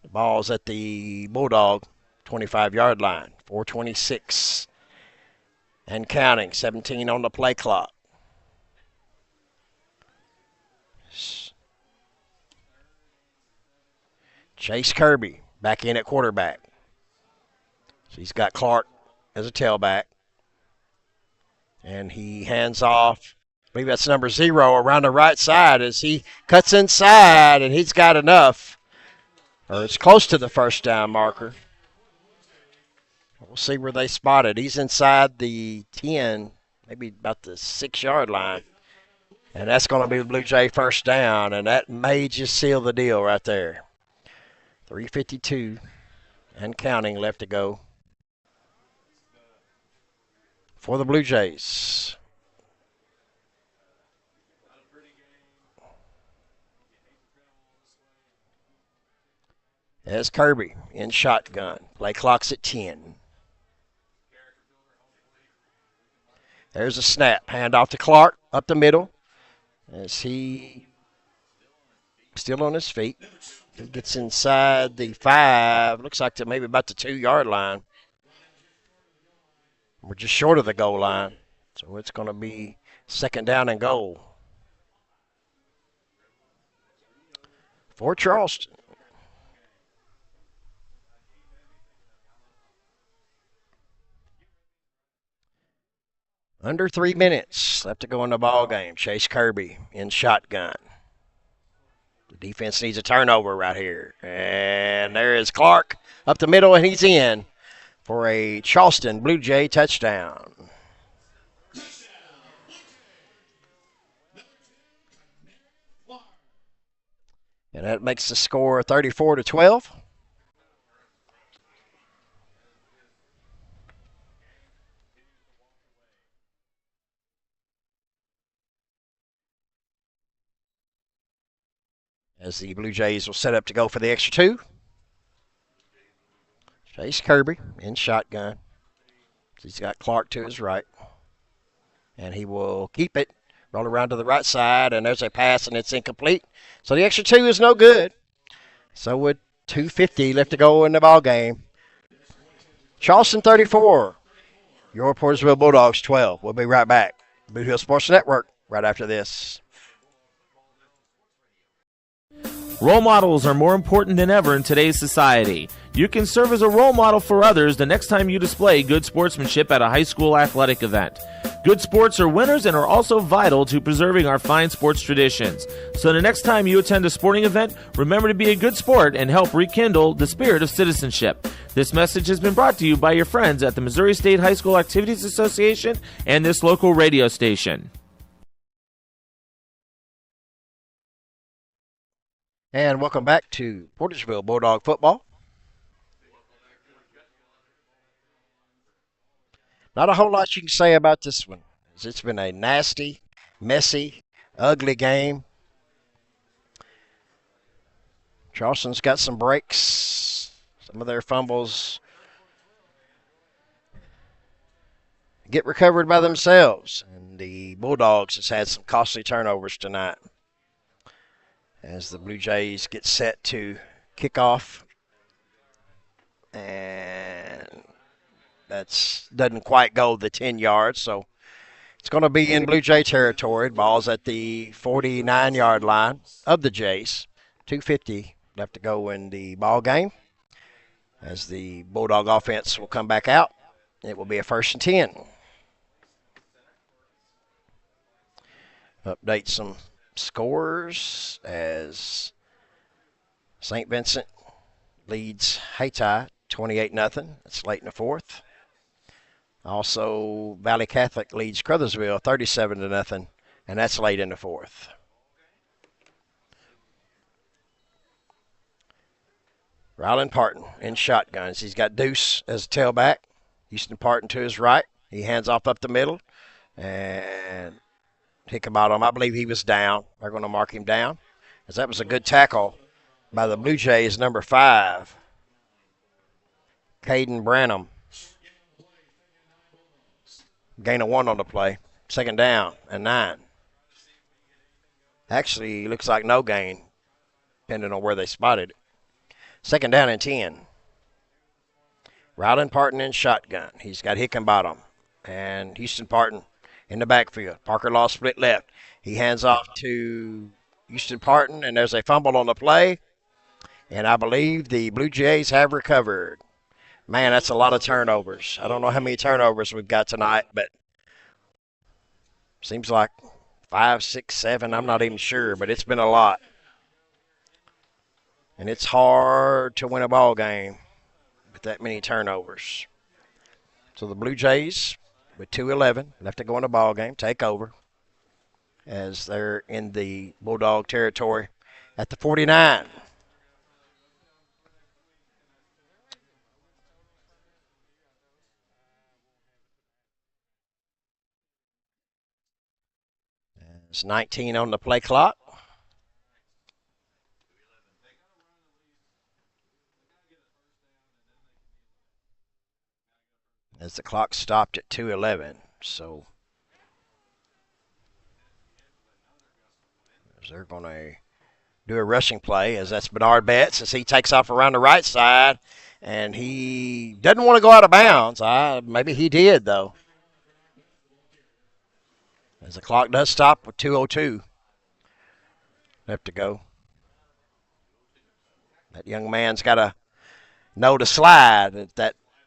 The ball's at the Bulldog 25-yard line, 4:26 and counting, 17 on the play clock. Chase Kirby back in at quarterback. So he's got Clark as a tailback. And he hands off, I believe that's number 0, around the right side as he cuts inside, and he's got enough. Or it's close to the first down marker. We'll see where they spot it. He's inside the 10, maybe about the 6-yard line. And that's going to be the Blue Jay first down, and that may just seal the deal right there. 3:52 and counting left to go for the Blue Jays. As Kirby in shotgun. Play clock's at 10. There's a snap. Hand off to Clark up the middle as he still on his feet. He gets inside the 5. Looks like to maybe about the 2-yard line. We're just short of the goal line. So it's going to be second down and goal for Charleston. Under 3 minutes left to go in the ball game. Chase Kirby in shotgun. The defense needs a turnover right here. And there is Clark up the middle, and he's in for a Charleston Blue Jay touchdown. And that makes the score 34-12. As the Blue Jays will set up to go for the extra 2. Chase Kirby in shotgun. He's got Clark to his right. And he will keep it. Roll around to the right side, and there's a pass, and it's incomplete. So the extra 2 is no good. So with 2:50 left to go in the ball game, Charleston 34. Your Portageville Bulldogs 12. We'll be right back. Blue Hill Sports Network right after this. Role models are more important than ever in today's society. You can serve as a role model for others the next time you display good sportsmanship at a high school athletic event. Good sports are winners and are also vital to preserving our fine sports traditions. So the next time you attend a sporting event, remember to be a good sport and help rekindle the spirit of citizenship. This message has been brought to you by your friends at the Missouri State High School Activities Association and this local radio station. And welcome back to Portageville Bulldog football. Not a whole lot you can say about this one. It's been a nasty, messy, ugly game. Charleston's got some breaks. Some of their fumbles get recovered by themselves. And the Bulldogs has had some costly turnovers tonight as the Bluejays get set to kick off. And that doesn't quite go the 10 yards, so it's going to be in Blue Jay territory. Ball's at the 49-yard line of the Jays. 2:50 left to go in the ball game as the Bulldog offense will come back out. It will be a 1st and 10. Update some scores as St. Vincent leads Hayti 28-0. It's late in the 4th. Also, Valley Catholic leads Crothersville 37-0, and that's late in the 4th. Ryland Parton in shotguns. He's got Deuce as a tailback. Houston Parton to his right. He hands off up the middle, and Hickenbottom, I believe he was down. They're going to mark him down, as that was a good tackle by the Blue Jays, number 5, Caden Branham. Gain of 1 on the play. 2nd down and 9. Actually, looks like no gain, depending on where they spotted it. 2nd down and 10. Ryland Parton in shotgun. He's got Hickenbottom and Houston Parton in the backfield. Parker Law split left. He hands off to Houston Parton, and there's a fumble on the play. And I believe the Blue Jays have recovered. Man, that's a lot of turnovers. I don't know how many turnovers we've got tonight, but seems like 5, 6, 7. I'm not even sure, but it's been a lot. And it's hard to win a ball game with that many turnovers. So the Blue Jays, with 2:11 left to go in the ball game, take over as they're in the Bulldog territory at the 49. It's 19 on the play clock. As the clock stopped at 2:11, so they're going to do a rushing play, as that's Bernard Betts, as he takes off around the right side, and he doesn't want to go out of bounds. Maybe he did, though, as the clock does stop with 2:02 left to go. That young man's got to know to slide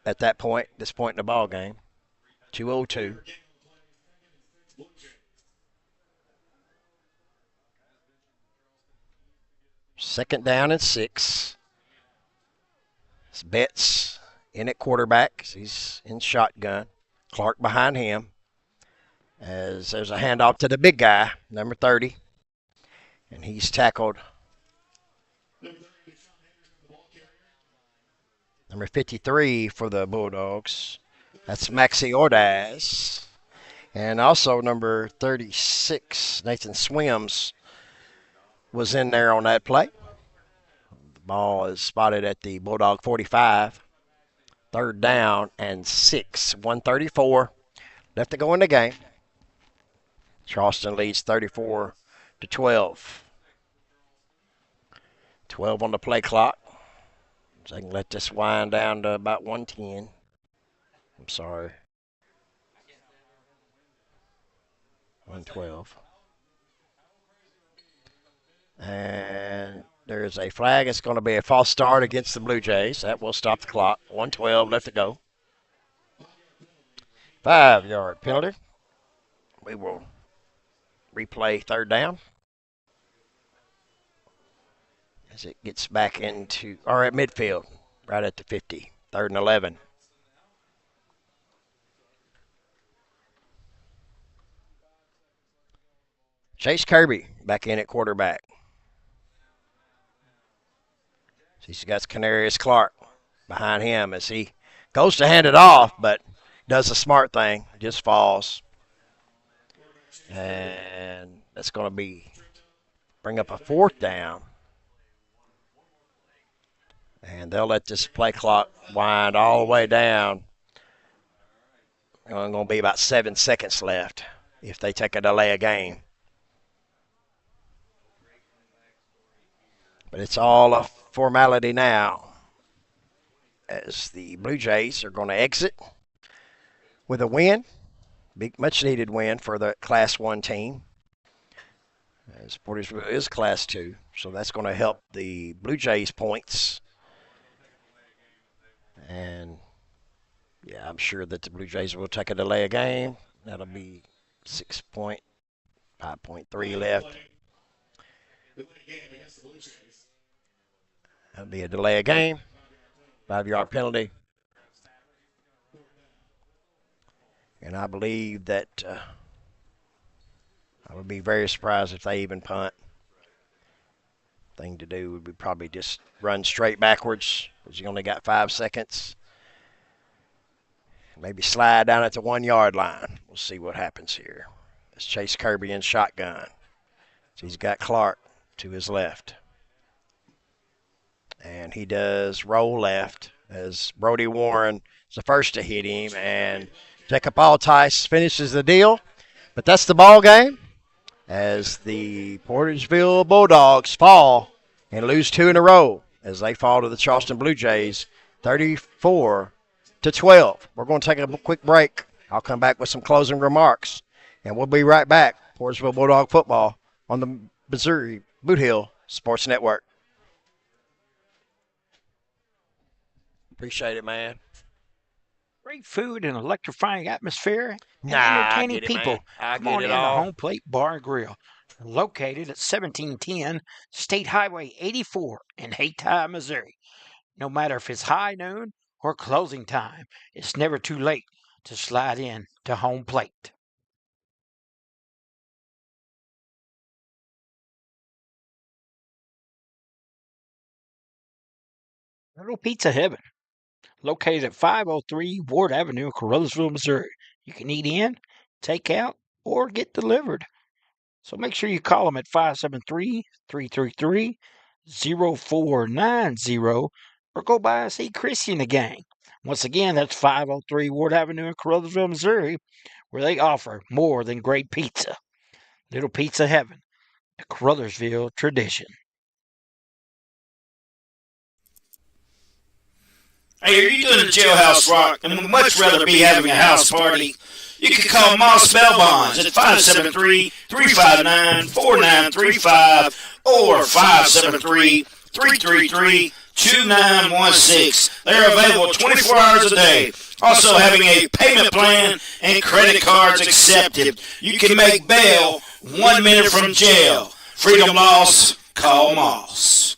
at that point, this point in the ball game. 2:02. Second down and 6. It's Betts in at quarterback. He's in shotgun. Clark behind him. As there's a handoff to the big guy, number 30. And he's tackled. Number 53 for the Bulldogs. That's Maxie Ordaz. And also number 36, Nathan Swims, was in there on that play. The ball is spotted at the Bulldog 45. 3rd down and 6. 1:34 left to go in the game. Charleston leads 34-12. 12 on the play clock. So they can let this wind down to about 110. I'm sorry. 112. And there's a flag. It's going to be a false start against the Blue Jays. That will stop the clock. 112 left to go. 5-yard penalty. We will replay third down as it gets back into, or at midfield, right at the 50. 3rd and 11. Chase Kirby back in at quarterback. He's got Canarius Clark behind him as he goes to hand it off, but does a smart thing, just falls. And that's going to bring up a 4th down. And they'll let this play clock wind all the way down. There's going to be about 7 seconds left if they take a delay of game. But it's all a formality now as the Blue Jays are going to exit with a win. Big, much-needed win for the Class 1 team. As Portageville is Class 2, so that's going to help the Blue Jays points. And, yeah, I'm sure that the Blue Jays will take a delay of game. That'll be 5.3 left. That'll be a delay of game. 5-yard penalty. And I believe that I would be very surprised if they even punt. Thing to do would be probably just run straight backwards because you only got 5 seconds. Maybe slide down at the 1-yard line. We'll see what happens here. It's Chase Kirby in shotgun. So he's got Clark to his left. And he does roll left as Brody Warren is the first to hit him. And Jacob Altice finishes the deal. But that's the ball game as the Portageville Bulldogs fall and lose 2 in a row as they fall to the Charleston Blue Jays 34-12. We're going to take a quick break. I'll come back with some closing remarks. And we'll be right back. Portageville Bulldog football on the Missouri Boot Hill Sports Network. Appreciate it, man. Great food and electrifying atmosphere and I entertaining get it, people. man. I Come get on it in to all. Home Plate Bar and Grill, located at 1710 State Highway 84 in Hayti, Missouri. No matter if it's high noon or closing time, it's never too late to slide in to Home Plate. Little Pizza Heaven, located at 503 Ward Avenue in Carruthersville, Missouri. You can eat in, take out, or get delivered. So make sure you call them at 573-333-0490 or go by and see Chrissy and the gang. Once again, that's 503 Ward Avenue in Carruthersville, Missouri, where they offer more than great pizza. Little Pizza Heaven, a Carruthersville tradition. Hey, are you doing the jailhouse rock and would much rather be having a house party? You can call Moss Bell Bonds at 573-359-4935 or 573-333-2916. They're available 24 hours a day. Also having a payment plan and credit cards accepted. You can make bail 1 minute from jail. Freedom loss, call Moss.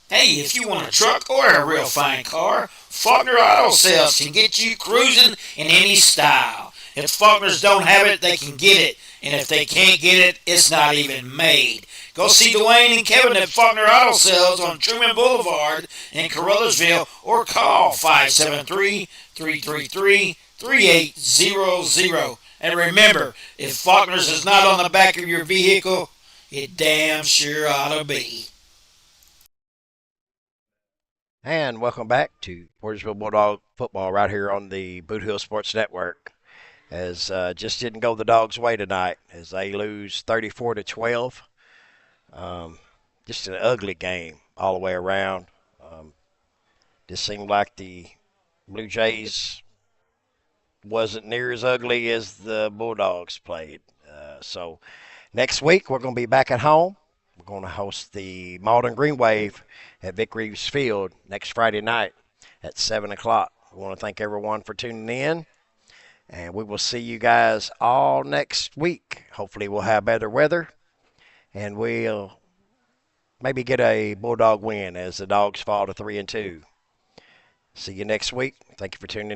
Hey, if you want a truck or a real fine car, Faulkner Auto Sales can get you cruising in any style. If Faulkners don't have it, they can get it. And if they can't get it, it's not even made. Go see Dwayne and Kevin at Faulkner Auto Sales on Truman Boulevard in Carruthersville or call 573-333-3800. And remember, if Faulkner's is not on the back of your vehicle, it damn sure ought to be. And welcome back to Portageville Bulldog football right here on the Boot Hill Sports Network. As just didn't go the Dogs' way tonight as they lose 34-12. Just an ugly game all the way around. Just seemed like the Blue Jays wasn't near as ugly as the Bulldogs played. So next week we're going to be back at home. We're going to host the Malden Green Wave at Vic Reeves Field next Friday night at 7 o'clock. We want to thank everyone for tuning in, and we will see you guys all next week. Hopefully we'll have better weather, and we'll maybe get a Bulldog win as the Dogs fall to 3-2. See you next week. Thank you for tuning in.